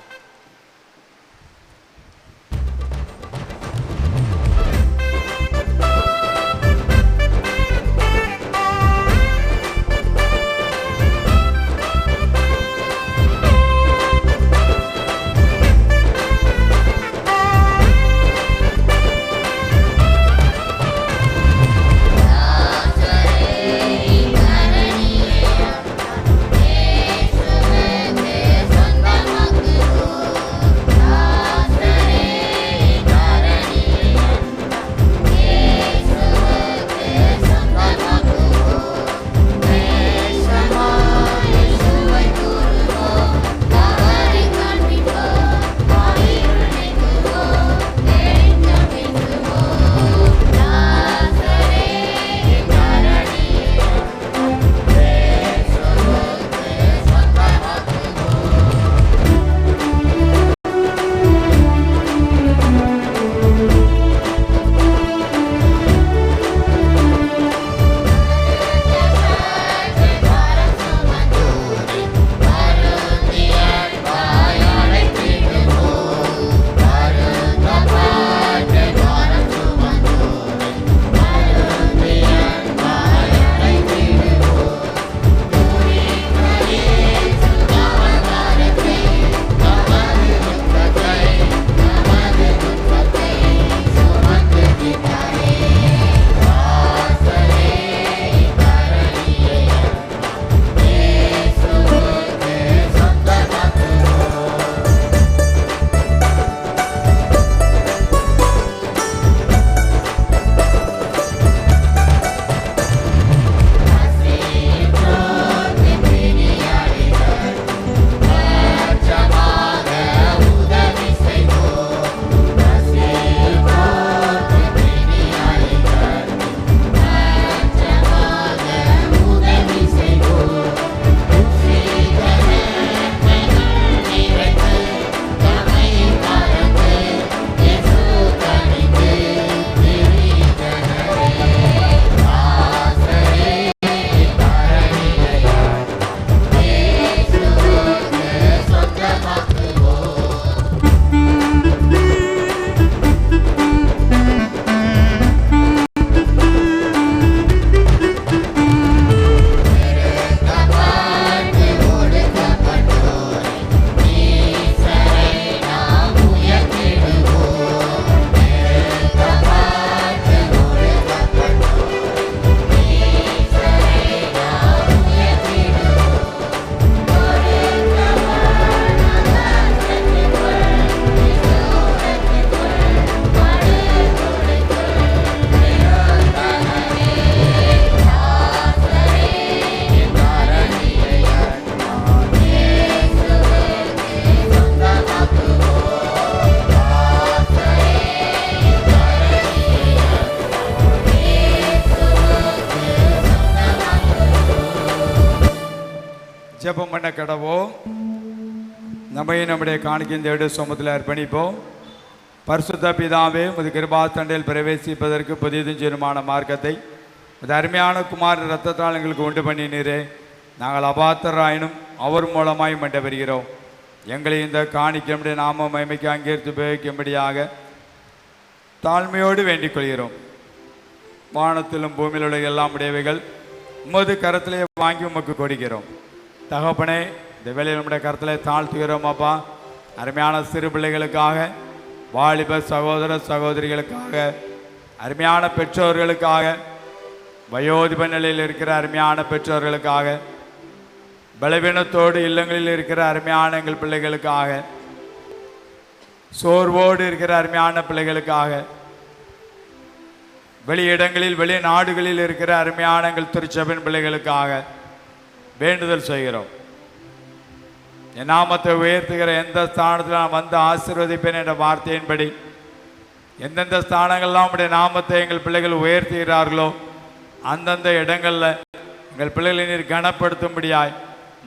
ஜெபம் பண்ண கடவோம். நம்முடைய காணிக்கையின் தேவனுடைய சமூகத்தில் அர்ப்பணிப்போம். பரிசுத்த பிதாவே, உமது கிருபாதண்டையில் பிரவேசிப்பதற்கு புதியதும் சிறுமான மார்க்கத்தை அது அருமையான குமார இரத்தத்தால் எங்களுக்கு உண்டு பண்ணினீரே. நாங்கள் அபாத்தராயினும் அவர் மூலமாய் மண்ட வருகிறோம். எங்களை இந்த காணிக்கையுடைய நாம மகிமைக்கு அங்கீகரித்து உபயோகிக்கும்படியாக தாழ்மையோடு வேண்டிக் கொள்கிறோம். வானத்திலும் பூமியில் உள்ள எல்லாம் உடையவைகள் உமது கரத்திலே வாங்கி உமக்கு கொடுக்கிறோம். தகப்பனே, இந்த வேளையில் நம்முடைய கரத்திலே தாழ்த்துகிறோம் அப்பா. அருமையான சிறு பிள்ளைகளுக்காக, வாலிப சகோதர சகோதரிகளுக்காக, அருமையான பெற்றோர்களுக்காக, வயோதிப நிலையில் இருக்கிற அருமையான பெற்றோர்களுக்காக, பலவீனத்தோடு இல்லங்களில் இருக்கிற அருமையான எங்கள் பிள்ளைகளுக்காக, சோர்வோடு இருக்கிற அருமையான பிள்ளைகளுக்காக, வெளியிடங்களில் வெளிநாடுகளில் இருக்கிற அருமையான எங்கள் திருச்சபையின் பிள்ளைகளுக்காக வேண்டுதல் செய்கிறோம். என் நாமத்தை உயர்த்துகிற எந்த ஸ்தானத்தில் நான் வந்து ஆசீர்வதிப்பேன் என்ற வார்த்தையின்படி எந்தெந்த ஸ்தானங்கள்லாம் உடைய நாமத்தை எங்கள் பிள்ளைகள் உயர்த்துகிறார்களோ அந்தந்த இடங்களில் எங்கள் பிள்ளைகளை நீர் கனப்படுத்தும்படியாய்,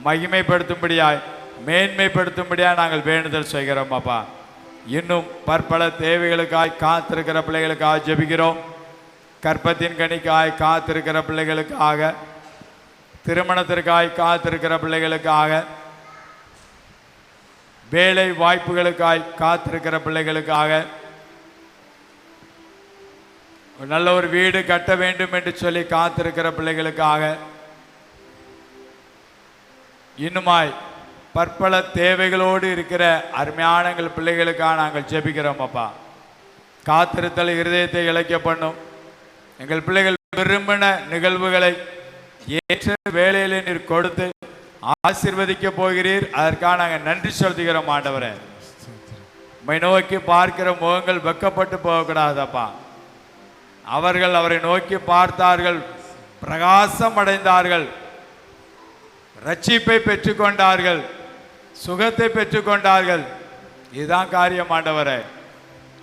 மகிமைப்படுத்தும்படியாய், மேன்மைப்படுத்தும்படியாய் நாங்கள் வேண்டுதல் செய்கிறோம் அப்பா. இன்னும் பற்பல தேவைகளுக்காய் காத்திருக்கிற பிள்ளைகளுக்காக ஜெபிக்கிறோம். கற்பத்தின் கனிக்காய் காத்திருக்கிற பிள்ளைகளுக்காக, திருமணத்திற்காய் காத்திருக்கிற பிள்ளைகளுக்காக, வேலை வாய்ப்புகளுக்காய் காத்திருக்கிற பிள்ளைகளுக்காக, நல்ல ஒரு வீடு கட்ட வேண்டும் என்று சொல்லி காத்திருக்கிற பிள்ளைகளுக்காக, இன்னுமாய் பற்பல தேவைகளோடு இருக்கிற அருமையான எங்கள் பிள்ளைகளுக்காக நாங்கள் ஜெபிக்கிறோம் அப்பா. காத்திருத்தல் இருதயத்தை இழைக்க பண்ணும். எங்கள் பிள்ளைகள் விரும்பின நிகழ்வுகளை ஏற்ற வேலையிலே நீர் கொடுத்து ஆசீர்வதிக்க போகிறீர். அதற்காக நாங்கள் நன்றி செலுத்துகிறோம் ஆண்டவரே. உம்மை நோக்கி பார்க்கிற முகங்கள் வெக்கப்பட்டு போகக்கூடாதப்பா. அவர்கள் அவரை நோக்கி பார்த்தார்கள், பிரகாசம் அடைந்தார்கள், ரட்சிப்பை பெற்றுக்கொண்டார்கள், சுகத்தை பெற்றுக்கொண்டார்கள். இதுதான் காரியம் ஆண்டவரே.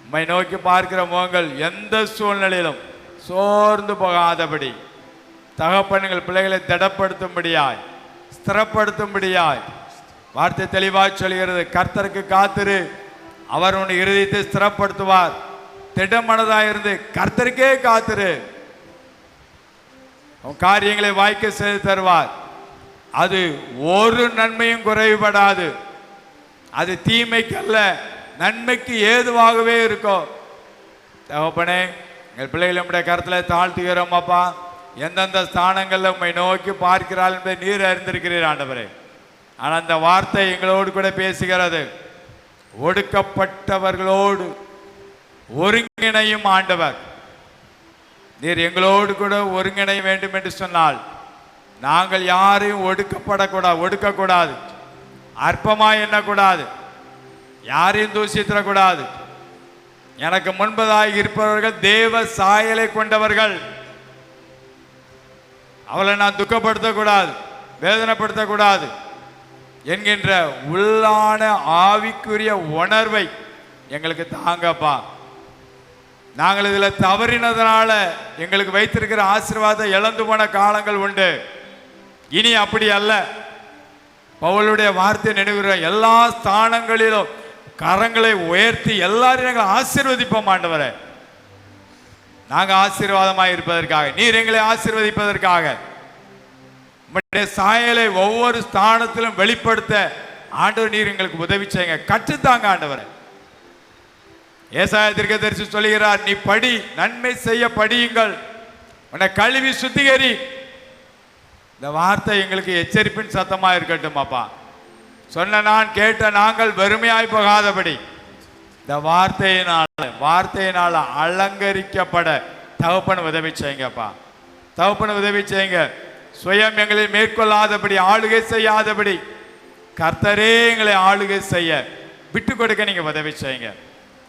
உம்மை நோக்கி பார்க்கிற முகங்கள் எந்த சூழ்நிலையிலும் சோர்ந்து போகாதபடி, தகப்பன்கள் பிள்ளைகளை திடப்படுத்தும்படியாய், ஸ்திரப்படுத்தும்படியாய் வார்த்தை தெளிவாக சொல்கிறது. கர்த்தருக்கு காத்திரு, அவர் உன் இருதயத்தை ஸ்திரப்படுத்துவார். திடமனதாக இருந்து கர்த்தருக்கே காத்திரு, உன் காரியங்களை வாய்க்க செய்து தருவார். அது ஒரு நன்மையும் குறைபடாது. அது தீமைக்கு அல்ல, நன்மைக்கு ஏதுவாகவே இருக்கும். தகப்பனே, எங்கள் பிள்ளைகள் நம்முடைய கருத்தில் தாழ்த்துகிறோம் அப்பா. எந்தெந்த ஸ்தானங்களில் உண்மை நோக்கி பார்க்கிறாள் என்பதை நீர் அறிந்திருக்கிறீர் ஆண்டவரே. ஆனால் அந்த வார்த்தை எங்களோடு கூட பேசுகிறது. ஒடுக்கப்பட்டவர்களோடு ஒருங்கிணையும் ஆண்டவர். நீர் எங்களோடு கூட ஒருங்கிணைய வேண்டும் என்று சொன்னால் நாங்கள் யாரையும் ஒடுக்கக்கூடாது, அற்பமாய் எண்ணக்கூடாது, யாரையும் தூசித்திடக்கூடாது. எனக்கு முன்பதாக இருப்பவர்கள் தேவ சாயலை கொண்டவர்கள். அவளை நான் துக்கப்படுத்தக்கூடாது, வேதனைப்படுத்தக்கூடாது என்கின்ற உள்ளான ஆவிக்குரிய உணர்வை எங்களுக்கு தாங்கப்பா. நாங்கள் இதில் தவறினதுனால எங்களுக்கு வைத்திருக்கிற ஆசீர்வாதம் இழந்து போன காலங்கள் உண்டு. இனி அப்படி அல்ல. பவுலுடைய வார்த்தை நினைவுகிறோம். எல்லா ஸ்தானங்களிலும் கரங்களை உயர்த்தி எல்லாரையும் நாங்கள் ஆசீர்வதிப்போம் ஆண்டவரே. நாங்கள் ஆசீர்வாதமாக இருப்பதற்காக, நீர் எங்களை ஆசீர்வதிப்பதற்காக, உம்முடைய சாயலை ஒவ்வொரு ஸ்தானத்திலும் வெளிப்படுத்த ஆண்டவர் நீர் எங்களுக்கு உதவி செய்யுங்க, கற்றுத்தாங்க ஆண்டவரே. ஏசாயா தீர்க்கதரிசி சொல்லுகிறார், நீ படி, நன்மை செய்ய படியுங்கள், உன்னை கழுவி சுத்திகரி. இந்த வார்த்தை எங்களுக்கு எச்சரிப்பின் சத்தமா இருக்கட்டும் அப்பா. சொன்ன நான் கேட்ட நாங்கள் வெறுமையாய் போகாதபடி இந்த வார்த்தையினால அலங்கரிக்கப்பட தகப்பன் உதவி செய்யுங்கப்பா. தகப்பன் உதவி செய்யுங்க. சுயம் எங்களை மேற்கொள்ளாதபடி, ஆளுகை செய்யாதபடி கர்த்தரே எங்களை ஆளுகை செய்ய விட்டு கொடுக்க நீங்க உதவி செய்யுங்க.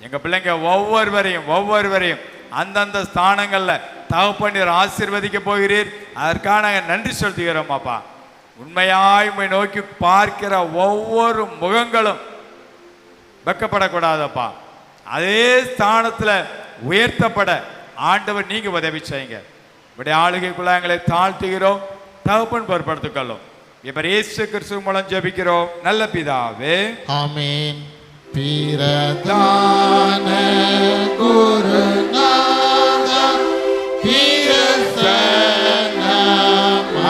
எங்க பிள்ளைங்க ஒவ்வொருவரையும் அந்தந்த ஸ்தானங்களில் தகப்பன் ஆசீர்வதிக்க போகிறீர். அதற்காக நாங்கள் நன்றி செலுத்துகிறோம் அப்பா. உண்மையாய் உம்மை நோக்கி பார்க்கிற ஒவ்வொரு முகங்களும் வெக்கப்படக்கூடாதப்பா. அதே ஸ்தானத்தில் உயர்த்தப்பட ஆண்டவர் நீங்க உதவி செய்யுங்க. இப்படி ஆளுகைக்குள்ள எங்களை தாழ்த்துகிறோம். தகப்பன் பொறுப்படுத்திக்கொள்ளும். இப்ப இயேசு கிறிஸ்து மூலம் ஜெபிக்கிறோம் நல்ல பிதாவே. ஆமென். பிரதான குருநாதா பிரசன்னம்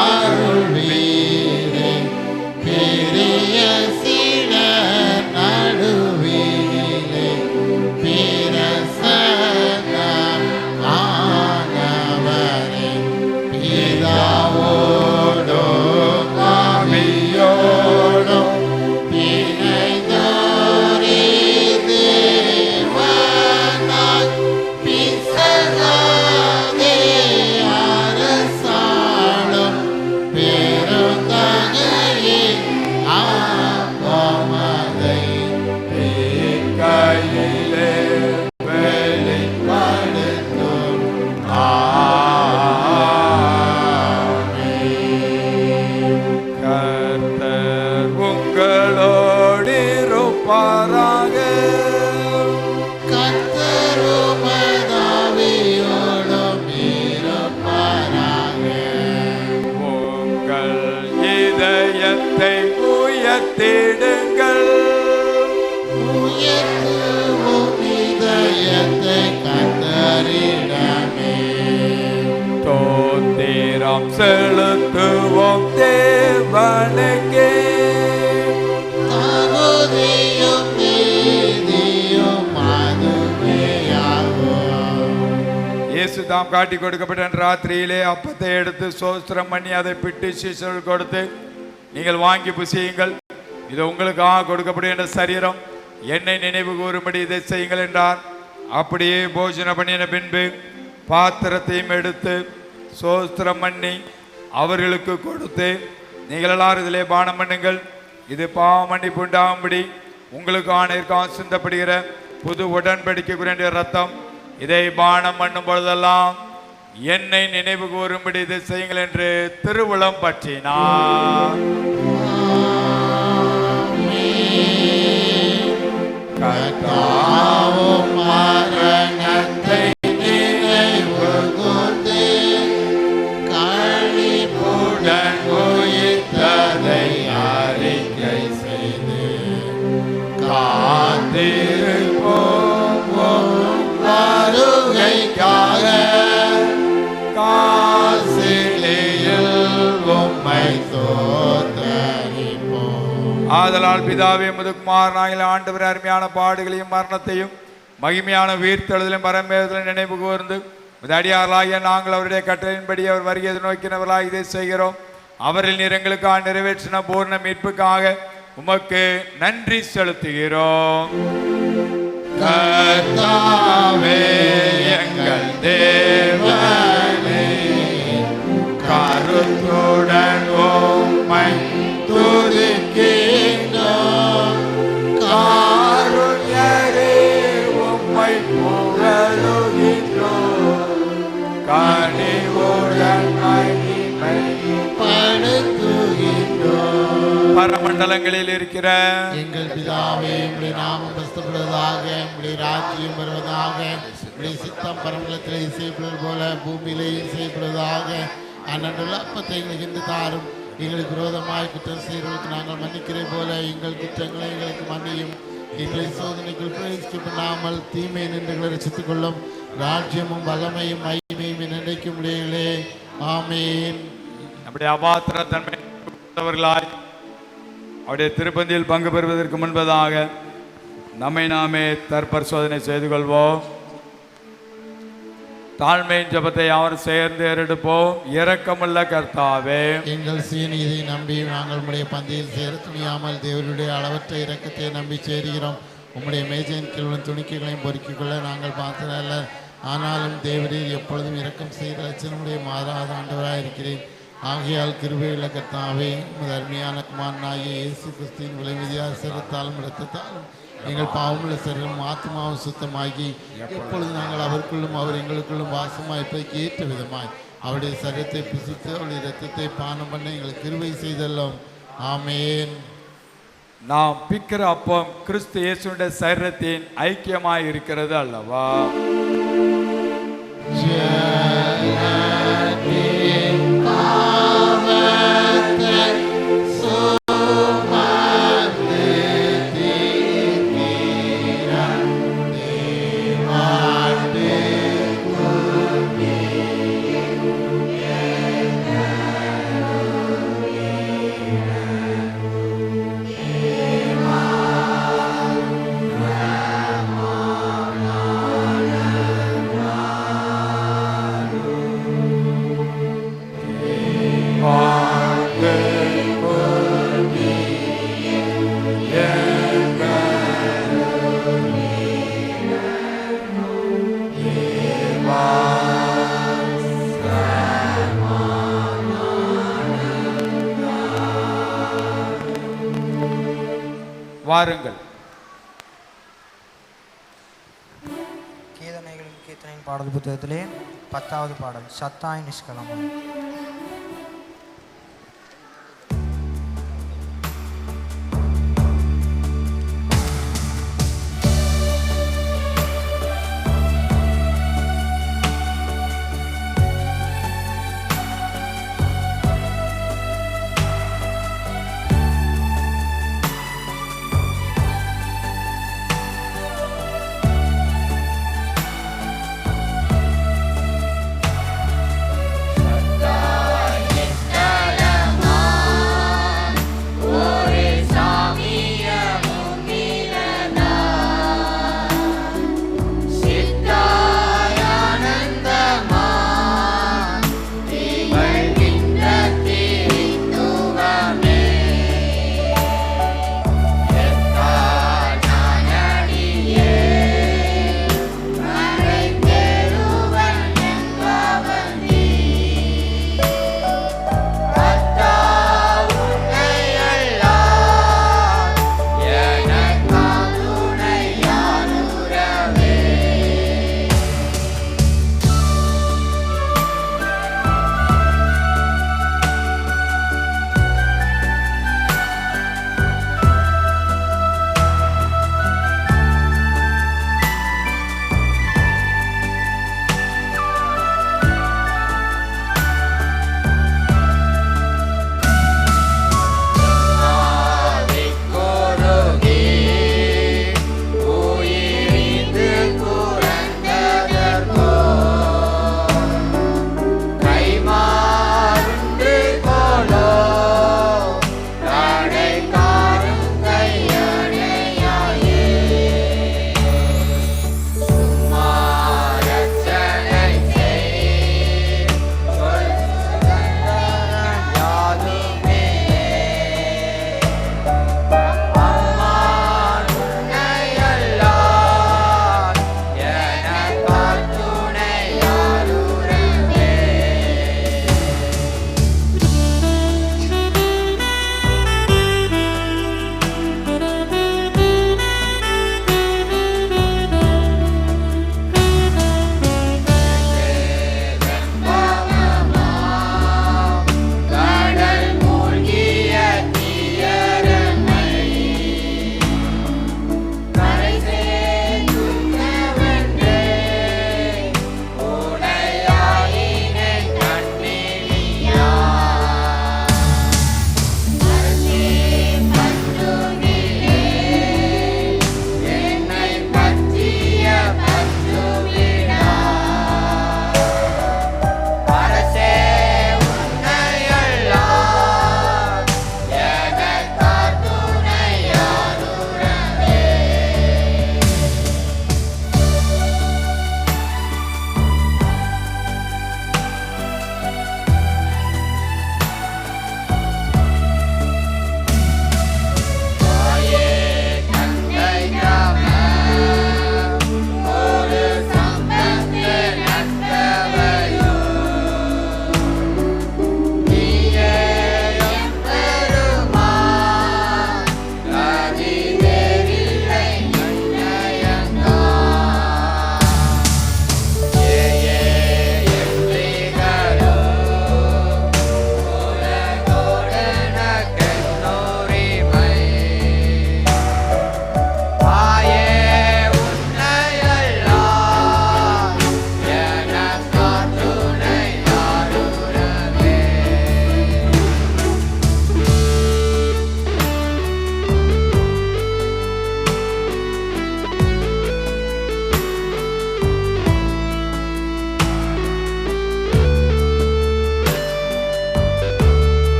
அருள்வீரே, பெரிய சீடர் நடுவிலே பிரசன்னம் ஆனவரே, பிதாவோடும் ஆவியோடும் பிணைந்தோரே தேவனாய் பிசகாதே அரசாளும் பெருந்தகையே ஆபமதை கையிலே வெளிப்படுத்தும். கர்த்தர் உங்களோடு இருப்பாராக. கர்த்தரும் ஆவியோடும் இருப்பாராக. உங்கள் இதயத்தை உயர்த்திடுங்கள். உயர்த்துவோம் இதயத்தை கர்த்தரிடமே. தோத்திரம் செலுத்துவோம் தேவனுக்கே. தகுதியும் நீதியும் அதுவேயாகும். இயேசு தாம் காட்டி கொடுக்கப்பட்ட ராத்திரியிலே அப்பத்தை எடுத்து சோஸ்திரம் பண்ணி அதை பிட்டு சீசர்கள் கொடுத்து, நீங்கள் வாங்கி புசியுங்கள், இது உங்களுக்காக கொடுக்கப்படுகின்ற சரீரம், என்னை நினைவு கூறும்படி இதை செய்யுங்கள் என்றார். அப்படியே போஜனம் பண்ணின பின்பு பாத்திரத்தையும் எடுத்து சோஸ்திரம் பண்ணி அவர்களுக்கு கொடுத்து, நீங்கள் எல்லாரும் இதிலே பானம் பண்ணுங்கள், இது பாவ மன்னிப்பு உண்டாகும்படி உங்களுக்கான சிந்தப்படுகிற புது உடன்படிக்கைக்குரிய ரத்தம், இதை பானம் பண்ணும் பொழுதெல்லாம் என்னை நினைவு கூறும்படி இதை செய்யுங்கள் என்று திருவுளம் பற்றினார். கர்த்தாவும் மரணத்தை நினைவு கூர்ந்து களிப்புடன் உயிர்த்ததை அறிக்கை செய்து காத்திருப்போம் வருகைக்காக காசினியில் உம்மை தோத்தரிப்போம். ஆதலால் பிதாவே முதுகுமாரனாகிய ஆண்டவர் அருமையான பாடுகளையும் மரணத்தையும் மகிமையான உயிர்த்தெழுதலையும் பரமேதலையும் நினைவு கூர்ந்து அடியார்களாகிய நாங்கள் அவருடைய கட்டளையின்படி அவர் வருகையை நோக்கினவர்களாக இதை செய்கிறோம். அவரில் நீர் எங்களுக்காக நிறைவேற்றின பூர்ண மீட்புக்காக உமக்கு நன்றி செலுத்துகிறோம். கர்த்தாவே எங்கள் தேவனே, கருத்துடன் உம்மை துதிக்கின்றோம். காருண்யரே உம்மை புகழுகின்றோம். கனிவுடன் மகிமைப்படுத்துகின்றோம். பரமண்டலங்களில் இருக்கிற எங்கள் பிதாவே, உம்முடைய நாமம் பரிசுத்தப்படுவதாக, உம்முடைய ராஜ்யம் வருவதாக, உம்முடைய சித்தம் பரமண்டலத்திலே செய்யப்படுவது போல பூமியிலே செய்யப்படுவதாக. அன்றன்றுள்ள அப்பத்தை எங்களுக்கு இன்று தாரும். எங்களுக்கு விரோதமாய் குற்றம் செய்கிறவர்களுக்கு நாங்கள் மன்னிக்கிறே போல எங்கள் குற்றங்களை எங்களுக்கு மன்னியும். எங்களை சோதனைக்குள் பிரவேசிக்கப்படாமல் தீமை நின்று ரசித்துக் கொள்ளும். ராஜ்யமும் வல்லமையும் மகிமையும் என்றைக்கும் உடையங்களே. ஆமேன். நம்முடைய அபாத்திர தன்மை அவருடைய திருப்பந்தியில் பங்கு பெறுவதற்கு முன்பதாக நம்மை நாமே தற்பரிசோதனை செய்து கொள்வோம். தாழ்மையின் ஜபத்தை யாரும் சேர்ந்து ஏறெடுப்போம். இரக்கமுள்ள கர்த்தாவே, எங்கள் சுயநீதியை நம்பி நாங்கள் உம்முடைய பந்தியில் சேர துணியாமல் தேவனுடைய அளவற்ற இரக்கத்தை நம்பி சேருகிறோம். உம்முடைய மேஜையின் கீழும் துணிக்கைகளையும் பொறுக்கிக் கொள்ள நாங்கள் பார்த்ததல்ல, ஆனாலும் தேவரீர் எப்பொழுதும் இரக்கம் செய்கிற லட்சணமுடைய மாறாத ஆண்டவராக இருக்கிறேன். ஆகையால் கிருபையுள்ள கர்த்தாவே, உமது அருமையான குமாரனாகிய இயேசு கிறிஸ்துவின் விலைமதியான சிரத்தாலும் இரத்தத்தாலும் எங்கள் பாவமுள்ள சரீரம் ஆத்மாவும் சுத்தமாகி எப்பொழுது நாங்கள் அவருக்குள்ளும் அவர் எங்களுக்குள்ளும் வாசமாய்ப்பதற்கு ஏற்ற விதமாய் அவருடைய சரீரத்தை புசித்து அவருடைய இரத்தத்தை பானம் பண்ண எங்களுக்கு கிருபை செய்தல்லோம். ஆமேன். நாம் பிக்கிற அப்பம் கிறிஸ்து இயேசுடைய சரீரத்தின் ஐக்கியமாய் இருக்கிறது அல்லவா? வாருங்கள். கீதனைகளின் கீர்த்தனையின் பாடல் புத்தகத்திலே 10வது பாடல் சத்தாய் நிஷ்கலமாய். சத்தாய்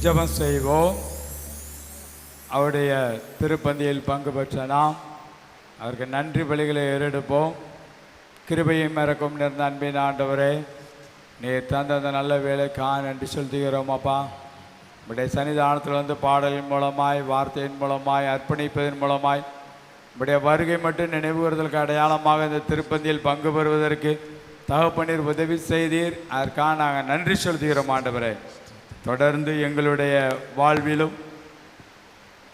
ஜெபம் செய்வோம். அவருடைய திருப்பந்தியில் பங்கு பெற்ற நாம் அவருக்கு நன்றி பலிகளை ஏறெடுப்போம். கிருபையும் இறக்கும் நிறைந்த அன்பின் ஆண்டவரே, நீர் தந்த அந்த நல்ல வேலைக்காக நன்றி செலுத்துகிறோம். அப்பா, உடைய சன்னிதானத்தில் வந்து பாடலின் மூலமாய், வார்த்தையின் மூலமாய், அர்ப்பணிப்பதன் மூலமாய் உடைய வருகை மட்டும் நினைவுறுதலுக்கு அடையாளமாக இந்த திருப்பந்தியில் பங்கு பெறுவதற்கு தகப்பனீர் உதவி செய்தீர். அதற்காக நாங்கள் நன்றி செலுத்துகிறோம். ஆண்டவரே, தொடர்ந்து எங்களுடைய வாழ்விலும்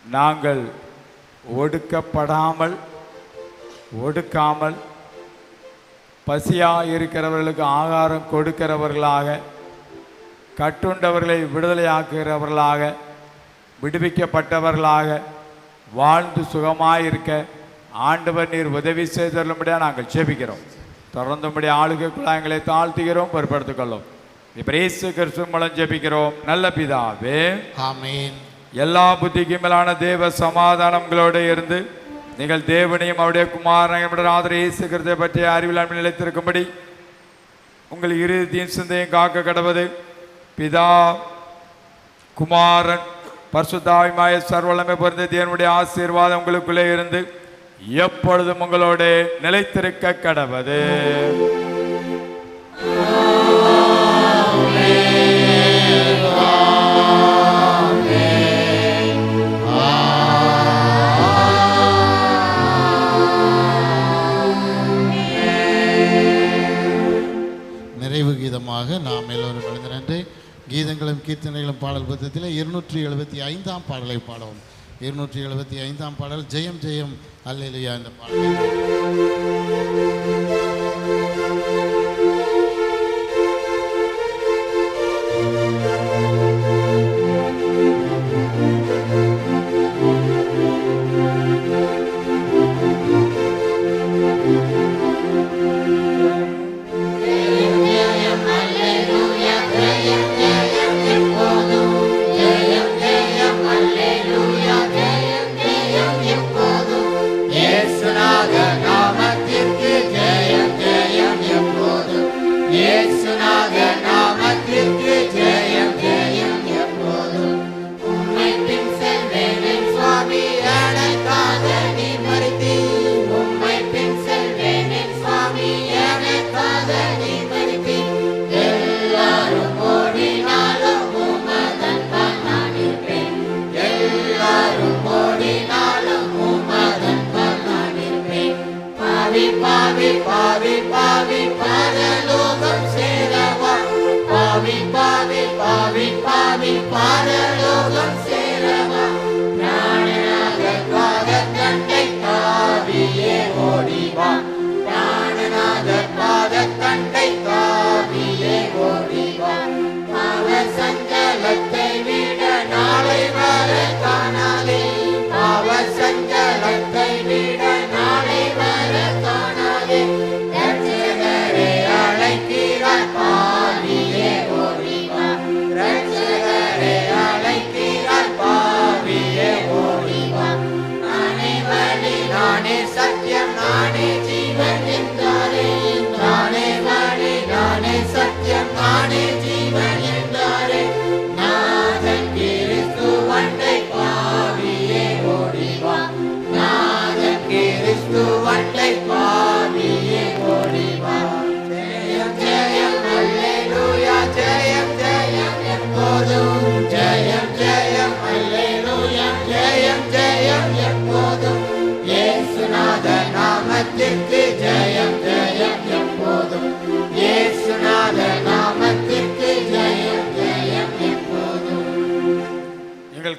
நாங்கள் ஒடுக்காமல் பசியாக இருக்கிறவர்களுக்கு ஆகாரம் கொடுக்கிறவர்களாக, கட்டுண்டவர்களை விடுதலையாக்குகிறவர்களாக, விடுவிக்கப்பட்டவர்களாக வாழ்ந்து சுகமாயிருக்க ஆண்டவர் நீர் உதவி செய்தருளும்படியாக நாங்கள் ஜெபிக்கிறோம். தொடர்ந்தும்படி ஆளுகைக்குள்ளாக எங்களை தாழ்த்துகிறோம், பொறுப்படுத்திக் கொள்ளும். இயேசு கிறிஸ்து மூலம் ஜெபிக்கிறோம் நல்ல பிதாவே, ஆமென். எல்லா புத்திக்கும் மேலான தேவ சமாதானங்களோடு இருந்து நீங்கள் தேவனையும் அவருடைய குமாரனையும் ஆதரவு இயேசு கிறிஸ்துவை பற்றிய அறிவில் அன்பில் நிலைத்திருக்கும்படி உங்கள் இருதயத்தையும் சிந்தையும் காக்க கடவது பிதா, குமாரன், பரிசுத்தாவியுமாய சர்வவல்லமை பொருந்த தேவனுடைய ஆசீர்வாதம் உங்களுக்குள்ளே இருந்து எப்பொழுதும் உங்களோட நிலைத்திருக்க கடவது. நிறைவு கீதமாக நாம் எல்லோரும் எழுந்து நின்று கீதங்களும் கீர்த்தனைகளும் பாடல் புத்தகத்தில் 275ஆம் பாடலை பாடவும். 275ஆம் பாடல் ஜெயம் ஜெயம் அல்லேலூயா என்ற பாடல்.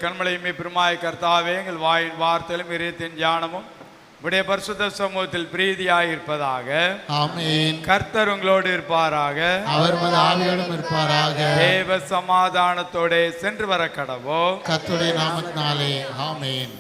கண்மலையுமே பெருமாய் கர்த்தாவே, எங்கள் வாயின் வார்த்தையிலும் இதயத்தின் ஞானமும் உடைய பரிசுத்த சமூகத்தில் பிரீதியாய் இருப்பதாக. ஆமென். கர்த்தர் உங்களோடு இருப்பாராக, அவர் உமது ஆவியோடும் இருப்பாராக. தேவ சமாதானத்தோட சென்று வர கடவோம். கர்த்தருடைய நாமத்தினாலே ஆமென்.